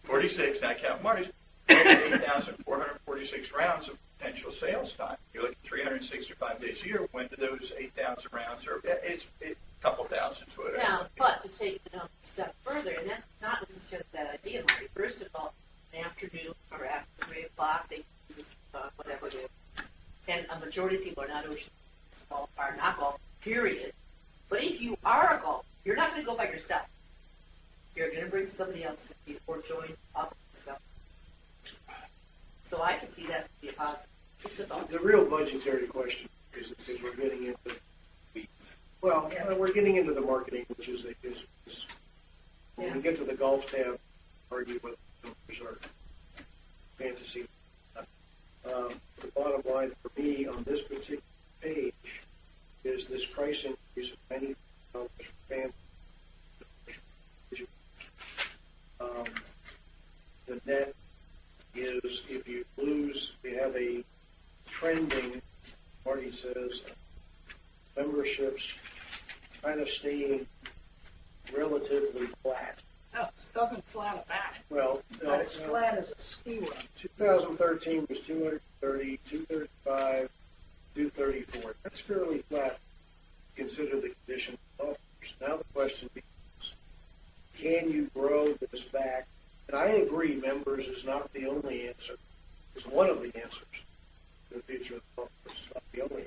46, not count Marty's. 8,446 rounds of potential sales time. You're looking at 365 days a year. When do those 8,000 rounds are? It's a couple thousand. Whatever. Now, but to take it a step further, and that's not necessarily a bad idea, Marty. First of all, in the afternoon or after 3 o'clock, they use whatever it is. And a majority of people are not ocean golf, are not golf, period. But if you are a golfer, you're not going to go by yourself. You're going to bring somebody else with you or join up with yourself. So I can see that to be a positive. Just a thought. The real budgetary question is because we're getting into we're getting into the marketing, which is when we get to the golf tab, argue what the numbers are fantasy. The bottom line for me on this particular page is this price increase of $90 for families. The net is if you lose, we have a trending, Marty says, memberships kind of staying relatively flat. No, it doesn't flat back. Well, But it's flat as a ski run. 2013 was 230, 235, 234. That's fairly flat. Consider the condition of officers. Now the question becomes, can you grow this back? And I agree, members is not the only answer. It's one of the answers to the future of the officers. It's not the only.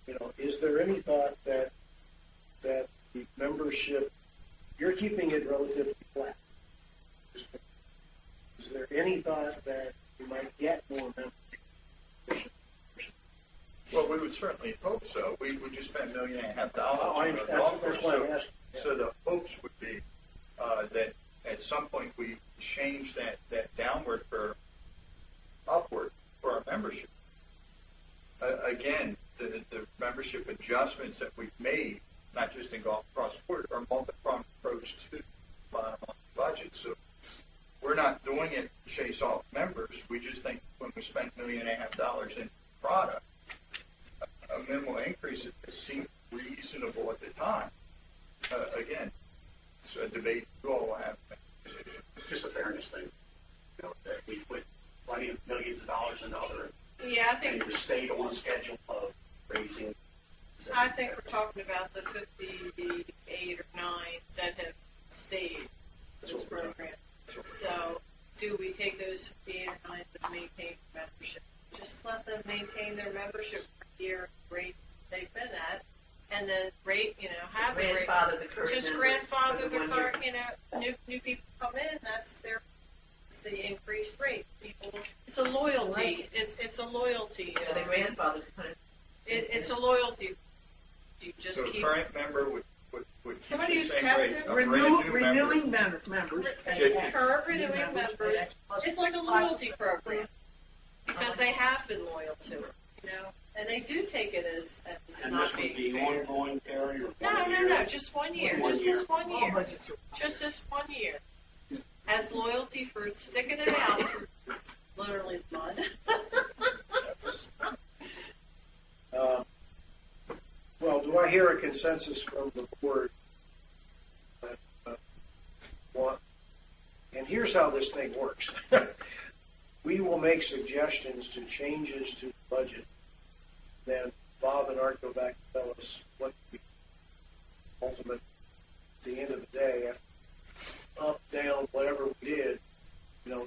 You know, is there any thought that the membership, you're keeping it relatively flat? Is there any thought that you might get more members? Well, we would certainly hope so. We just spent $1.5 million Oh, on the golf course. that's why I'm asking. So the hopes would be that at some point we change that downward curve upward for our membership. Again, the membership adjustments that we've made, not just in golf cross sport, are multi-pronged approach to the bottom line budget. So we're not doing it to chase off members. We just think when we spend $1.5 million in product, a minimal increase seemed reasonable at the time. Again, it's a debate you all will have. It's just a fairness thing. You know, that we put plenty of millions of dollars into other, Yeah, I think and we stayed on schedule of raising. I think we're talking about the 58 or 9 that have stayed this program. So, do we take those 58 or 9 that maintain membership? Just let them maintain their membership year rate they've been at, and then rate, have the rate. Grandfather the current Just members grandfather for the 1 current, new people come in, it's the increased rate. People, it's a loyalty. It's a loyalty. Yeah, the grandfather's kind of. It's a loyalty. You just So keep. a current member would keep Somebody the who's same captive, rate. A brand new Renewing member. members. Current renewing members. It's like a loyalty program because they have been loyal to it, and they do take it as And not this would being be fair. ongoing, Terry, or No, just 1 year. One Just year. this 1 year. All budgets are- Just this 1 year. As loyalty for sticking it out through literally mud. Well, do I hear a consensus from the board? And here's how this thing works. We will make suggestions to changes to the budget. Then Bob and Art go back and tell us what the ultimate, at the end of the day, up, down, whatever we did,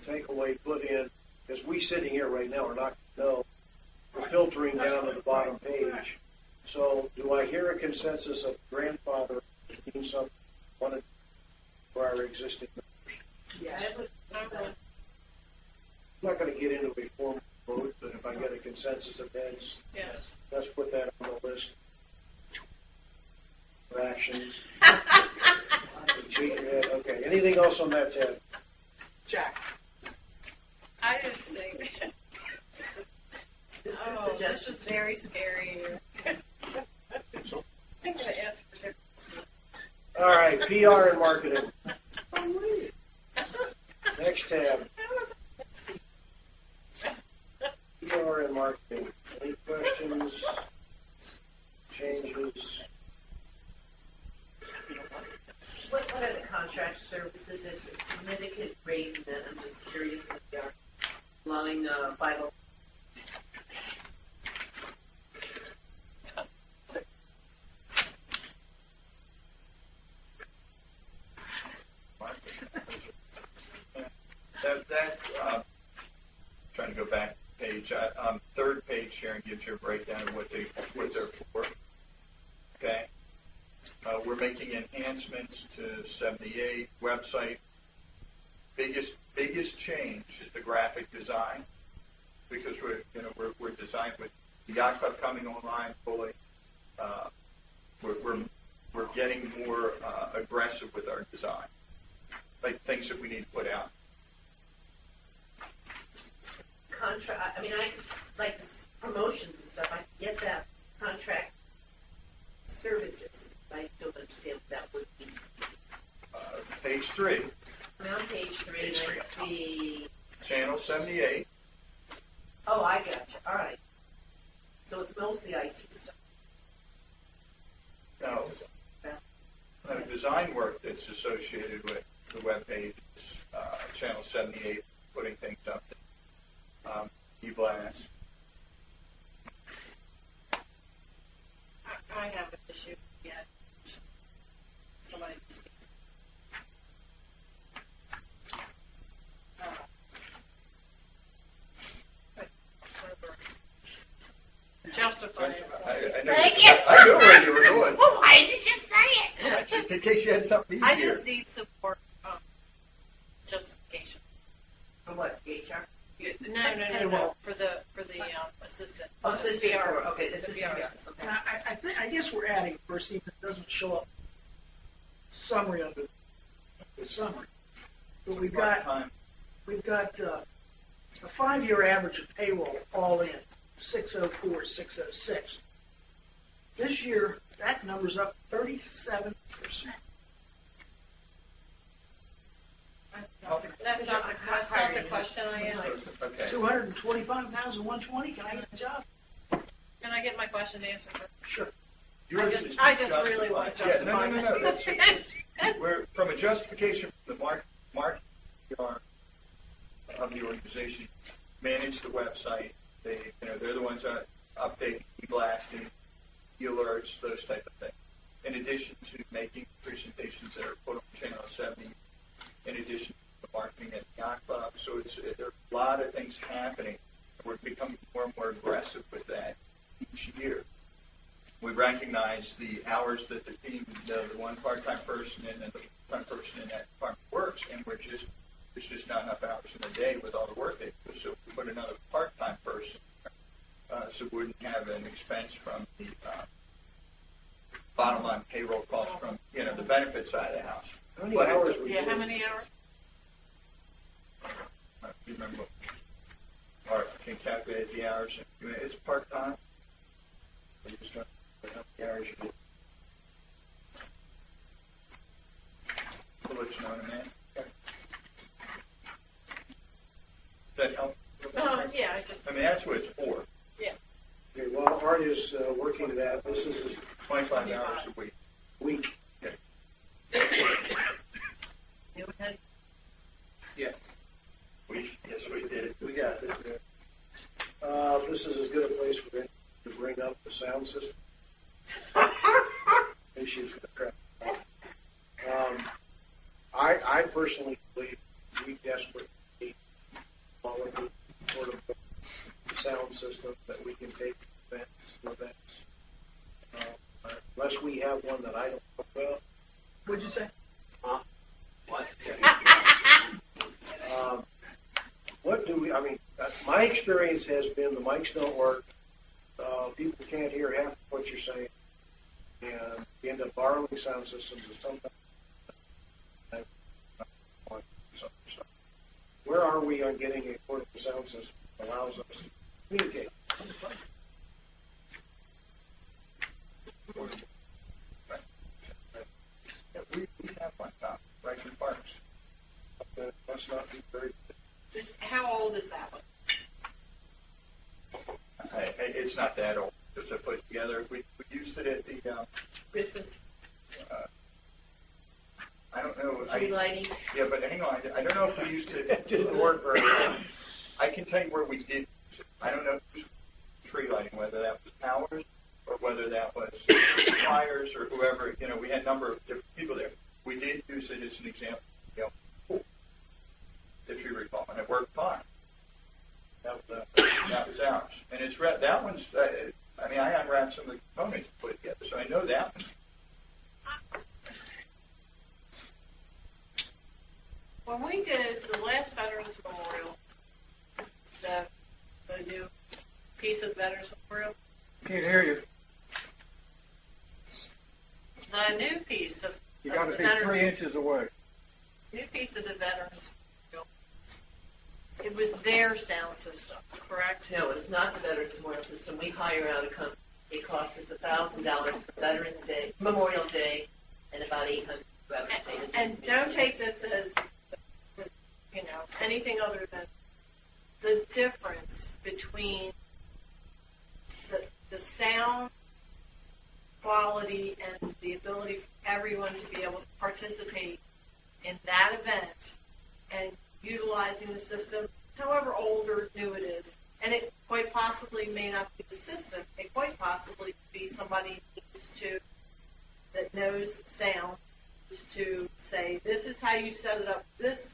take away, put in, because we sitting here right now are not going to know. We're filtering down to the bottom page. So do I hear a consensus of grandfather being something wanted for our existing members? Yes. I'm not going to get into a formal vote, but if I get a consensus of heads, Yes. let's put that on the list for actions. Shake your head. Okay. Anything else on that, Ted? Jack. I just think. Oh, this is very scary. I'm going to ask for different. All right. PR and marketing. Next tab. PR and marketing. Any questions? Changes? What are the contract services? It's a significant raise in that. I'm just curious if they are allowing Bible. Trying to go back page. Third page, Sharon gives you a breakdown of what they're for. Okay. We're making enhancements to 78 website. Biggest change is the graphic design, because we're designed with the yacht club coming online fully. We're getting more aggressive with our design, like things that we need to put out. Contract. I mean, I like promotions and stuff. I get that contract services. I don't understand what that would be. Page 3. I'm on page 3 and I see. Channel 78. Oh, I got you. All right. So it's mostly IT stuff. No, design. design work that's associated with the webpage, Channel 78, putting things up, e-blast. I have an issue yet. Somebody. Justify it. I know, Thank you. I know where you were going. Well, why did you just say it? Just in case you had something I easier. just need support justification. For what, HR? No. For the assistant. Oh, assistant, VR. okay, The assistant VR VR. system. And I guess we're adding first, even if it doesn't show up summary under the summary. But we've got Part-time. a 5-year average of payroll all in, 604, 606. This year, that number's up 37%. That's not the question I asked. Okay. 225,120. Can I get a job? Can I get my question answered? Sure. I just really want to justify Yeah, no. We're, from a justification, the mark of the organization manage the website. They're the ones that update, blasting, alerts, those type of things. In addition to making presentations that are put on Channel 70, in addition to the marketing at the Yacht Club. So there are a lot of things happening. We're becoming more and more aggressive with that each year. We recognize the hours that the team, the one part-time person and the part-time person in that department works, and there's just not enough hours in the day with all the work they do. So if we put another part-time person, so we wouldn't have an expense from the bottom line payroll cost from the benefit side of the house. How many hours were you How many hours? You remember? Or can calculate the hours. It's part-time. You just don't know how many hours you do. We'll let you know in a minute. Okay. Does that help? Yeah, I mean, that's what it's for. Yeah. Okay, well, Art is working to that. This is his 25 hours a week. week. Yes. Yes, we did. We got it. This is as good a place for him to bring up the sound system. Issues with the crap. I personally believe we desperately need quality sort of sound system that we can take to events. Unless we have one that I don't know about. What'd you say? What? What do we, my experience has been the mics don't work, people can't hear half of what you're saying, and you end up borrowing sound systems and sometimes. Where are we on getting a portable sound system that allows us to communicate? Yeah, we have one top right in Parks. That must not be very. How old is that one? It's not that old. Just to put together, we used it at the Christmas I don't know. Tree lighting. Yeah, but hang on. I don't know if we used it. It didn't work very well. I can tell you where we did use it. I don't know who's tree lighting, whether that was Powers or whether that was Flyers or whoever. We had a number of different people there. We did use it as an example. If you recall, and it worked fine. That was ours, and it's that one's. I unwrapped some of the components to put it together, so I know that one. When we did the last Veterans Memorial, the new piece of the Veterans Memorial, Can't hear you. the new piece of You got to the be Veterans 3 inches away. new piece of the Veterans Memorial, it was their sound system, correct? No, it's not the Veterans Memorial System. We hire out a company. It cost us $1,000 for Veterans Day, Memorial Day, and about $800 for Veterans Day. And don't take this as, anything other than the difference between the sound quality and the ability for everyone to be able to participate in that event and utilizing the system, however old or new it is. And it quite possibly may not be the system. It quite possibly could be somebody that knows sound to say, this is how you set it up. This,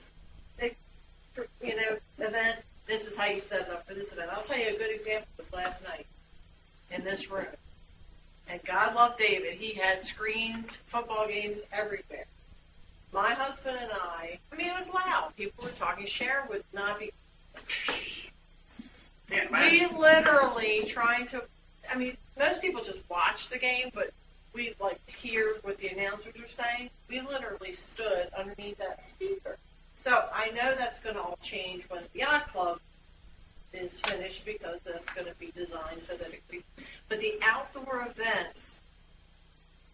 event, this is how you set it up for this event. I'll tell you a good example was last night in this room. And God love David. He had screens, football games everywhere. My husband and I mean, it was loud. People were talking. Sharon would not be. We literally trying to, most people just watch the game, but we hear what the announcers are saying. We literally stood underneath that speaker. So I know that's going to all change when the yacht club is finished because that's going to be designed so that it can be. But the outdoor events,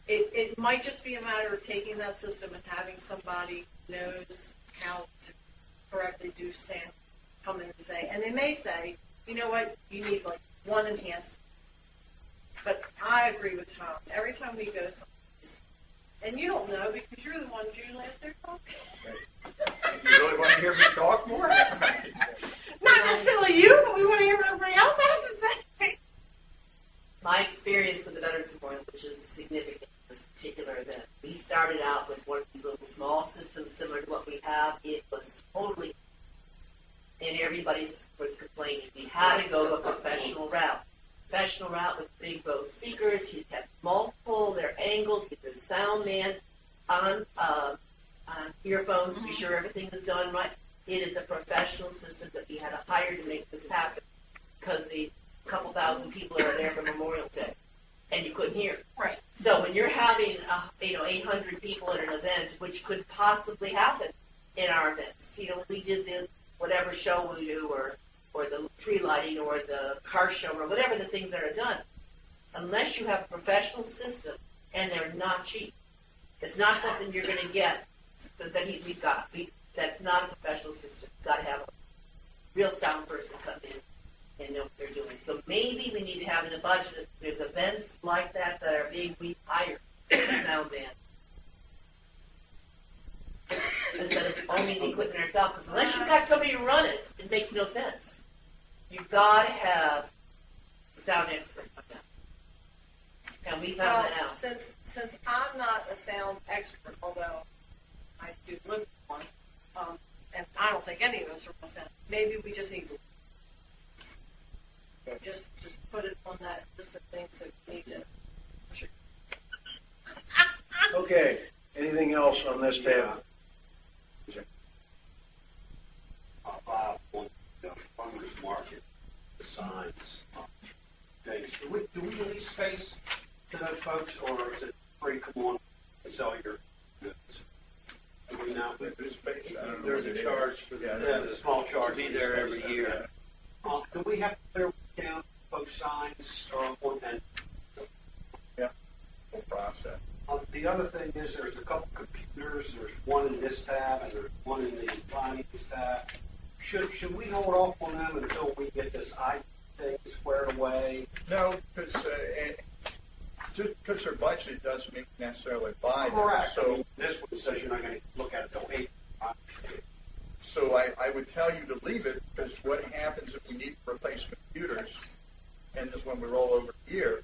it might just be a matter of taking that system and having somebody knows how to correctly do sound come in and say, and they may say, you know what, you need one enhancement. But I agree with Tom. Every time we go someplace, and you don't know because you're the one usually out there talking. You really want to hear me talk more? Not necessarily you, but we want to hear what everybody else has to say. My experience with the Veterans Memorial, which is significant in this particular event, we started out with one of these little small systems similar to what we have. It was totally, and everybody was complaining. We had to go to a professional route. Professional route with big Bose speakers. He'd have multiple, they're angled. He's a sound man on earphones to be sure everything is done right. It is a professional system that we had to hire to make this happen because the couple thousand people that are there for Memorial Day, and you couldn't hear. Right. So when you're having 800 people at an event, which could possibly happen in our events, we did the whatever show we do, or the tree lighting, or the car show, or whatever the things that are done, unless you have a professional system, and they're not cheap. It's not something you're going to get that we've got. That's not a professional system. You've got to have a real sound person come in and know what they're doing. So maybe we need to have in the budget, there's events like that are being rehired a sound band. Instead of owning the equipment ourselves, because unless you've got somebody to run it, it makes no sense. You've got to have a sound expert on that. And we found that out. Since I'm not a sound expert, although I do live with one, and I don't think any of us are real sound, maybe we just need to just put it on that list of things that we need to. Okay, anything else on this tab? Farmers market, the signs, things. Do we lease space to those folks, or is it free? Come on and sell your goods. Do we know? There's a charge for that. Yeah, there's a small charge. Be there every year. Do we have to clear down both signs or and? Yeah, full process. The other thing is there's a couple computers. There's one in this tab and there's one in the finance tab. Should we hold off on them until we get this IT thing squared away? No, because their budget doesn't mean necessarily buy them. Correct. So this one says you're not going to look at it until April. So I would tell you to leave it, because what happens if we need to replace computers, and when we roll over here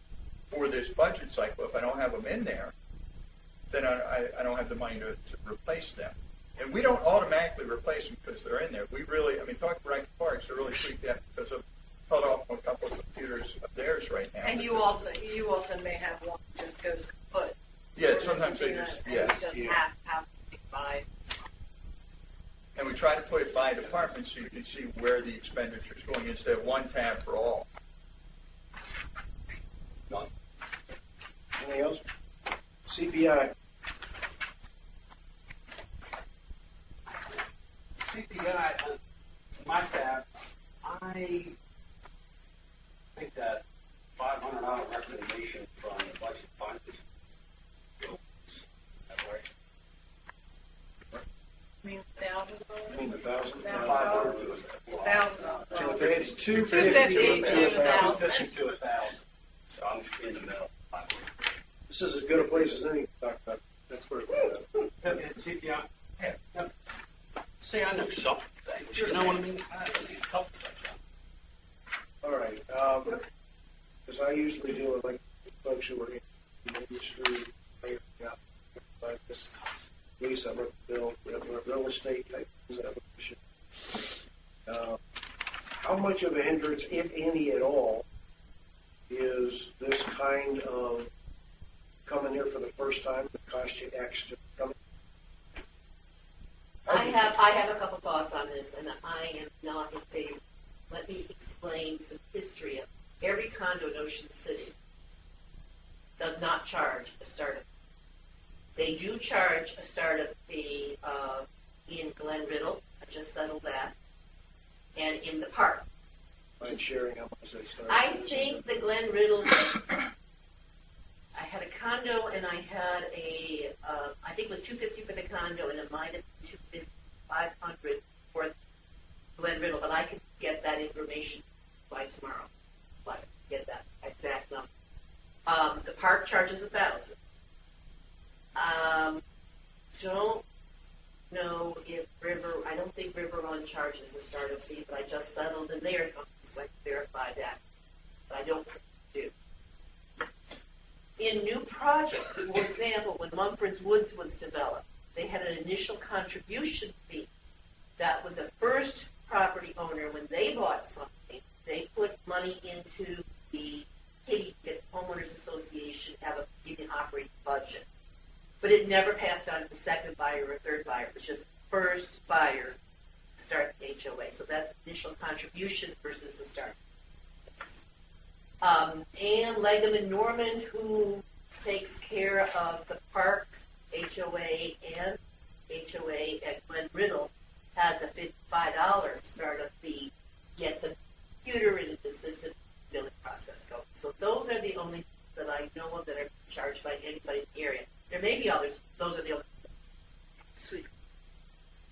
for this budget cycle, if I don't have them in there, then I don't have the money to replace them. And we don't automatically replace them because they're in there. We really, talk to Rankin Parks, they're really freaked out because I've cut off a couple of computers of theirs right now. And you also may have one that just goes kaput. Yeah, sometimes they just, yeah. You just have to buy. And we try to put it by department so you can see where the expenditure is going instead of one tab for all. Anything else? CPI. CPI, my tab, I think that $500 recommendation from the budget fund is good. Is that right? I mean, $1,000. You mean $1,000? $1,000. It's $250 to $1,000. $250 to $1,000. So I'm in the middle. This is as good a place as any to talk about. That's where it's at. See, yeah, see, I know something. You know what I mean? I know a couple things. All right, because I usually deal with like folks who are in the industry, like this. Lisa, I'm Bill, real estate type acquisition. How much of a hindrance, if any at all, is this kind of coming here for the first time that cost you X to come? I have a couple thoughts on this, and I am not in favor. Let me explain some history of every condo in Ocean City does not charge a startup. They do charge a startup fee in Glen Riddle. I just settled that. And in the park. Mind sharing how much they start? I think the Glen Riddle, I had a condo and I had I think it was $250 for the condo and it might have been $500 for Glen Riddle, but I can get that information by tomorrow. Get that exact number. The park charges $1,000. Don't know if I don't think River Run charges a startup fee, but I just settled in there, so I'm going to verify that. But I don't do. In new projects, for example, when Mumford's Woods was developed, they had an initial contribution fee that with the first property owner, when they bought something, they put money into the kitty homeowners association, have a given operating budget. But it never passed on to the second buyer or third buyer. It was just first buyer start the HOA. So that's initial contribution versus the start. Ann Legum and Norman, who takes care of the park HOA and HOA at Glen Riddle, has a $55 startup fee. Get the computer and the system billing process going. So those are the only that I know of that are charged by anybody in the area. There may be others. Those are the only. See,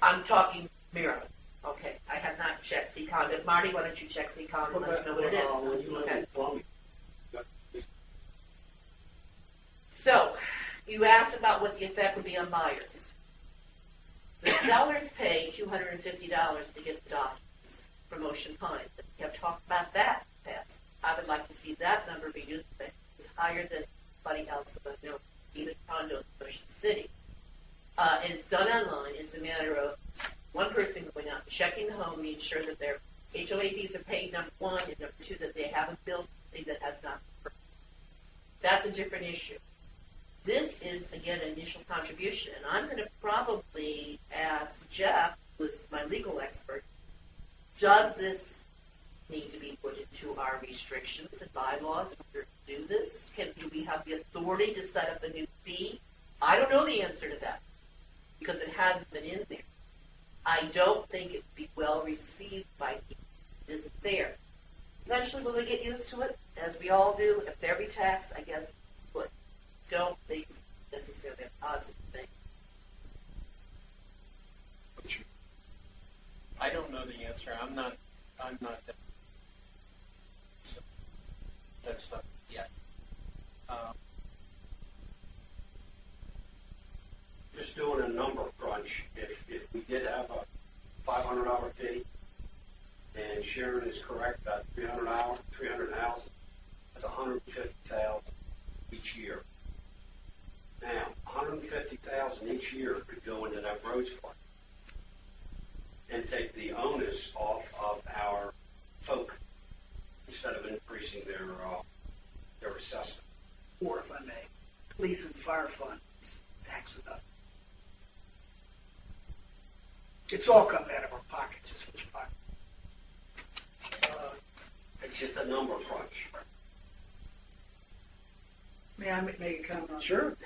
I'm talking Maryland. Okay, I have not checked Seacon. Marty, why don't you check Seacon and let us know what it is? Okay. So, you asked about what the effect would be on buyers. The sellers pay $250 to get the documents from Ocean Pines. We have talked about that, Pat. I would like to see that number be used. It's higher than anybody else, but no, even condos in Ocean City. And it's done online. It's a matter of one person going out, checking the home, making sure that their HOA fees are paid, number one, and number two, that they haven't built something that has not been. That's a different issue. This is, again, an initial contribution, and I'm going to probably ask Jeff, who's my legal expert, does this need to be put into our restrictions and bylaws in order to do this? Do we have the authority to set up a new fee? I don't know the answer to that because it hasn't been in there. I don't think it would be well received by people. It isn't fair. Eventually, will they get used to it? As we all do. If they're taxed, I guess, but don't think this is going to be a positive thing. I don't know the answer. I'm not that. So that's not yet. Just doing a number crunch, if we did have a $500 fee, and Sharon is correct, about $300,000, that's $150,000 each year. Now, $150,000 each year could go into that roads fund and take the onus off of our folk instead of increasing their assessment. or if I may, police and fire funds, tax it up. It's all coming out of our pockets, it's which pocket. It's just a number crunch. May I make a comment on Sure.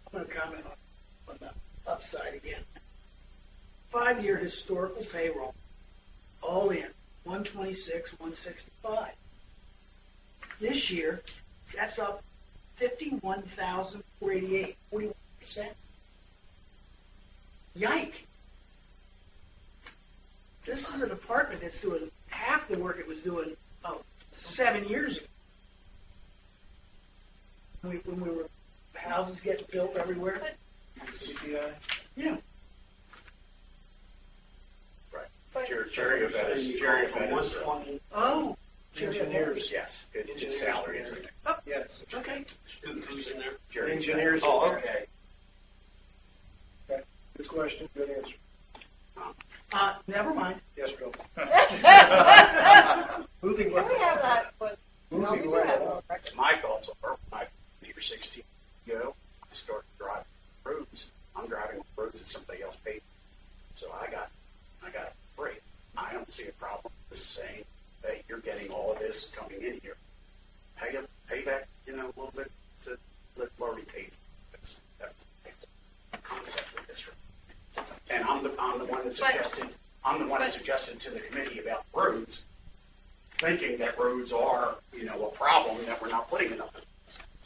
I'm going to comment on the upside again. 5-year historical payroll, all in, 126, 165. This year, that's up 51,488, 41%. Yike. This is a department that's doing half the work it was doing 7 years ago. When we were houses getting built everywhere. CPI? Yeah. Jerry Yvette is, Oh. Engineers. yes, it's just salary, isn't it? Yes. Okay. Who's in there? Jerry Yvette. Engineers. Oh, okay. Good question, good answer. Never mind. Yes, Bill. Can we have that? But no, we Moving do right have it along. on record. My thoughts are, when I 15 or 16 years ago, I started driving roads. I'm driving roads that somebody else paid. So I got free. I don't see a problem with saying, hey, you're getting all of this coming in here. Pay back, a little bit to let already paid. That's the concept of this. And I'm the one that suggested. I'm the one that suggested to the committee about roads, thinking that roads are, a problem that we're not putting enough in.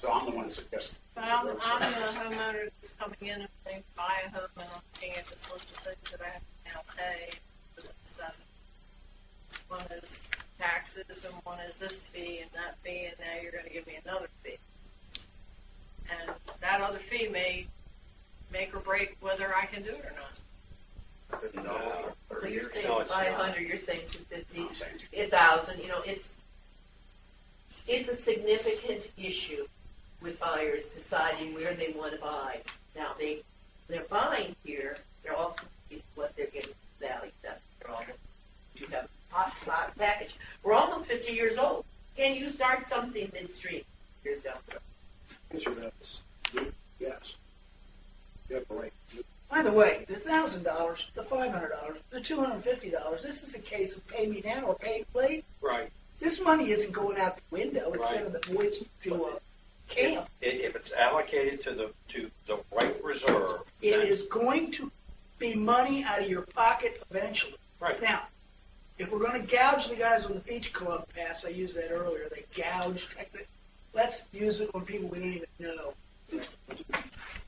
So I'm the one that suggested. But I'm the homeowner that's coming in and saying, buy a home, and I'm looking at this list of things that I have to now pay for the assessment. One is taxes, and one is this fee and that fee, and now you're going to give me another fee. And that other fee may make or break whether I can do it or not. No, But you're saying No, it's 500, you're saying 250, I'm saying 1,000. It's a significant issue with buyers deciding where they want to buy. Now they're buying here. They're also what they're getting value. That's they're almost. You have a hot package. We're almost 50 years old. Can you start something midstream? Here's down the road. Answer that is yes. You have the right. By the way, the $1,000, the $500, the $250, this is a case of pay me now or pay late. Right. This money isn't going out the window. It's Right. sending the boys to a camp. If it's allocated to the right reserve, It then- is going to be money out of your pocket eventually. Right. Now, if we're going to gouge the guys on the beach club pass, I used that earlier, they gouged. Let's use it on people we don't even know.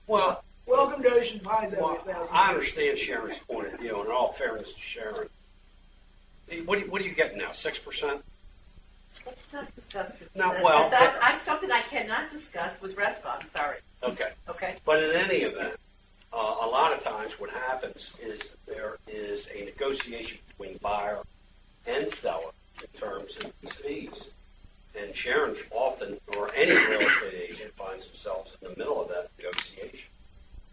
Well, Welcome to Ocean Pines. well, I understand Sharon's point of view, and in all fairness to Sharon, what are you getting now? 6%? Let's not discuss it. No, well, That's something I cannot discuss with RESPA. I'm sorry. Okay. Okay. But in any event, a lot of times what happens is there is a negotiation between buyer and seller in terms of the fees. And Sharon's often, or any real estate agent, finds themselves in the middle of that negotiation.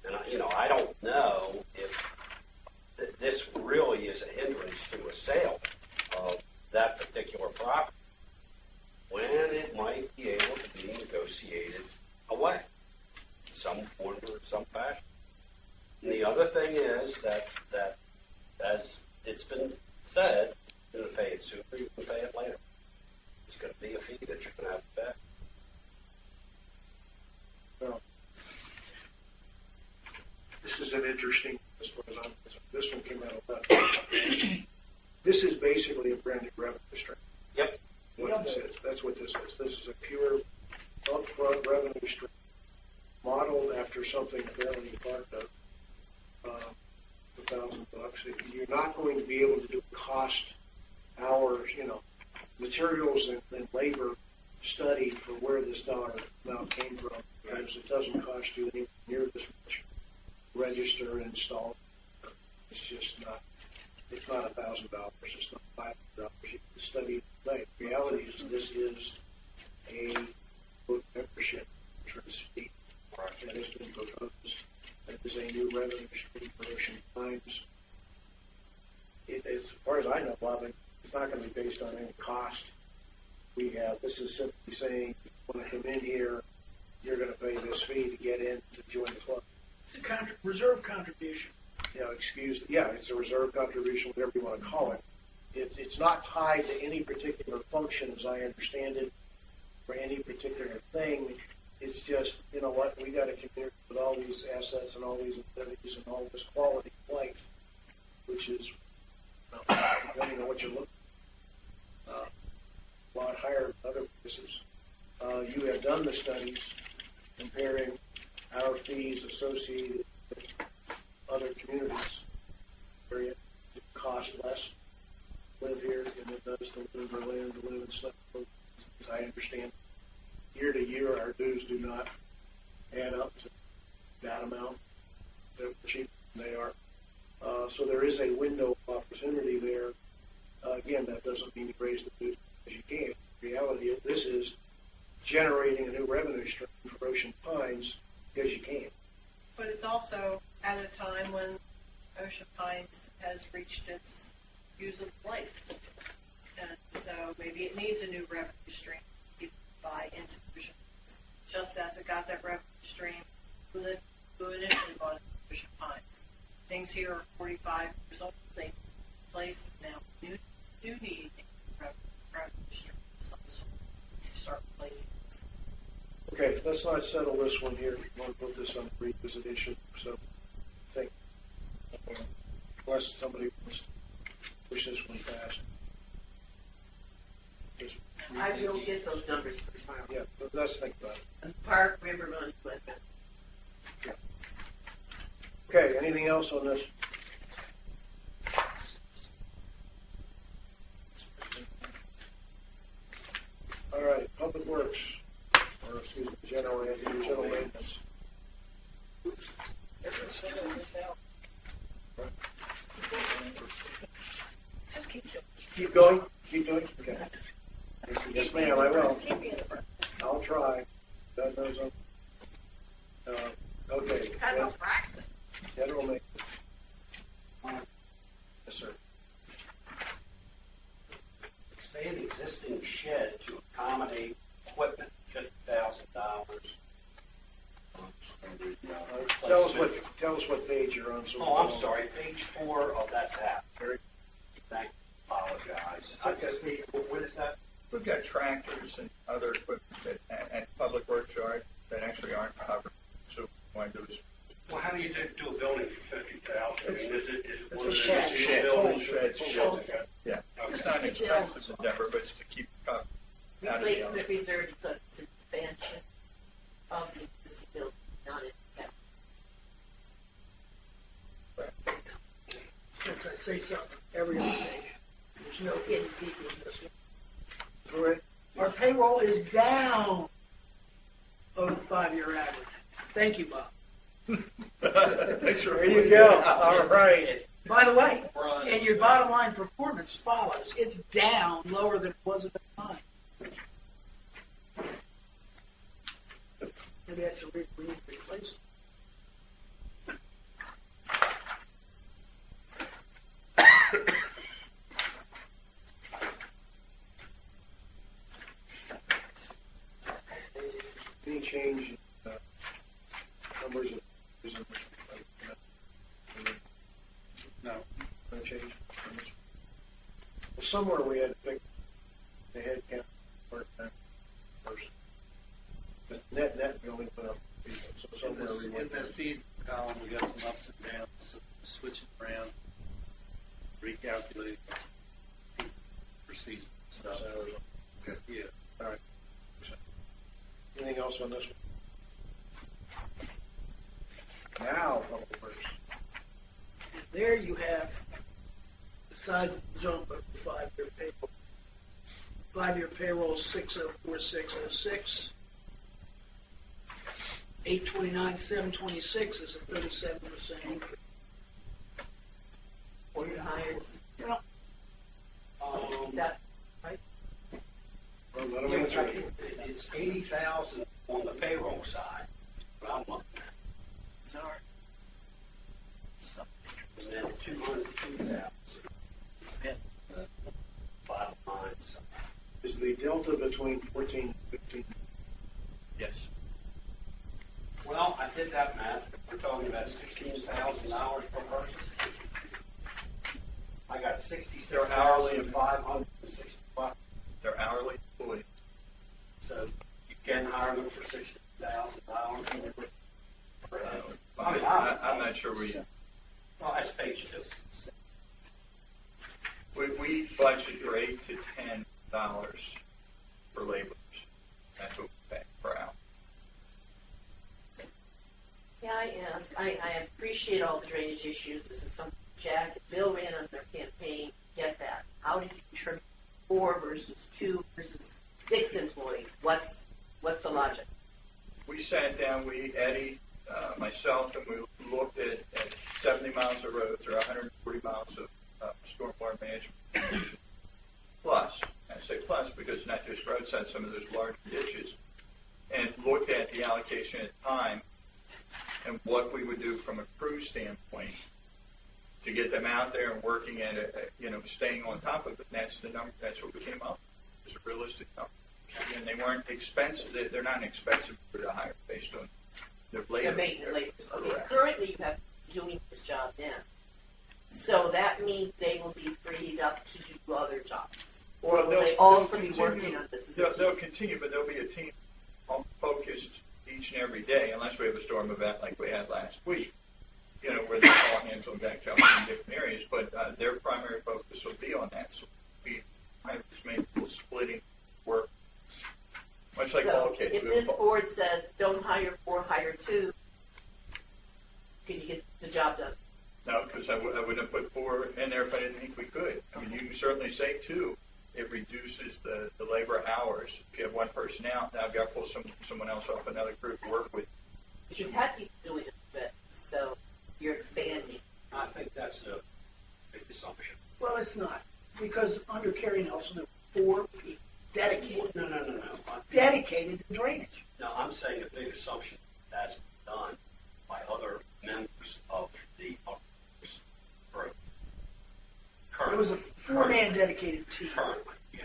And, I don't know if this really is a hindrance to a sale of that particular property when it might be able to be negotiated away in some form or some fashion. And the other thing is that as it's been said, you're going to pay it sooner, you're going to pay it later. It's going to be a fee that you're going to have to pay. Well, this is an interesting, as far as I'm concerned. This one came out of left. This is basically a brand new revenue stream. Yep. What this is. That's what this is. This is a pure upfront revenue stream modeled after something fairly part of $1,000. You're not going to be able to do cost hours, materials and labor study for where this dollar amount came from, because it doesn't cost you anywhere near this much. Register and install. It's just not. It's not $1,000. It's not $500. You can study it today. The reality is this is a book membership interest fee that has been proposed. That is a new revenue stream for Ocean Pines. As far as I know, Bob, it's not going to be based on any cost we have. This is simply saying, when I come in here, you're going to pay this fee to get in to join the club. It's a reserve contribution. It's a reserve contribution, whatever you want to call it. It's not tied to any particular function, as I understand it, or any particular thing. It's just, you know what, we got to communicate with all these assets and all these abilities and all this quality of life, which is, depending on what you're looking at, a lot higher than other places. You have done the studies comparing our fees associated with other communities where it costs less to live here than it does to live in Berlin, to live in stuff. As I understand, year to year, our dues do not add up to that amount. So there is a window of opportunity there. Again, that doesn't mean you raise the dues as you can. The reality is this is generating a new revenue stream for Ocean Pines as you can. But it's also at a time when Ocean Pines has reached its usable life. And so maybe it needs a new revenue stream to buy into Ocean Pines, just as it got that revenue stream who initially bought into Ocean Pines. Things here are 45 years old. They place now. You do need a revenue stream of some sort to start replacing. Okay, let's not settle this one here. We want to put this on the revisit issue. So I think unless somebody wants to push this one fast. I will get those numbers for tomorrow. Yeah, but let's think about it. Park, River Run, Wetland. Okay, anything else on this? All right, Public Works, or excuse me, General Maintenance. Just keep going. Keep going? Keep doing? Okay. Yes, ma'am, I will. I'll try. God knows I'm. Okay. General Maintenance. Yes, sir. Expand the existing shed to accommodate equipment, $50,000. Tell us what page you're on. So I'm sorry, page 4 of that tab. Thank you. Apologize. I just need, what is that? We've got tractors and other equipment and public works yard that actually aren't covered. So what I do is. Well, how do you do a building for $50,000? I mean, is it one of those Shed, buildings? shed. Yeah. It's not an expensive endeavor, but it's to keep out of the Replacement reserve because it's expansion of the existing building, not in that. Since I say something every other page, there's no hidden people in this one. Correct. Our payroll is down over the 5-year average. Thank you, Bob. There you go. All right. By the way, and your bottom line performance follows. It's down lower than it was at the time. Maybe that's the reason we need to replace it. Any change in numbers of no change. Well, somewhere we had to pick the head count part-time person. The net we only put up people. So somewhere we went in the season column, we got some ups and downs, so switching around, recalculating for season stuff. Okay. Yeah. All right. Anything else on this one? Now, Public Works. There you have the size of the jump of the 5-year payroll. 5-year payroll is 604,606. 829,726 is a 37% increase. Or you hired. Yeah. That, right? Well, let them answer it. It's 80,000 on the payroll side, but I'm looking at. Sorry. And then 202,000. Bottom line. Is the delta between 14 and 15? Yes. Well, I did that math. We're talking about $16,000 per person. I got 66 hourly and 565. They're hourly employees. So you can hire them for $60,000. I'm not sure Well, that's page 2. we budget for $8 to $10 for laborers. That's what we pay per hour. Yeah, I asked. I appreciate all the drainage issues. This is something Jack and Bill ran on their campaign. Get that. How did you determine 4 versus 2 versus 6 employees? What's the logic? We sat down, Eddie, myself, and we looked at 70 miles of roads or 140 and what we would do from a crew standpoint to get them out there and working at it, staying on top of it. And that's the number. That's what we came up with. It's a realistic number. And they weren't expensive. They're not expensive for the hire based on their labor. The maintenance labor. Okay. Correct. Currently, you have doing this job now. So that means they will be freed up to do other jobs. Or will they also be working on this? They'll continue, but there'll be a team focused each and every day, unless we have a storm event like we had last week, where they're all hands on deck jumping in different areas. But their primary focus will be on that. So we have just made people splitting work, much like all kids. If this board says don't hire 4, hire 2, can you get the job done? No, because I wouldn't have put 4 in there if I didn't think we could. I mean, you can certainly say 2. It reduces the labor hours. If you have one person out, now I've got to pull someone else off another crew to work with. But you have people doing it, but so you're expanding. I think that's a big assumption. Well, it's not, because under Kerry Nelson, there were 4 people dedicated. No. Dedicated to drainage. No, I'm saying a big assumption that's done by other members of the group. It was a 4-man dedicated team. Currently, yeah.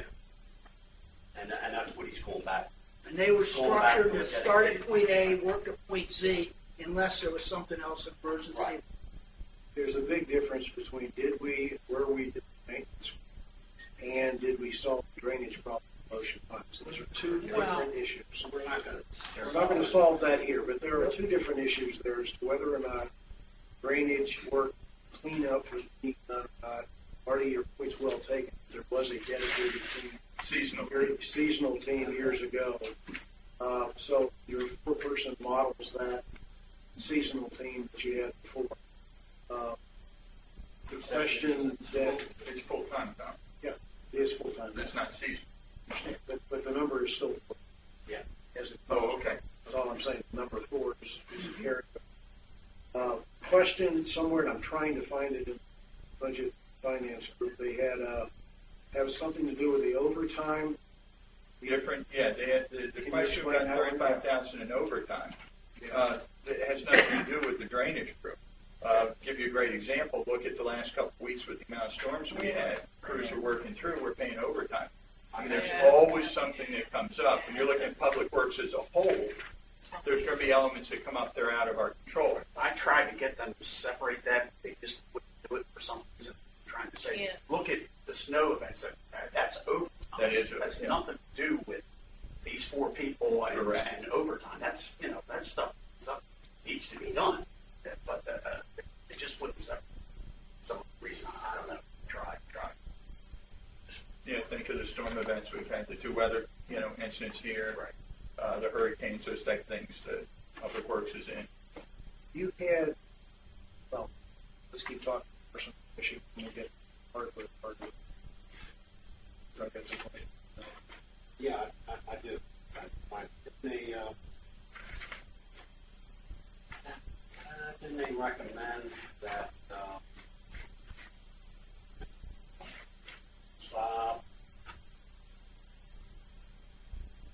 And that's what he's going back. And they were Going back structured to with a start at dedicated point A, work at point Z, unless there was something else emergency. Right. There's a big difference between where we did maintenance, and did we solve the drainage problem with motion pumps. Those are 2 different issues. We're not going to solve that here, but there are 2 different issues there as to whether or not drainage work, cleanup was being done or not. Marty, your point's well taken. There was a dedicated team, seasonal team years ago. So your 4-person models that seasonal team that you had before. The question that it's full time now. Yeah, it is full time. That's not seasonal. But the number is still 4. Yeah. Okay. That's all I'm saying. The number 4 is a character. Question somewhere, and I'm trying to find it in the budget finance group. They had have something to do with the overtime. Different, yeah. They had the question about 35,000 in overtime. It has nothing to do with the drainage crew. Give you a great example. Look at the last couple of weeks with the amount of storms we had. Crews are working through. We're paying overtime. I mean, there's always something that comes up. When you're looking at public works as a whole, there's going to be elements that come up that are out of our control. I tried to get them to separate that. They just wouldn't do it for some reason. I'm trying to say, look at the snow events. That's overtime. That's nothing to do with these 4 people and overtime. That's that stuff needs to be done. But it just wouldn't separate. Some reason I don't know. Try. Think of the storm events we've had, the 2 weather incidents here. Right. The hurricanes, those type of things that Public Works is in. You had, well, let's keep talking. Personal issue when we get hardwood. Yeah, I do. Didn't they recommend that Bob,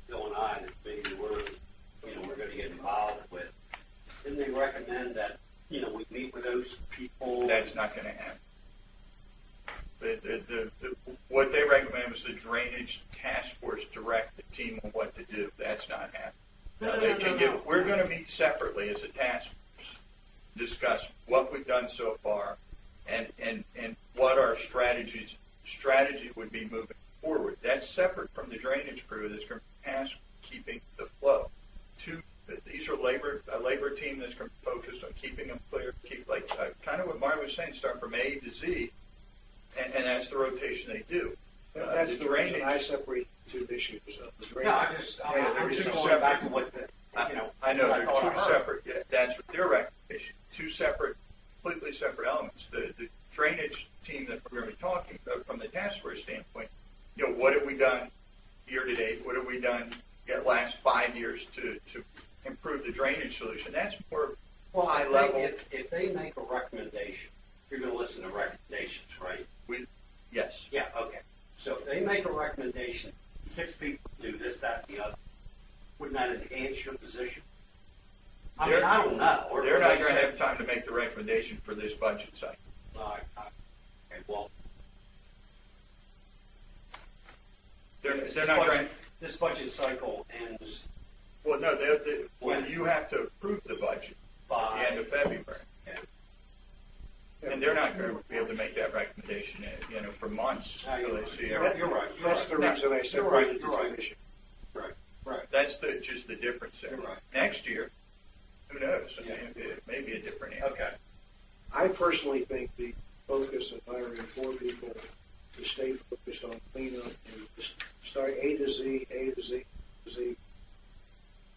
Bill and I, that maybe we're going to get involved with? Didn't they recommend that we meet with those people? That's not going to happen. What they recommend was the drainage task force direct the team on what to do. That's not happening. We're going to meet separately as a task force, discuss what we've done so far, and what our strategy would be moving forward. That's separate from the drainage crew that's going to be tasked with keeping the flow. These are a labor team that's going to be focused on keeping them clear, kind of what Marty was saying, start from A to Z. And that's the rotation they do. That's the reason I separate the 2 issues. I'm just going back to what I know they're 2 separate. Yeah, that's what their recommendation. 2 separate, completely separate elements. The drainage team that we're going to be talking about from the task force standpoint. What have we done year to date? What have we done the last 5 years to improve the drainage solution? That's more high level. If they make a recommendation, you're going to listen to recommendations, right? Yes. Yeah, okay. So if they make a recommendation, 6 people do this, that, the other, wouldn't that enhance your position? I mean, I don't know. They're make the recommendation for this budget cycle. Okay, well, They're not going. This budget cycle ends. Well, no, when you have to approve the budget at the end of February. And they're not going to be able to make that recommendation, for months until they see it. You're right. That's the reason I separated the two issues. Right. That's just the difference there. You're right. Next year, who knows? I mean, it may be a different answer. Okay. I personally think the focus of hiring 4 people to stay focused on cleanup and just start A to Z.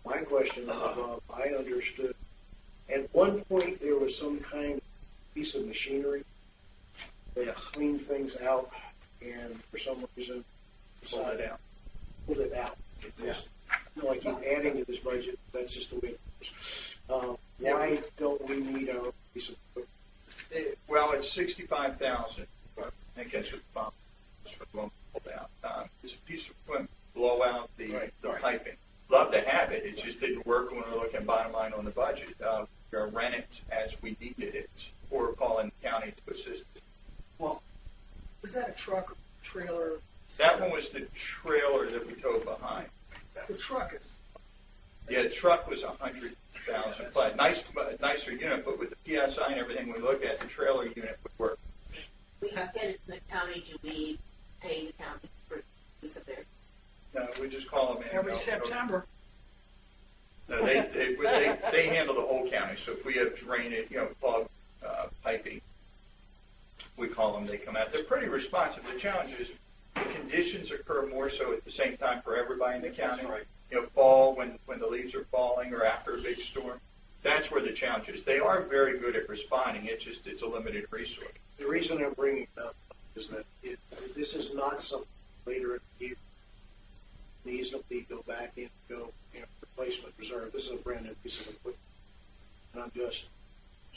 My question was, I understood. At one point, there was some kind of piece of machinery that cleaned things out, and for some reason, Pulled it out. Pulled it out. It just, I keep adding to this budget. That's just the way it goes. Why don't we need our piece of equipment? Well, it's 65,000. I think that's what the bump is for the one pulled out. It's a piece of equipment, blow out the piping. Love to have it. It just didn't work when we were looking bottom line on the budget. We're rent it as we needed it, or calling the county to assist. Well, was that a truck or trailer? That one was the trailer that we towed behind. The truck is. Yeah, the truck was 100,000 plus. Nicer unit, but with the PSI and everything we looked at, the trailer unit would work. We get it from the county. Do we pay the county for use of theirs? No, we just call them in. Every September. No, they handle the whole county. So if we have drainage, plug piping, we call them. They come out. They're pretty responsive. The challenge is the conditions occur more so at the same time for everybody in the county. Right. Fall when the leaves are falling or after a big storm. That's where the challenge is. They are very good at responding. It's a limited resource. The reason I'm bringing it up is that this is not something later in the year needs to go back in and go replacement reserve. This is a brand new piece of equipment. And I'm just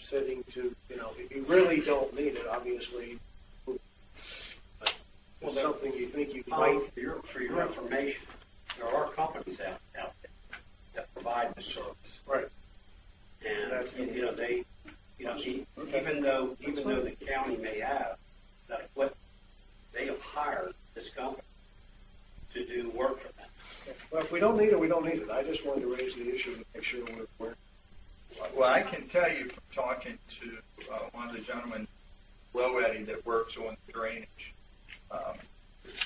sitting to, if you really don't need it, obviously, but it's something you think you might. For your information, there are companies out there that provide the service. Right. And they, even though the county may have that equipment, they have hired this company to do work for them. Well, if we don't need it, we don't need it. I just wanted to raise the issue to make sure we're. Well, I can tell you from talking to one of the gentlemen, Low Eddie, that works on drainage,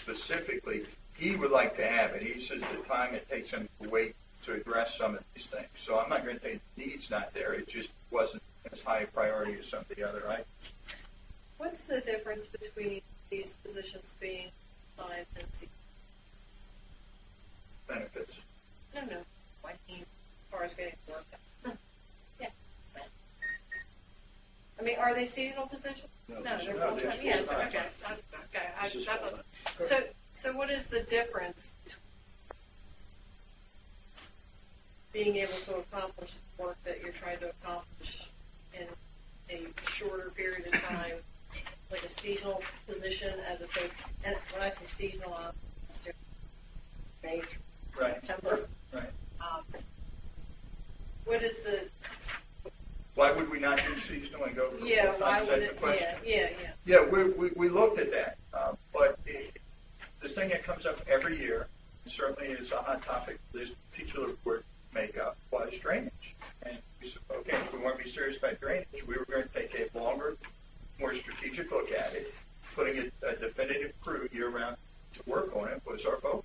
specifically, he would like to have it. He says the time it takes him to wait to address some of these things. So I'm not going to say the need's not there. It just wasn't as high a priority as some of the other items. What's the difference between these positions being assigned and benefits? No. I mean, as far as getting work done. Yeah. I mean, are they seasonal positions? No, they're full-time. Yeah, okay. So what is the difference being able to accomplish the work that you're trying to accomplish in a shorter period of time, like a seasonal position as opposed, and when I say seasonal, I'm May through September. Right. What is the? Why would we not do seasonal and go for Yeah, full-time? why Is would that it? the question? Yeah. Yeah, we looked at that, but the thing that comes up every year, and certainly is a hot topic for this particular board makeup, was drainage. And we said, okay, if we want to be serious about drainage, we were going to take a longer, more strategic look at it. Putting a definitive crew year-round to work on it was our vote.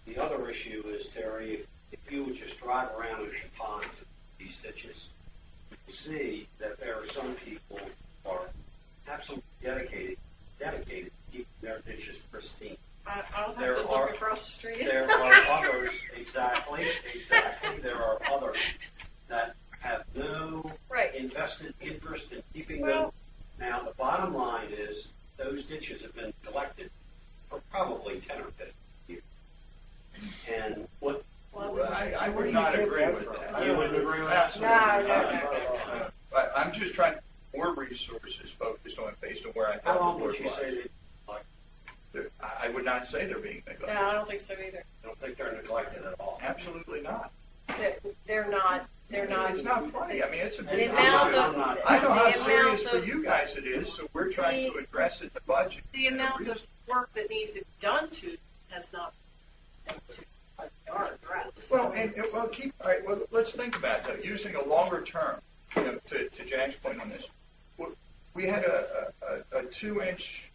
The other issue is, Terry, if you would just drive around in ponds, these ditches, you see that there are some people who are absolutely dedicated to keeping their ditches pristine. I'll have to look across the street. There are others, exactly. There are others that have no invested interest in keeping them. Now, the bottom line is those ditches have been neglected for probably 10 or 15 years. And what? I would not agree with that. You wouldn't agree with that? No. I'm just trying more resources focused on based on where I How thought long the would board you say was. I would not say they're being neglected. No, I don't think so either. I don't think they're neglected at all. Absolutely not. They're not they're not. It's not funny. I mean, it's a The big amount issue. of- I know how the serious amount for of- you guys it is, so we're trying to address it in the budget. The amount of work that needs to be done to has not been to our address. Well, all right, well, let's think about that. Using a longer term, to Jack's point on this. We had a 2-inch,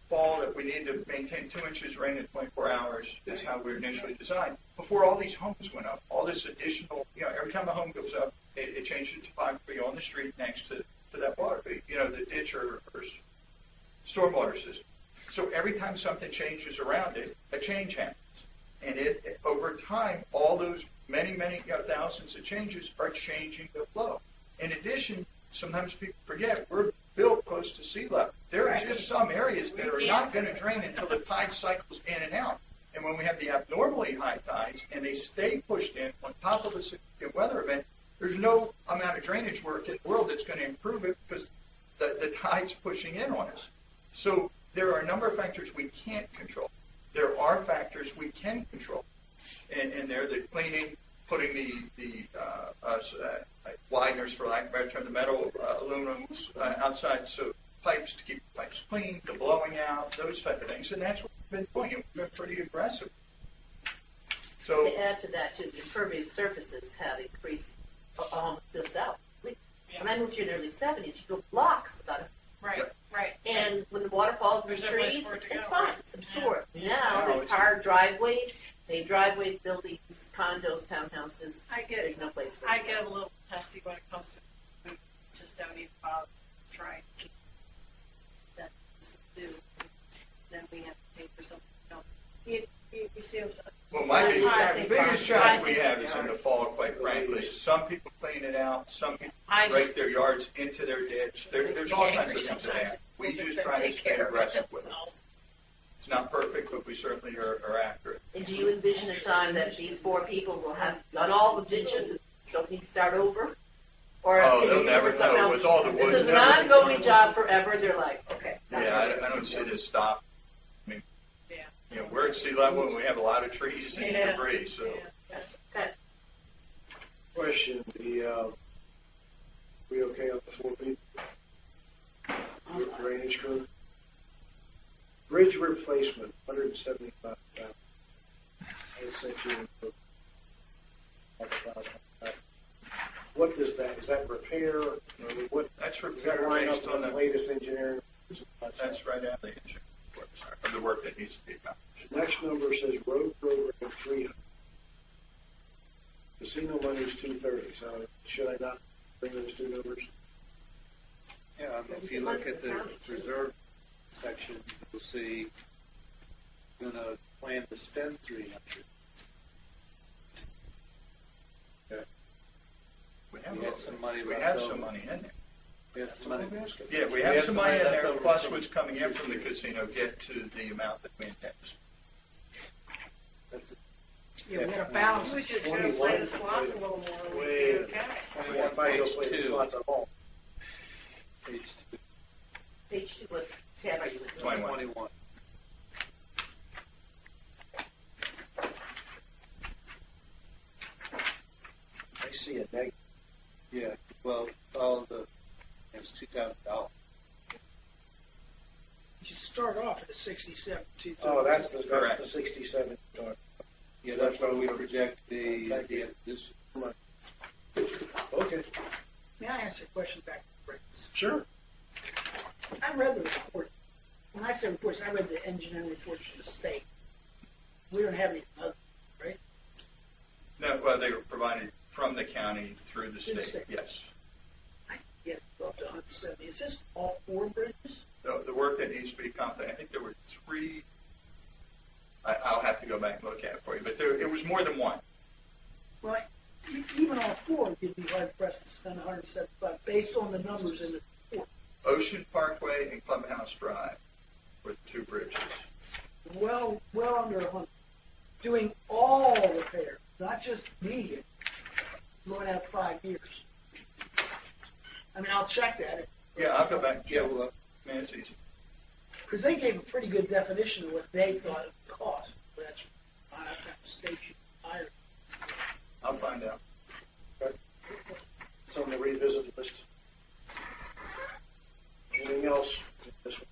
fall that we need to maintain 2 inches rain in 24 hours is how we were initially designed. Before all these homes went up, all this additional, every time a home goes up, it changes topography on the street next to that water, the ditch or stormwater system. So every time something changes around it, a change happens. And over time, all those many, thousands of changes are changing the flow. In addition, sometimes people forget we're built close to sea level. There are just some areas that are not going to drain until the tide cycles in and out. And when we have the abnormally high tides and they stay pushed in on top of a significant weather event, there's no amount of drainage work in the world that's going to improve it because the tide's pushing in on us. So there are a number of factors we can't control. There are factors we can control. And they're the cleaning, putting the wideners, for lack of a better term, the metal aluminum outside so pipes to keep the pipes clean, the blowing out, those type of things. And that's what we've been doing. We've been pretty aggressive. So to add to that, too, the impervious surfaces have increased built out. When I moved here in the early 70s, you go blocks without a Right. And when the water falls in the There's no place trees, for it to it's go, fine. right? It's absorbed. Yeah. Now there's hard driveways. They driveways, buildings, condos, townhouses. There's no place for it. I get a little testy when it comes to food. Just don't even bother trying to keep that to do. Then we have to pay for something else. You see what I'm saying? Well, I biggest think challenge we so. have is in the fall, quite frankly. Some people clean it out. Some people I break just- their yards into their ditch. There's all kinds of things that happen. We just try to stay aggressive with it. It's not perfect, but we certainly are accurate. And do you envision a time that these 4 people will have done all the ditches and don't need to start over? Or Oh, can they'll you never do something know. else? With all the This woods is an and everything. ongoing job forever. They're like, okay. Yeah, I don't see this stop. I mean, we're at sea level and we have a lot of trees and debris, so. Okay. Question, we okay on the 4 people? Drainage crew? Bridge replacement, $175,000. I sent you what does that, is that repair? Or what, That's does that repair line up based on on the the, latest engineering? that's right out of the engineering report, sorry, of the work that needs to be accomplished. Next number says road program 300. Casino money is 230, so should I not bring those two numbers? Yeah, if you look at the reserve section, you'll see you're going to plan to spend 300. Okay. We have some money We left have over. some money in there. We have some money. Yeah, we have some money in there, plus what's coming in from the casino, get to the amount that we intend to spend. That's it. Yeah, we got a balance. We should just play the slots a little more. We'd be okay. I might go play the slots at home. Page Page 2, what tab are you looking at? 21. I see a negative. Yeah, well, all the, it's $2,000. You should start off at a 67, 230. Oh, that's the Correct. 67. Yeah, that's what we project the this. Okay. May I ask a question back to Brent? Sure. I read the report. When I say reports, I read the engineering reports from the state. We don't have any other, right? No, well, they were provided from the county through the Through the state, state. yes. I get up to 170. Is this all 4 bridges? The work that needs to be accomplished, I think there were 3, I'll have to go back and look at it for you, but it was more than 1. Well, even on 4, you'd be hard pressed to spend 175 based on the numbers in the report. Ocean Parkway and Clubhouse Drive were the 2 bridges. Well under 100. Doing all repairs, not just median, going out 5 years. I mean, I'll check that. Yeah, I'll go back and Yeah, check. well, Man, it's easy. Because they gave a pretty good definition of what they thought it would cost. That's not a station higher. I'll find out. on the revisit list. Anything else? This one?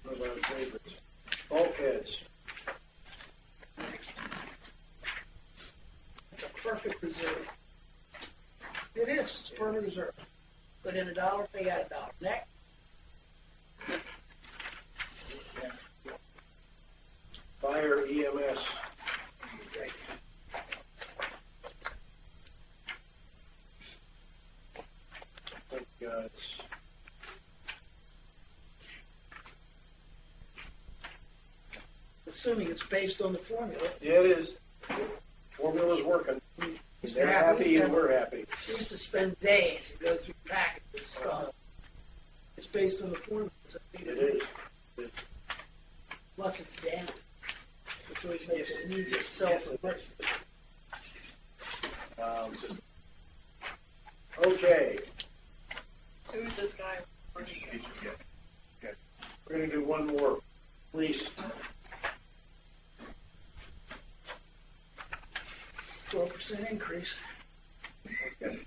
One of our favorites. Bulkheads. It's a perfect reserve. It is. It's a perfect reserve. Put in $1, pay out $1. Next. Fire EMS. I think it's Assuming it's based on the formula. yeah, it is. Formula's working. They're happy and we're happy. We used to spend days and go through packets of stuff. It's based on the formula. So It is. Plus it's down, which always makes it an easier sell for the person. Okay, Who's this guy? we're going to do one more. Police. 12% increase. Okay.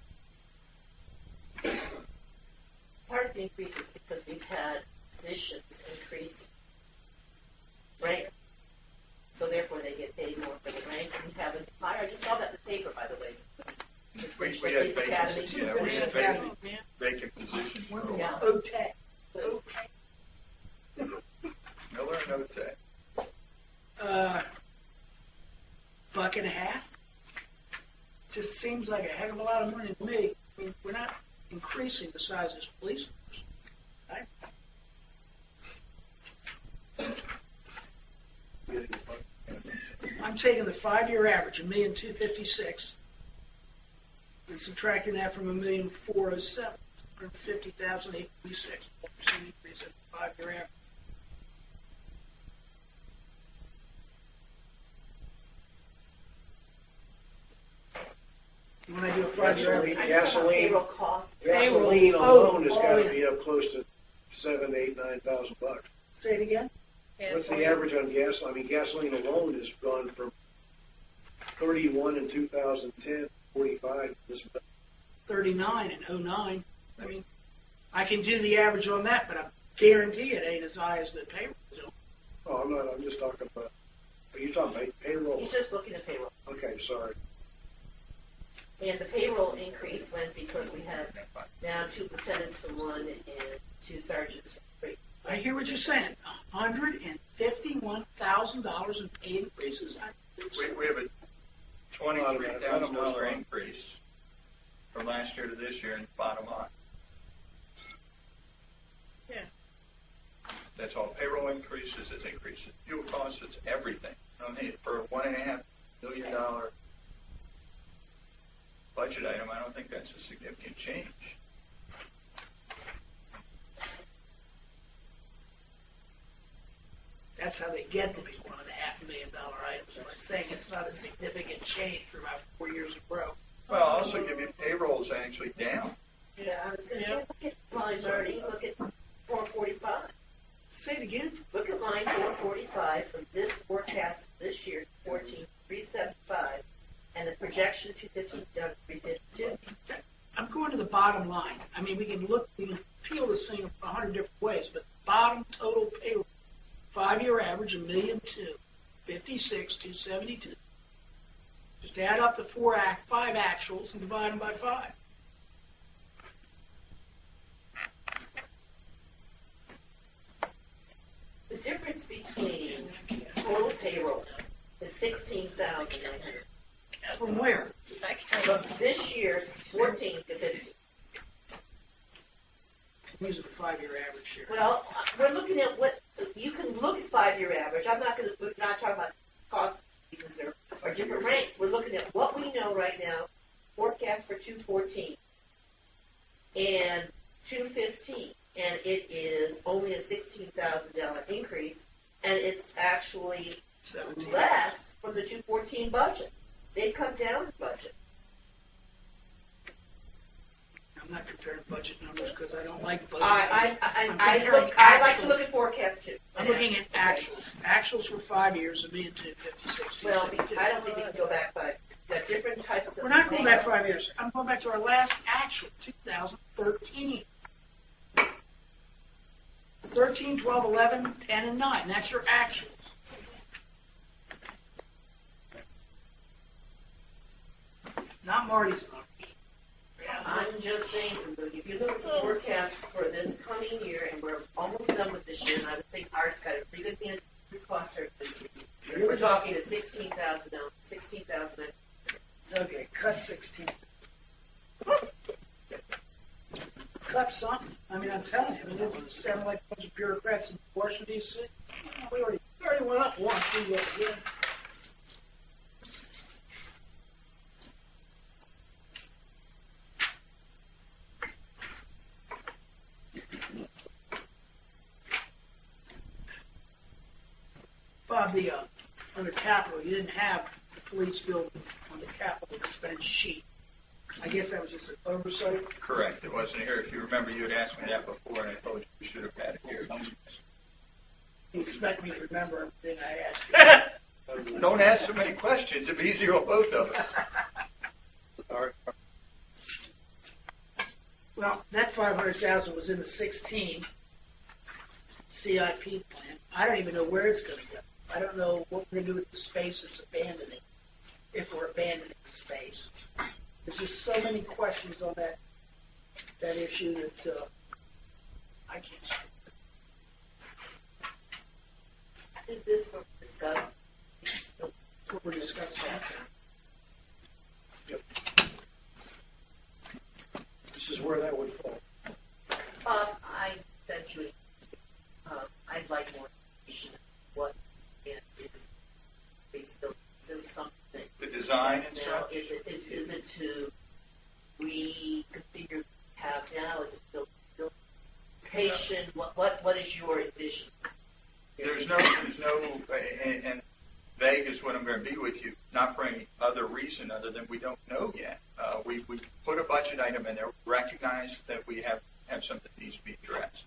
Part of the increase is because we've had positions increasing. Rank. So therefore they get paid more for the rank. And we have a higher. I just saw that in the paper, by the way. We had vacancies, yeah, we had vacant positions. for a while. OTEC. Miller and OTEC. $1.50. Just seems like a heck of a lot of money to me. I mean, we're not increasing the size of this police force. Right? I'm taking the 5-year average, $1,256,000, and subtracting that from $1,407,000, $150,846. 4% increase in the 5-year average. When I do a 5-year average, Payroll cost. Gasoline alone has got to be up close to $7,000, $8,000, $9,000. Say it again. What's the average on gas? I mean, gasoline alone has gone from 31 in 2010, 45 this month. 39 in 09. I mean, I can do the average on that, but I guarantee it ain't as high as the payroll. Oh, I'm not. I'm just talking about. Are you talking about payroll? He's just looking at payroll. Okay, sorry. And the payroll increase went because we have now 2 lieutenants for 1 and 2 sergeants for 3. I hear what you're saying. $151,000 in pay increases. We have a $23,000 increase from last year to this year in the bottom line. Yeah. That's all payroll increases, it's increases fuel costs, it's everything. I mean, for a $1.5 million budget item, I don't think that's a significant change. That's how they get to be $1.5 million items. By saying it's not a significant change for about 4 years in a row. Well, I'll also give you payrolls actually down. Yeah, I was going to say, look at line 30, look at 445. Say it again. Look at line 445 from this forecast this year, 14,375, and the projection 215 down to 352. I'm going to the bottom line. I mean, we can peel this thing 100 different ways, but bottom total payroll, 5-year average, $1,256,272. 272. Just add up the 5 actuals and divide them by 5. The difference between total payroll is 16,900. From where? From this year, 14 to 15. These are the 5-year average here. Well, we're looking at what you can look at 5-year average. We're not talking about cost increases or different ranks. We're looking at what we know right now. Forecast for 214 and 215, and it is only a $16,000 increase, and it's actually less from the 214 budget. They've come down the budget. I'm not comparing budget numbers because I don't like budget I numbers. like to look at forecasts too. I'm looking at actuals. Actuals for 5 years of being 50, 60. Well, I don't think we can go back, but there are different types of. We're not going back 5 years. I'm going back to our last actual, 2013. 13, 12, 11, 10, and 9. That's your actuals. Not Marty's numbers. I'm just saying, if you look at the forecast for this coming year, and we're almost done with this year, and I would think ours got a pretty good chance this cost our. We're talking to $16,000. Okay, cut 16. Cut something. I mean, I'm telling you, it doesn't sound like a bunch of bureaucrats in Washington, D.C. We already went up once. We went again. Bob, under capital, you didn't have the police building on the capital expense sheet. I guess that was just an oversight. Correct. It wasn't here. If you remember, you had asked me that before, and I told you we should have had it here. You expect me to remember everything I asked you. Don't ask so many questions. It'd be easier on both of us. Sorry. Well, that 500,000 was in the 16 CIP plan. I don't even know where it's going to go. I don't know what we're going to do with the space it's abandoning, if we're abandoning the space. There's just so many questions on that issue that I can't speak. Is this what we discussed? What we're discussing. Yep. This is where that would fall. I essentially, I'd like more information on what it is. Basically, is something. The design and now, such? is it to reconfigure what we have now? Is it still patient? What is your vision? There's no, and vague is what I'm going to be with you, not for any other reason other than we don't know yet. We put a budget item in there, recognize that we have something that needs to be addressed.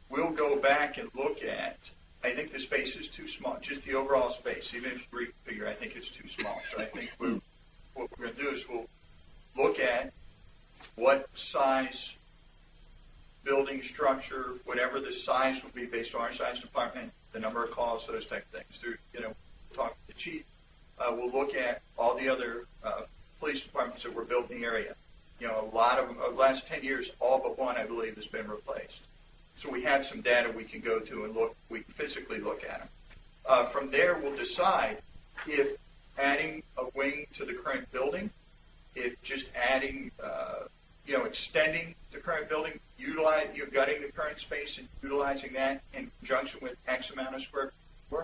We'll go back and look at, I think the space is too small, just the overall space, even if you reconfigure, I think it's too small. So I think what we're going to do is we'll look at what size building structure, whatever the size will be based on our size department, the number of calls, those type of things. Talk to the chief. We'll look at all the other police departments that were built in the area. A lot of them, over the last 10 years, all but one, I believe, has been replaced. So we have some data we can go to and look. We can physically look at them. From there, we'll decide if adding a wing to the current building, if just adding, extending the current building, gutting the current space and utilizing that in conjunction with X amount of square feet.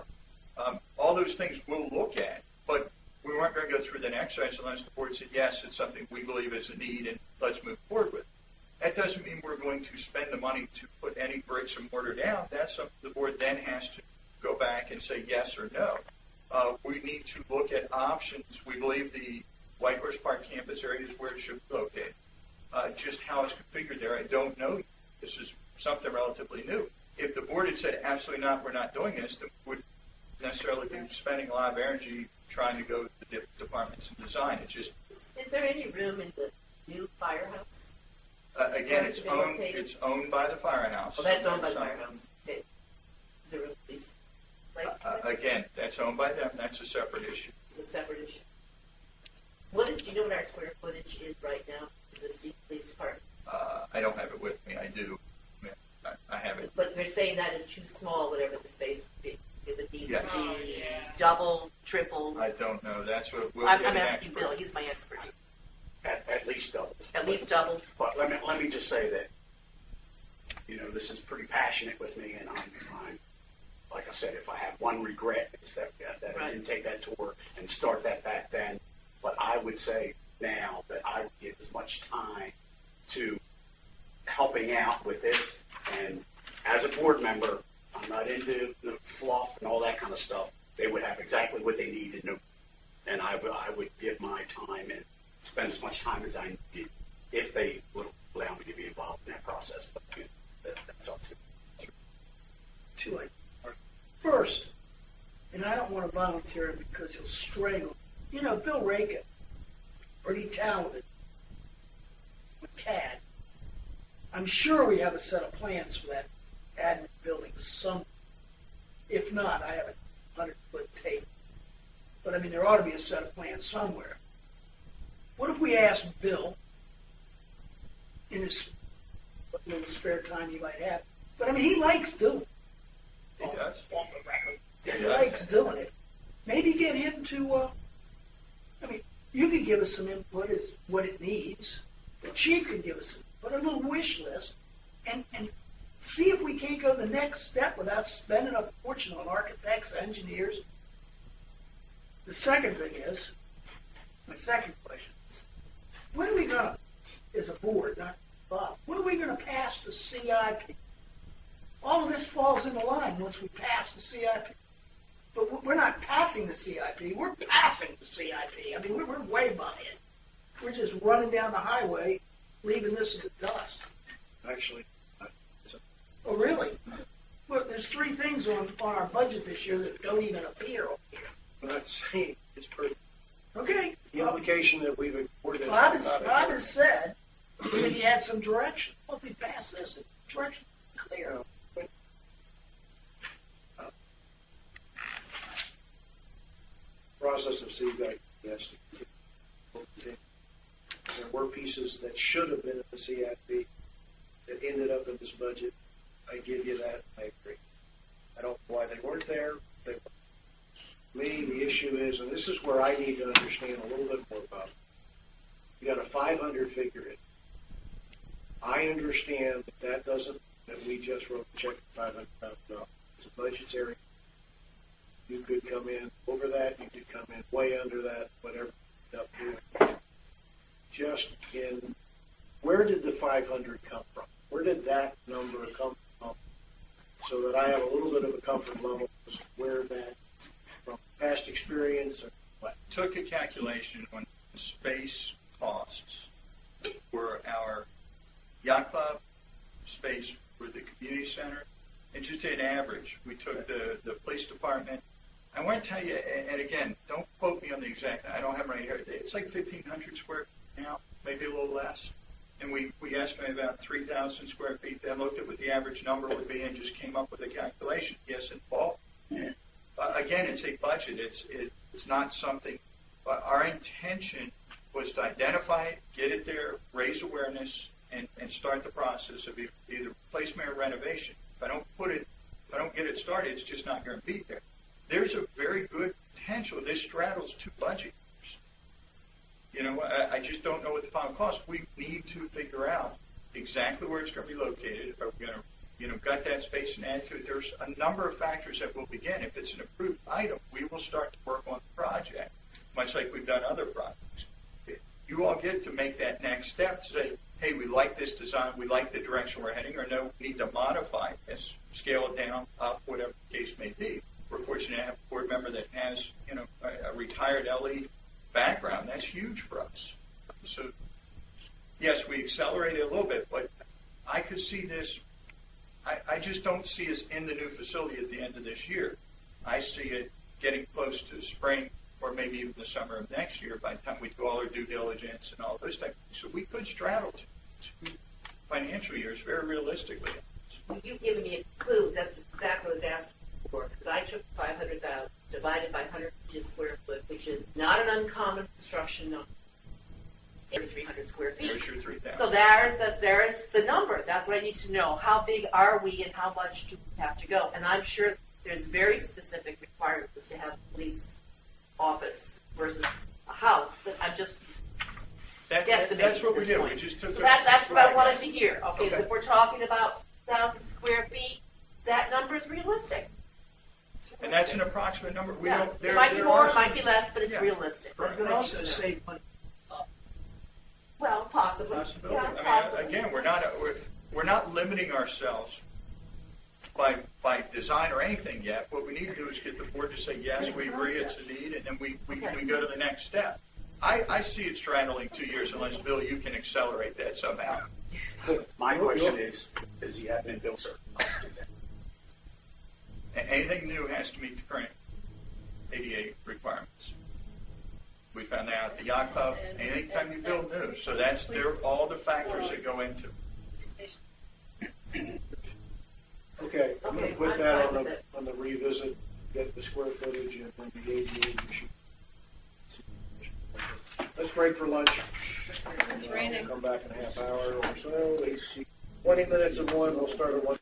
All those things we'll look at, but we weren't going to go through that exercise unless the board said, yes, it's something we believe is a need and let's move forward with it. That doesn't mean we're going to spend the money to put any bricks and mortar down. That's something the board then has to go back and say yes or no. We need to look at options. We believe the White Horse Park campus area is where it should be located. Just how it's configured there, I don't know. This is something relatively new. If the board had said, absolutely not, we're not doing this, then we would necessarily be spending a lot of energy trying to go to the different departments and design. It's just... Is there any room in the new firehouse? Again, it's owned by the firehouse. Well, that's owned by the firehouse. Okay. Is there room, please? Again, that's owned by them. That's a separate issue. It's a separate issue. Do you know what our square footage is right now? Is it the police department? I don't have it with me. I do. I have it. But they're saying that is too small, whatever the space would be. If it needs Yeah. to be double, triple. I don't know. That's what we'll I'm get an asking expert. Bill. He's my expert. At least double. At least double. But let me just say that, this is pretty passionate with me, and I'm like I said, if I have one regret, it's that I didn't take that tour and start that back then. But I would say now that I would give as much time to helping out with this. And as a board member, I'm not into the fluff and all that kind of stuff. They would have exactly what they need to know. And I would give my time and spend as much time as I needed if and I don't want to volunteer him because he'll strangle. You know, Bill Reagan, pretty talented with CAD. I'm sure we have a set of plans for that admin building somewhere. If not, I have a 100-foot tape. But I mean, there ought to be a set of plans somewhere. What if we asked Bill, in his what little spare time he might have, but I mean, he likes doing it. He does. On the record. He likes doing it. Maybe get him to, I mean, you could give us some input as what it needs. The chief could give us a little wish list and see if we can't go the next step without spending a fortune on architects, engineers. The second thing is, my second question is, when are we going to, as a board, not Bob, when are we going to pass the CIP? All of this falls into line once we pass the CIP. But we're not passing the CIP, we're passing the CIP. I mean, we're way behind. We're just running down the highway, leaving this in the dust. Actually, oh, really? Well, there's 3 things on our budget this year that don't even appear over here. I'm not saying it's perfect. Okay. The implication that we've reported. Bob has said that he had some direction. Well, if we pass this, the direction is clear. Process of CIP, yes. There were pieces that should have been in the CIP that ended up in this budget. I give you that. I agree. I don't know why they weren't there. They were. Me, the issue is, and this is where I need to understand a little bit more about it. You got a 500 figure in. I understand that doesn't, that we just wrote a check for $500,000. It's a budgetary. You could come in over that. You could come in way under that. Whatever. Just in, where did the 500 come from? Where did that number come from? So that I have a little bit of a comfort level as to where that, from past experience or what? Took a calculation on space costs for our yacht club, space for the community center, and just an average. We took the police department. I want to tell you, and again, don't quote me on the exact, I don't have it right here. It's like 1,500 square feet now, maybe a little less. And we estimated about 3,000 square feet. Then looked at what the average number would be and just came up with a calculation. Yes, in bulk. Again, it's a budget. It's not something. Our intention was to identify it, get it there, raise awareness, and start the process of either replacement or renovation. If I don't get it started, it's just not going to be there. There's a very good potential. This straddles 2 budget years. You know, I just don't know what the final cost. We need to figure out exactly where it's going to be located. Are we going to, gut that space and add to it? There's a number of factors that will begin. If it's an approved item, we will start to work on the project, much like we've done other projects. You all get to make that next step to say, hey, we like this design, we like the direction we're heading, or no, we need to modify this, scale it down, up, whatever the case may be. We're fortunate to have a board member that has, a retired LE background. That's huge for us. So, yes, we accelerated a little bit, but I could see this. I just don't see us in the new facility at the end of this year. I see it getting close to spring or maybe even the summer of next year by the time we do all our due diligence and all those types of things. So we could straddle 2 financial years very realistically. You've given me a clue. That's exactly what I was asking for. Because I took 500,000 divided by 150 square foot, which is not an uncommon construction number. Every 300 square feet. There's your 3,000. So there's the number. That's what I need to know. How big are we and how much do we have to go? And I'm sure there's very specific requirements to have a police office versus a house. But I'm just guesstimating. That's what we at this did. point. We just took so that's what I wanted to hear. Okay, so if we're talking about 1,000 square feet, that number is realistic. And that's an approximate number. We don't. It might be more, it might be less, but it's realistic. You can also save money. Well, possibly. Possibility. Yeah, I mean, again, we're not limiting ourselves by design or anything yet. What we need to do is get the board to say yes, we agree it's a need, and then we go to the next step. I see it straddling 2 years, unless Bill, you can accelerate that somehow. My question is the admin bill certified? Anything new has to meet the current ADA requirements. We found out the yacht club, anytime you build new, so they're all the factors that go into it. Okay, I'm gonna Okay, put I'm that fine on with the revisit, get the square footage and then the ADA issue. Let's break for lunch. It's raining. We'll come back in a half hour or so. 20 minutes of one, we'll start at 1:30.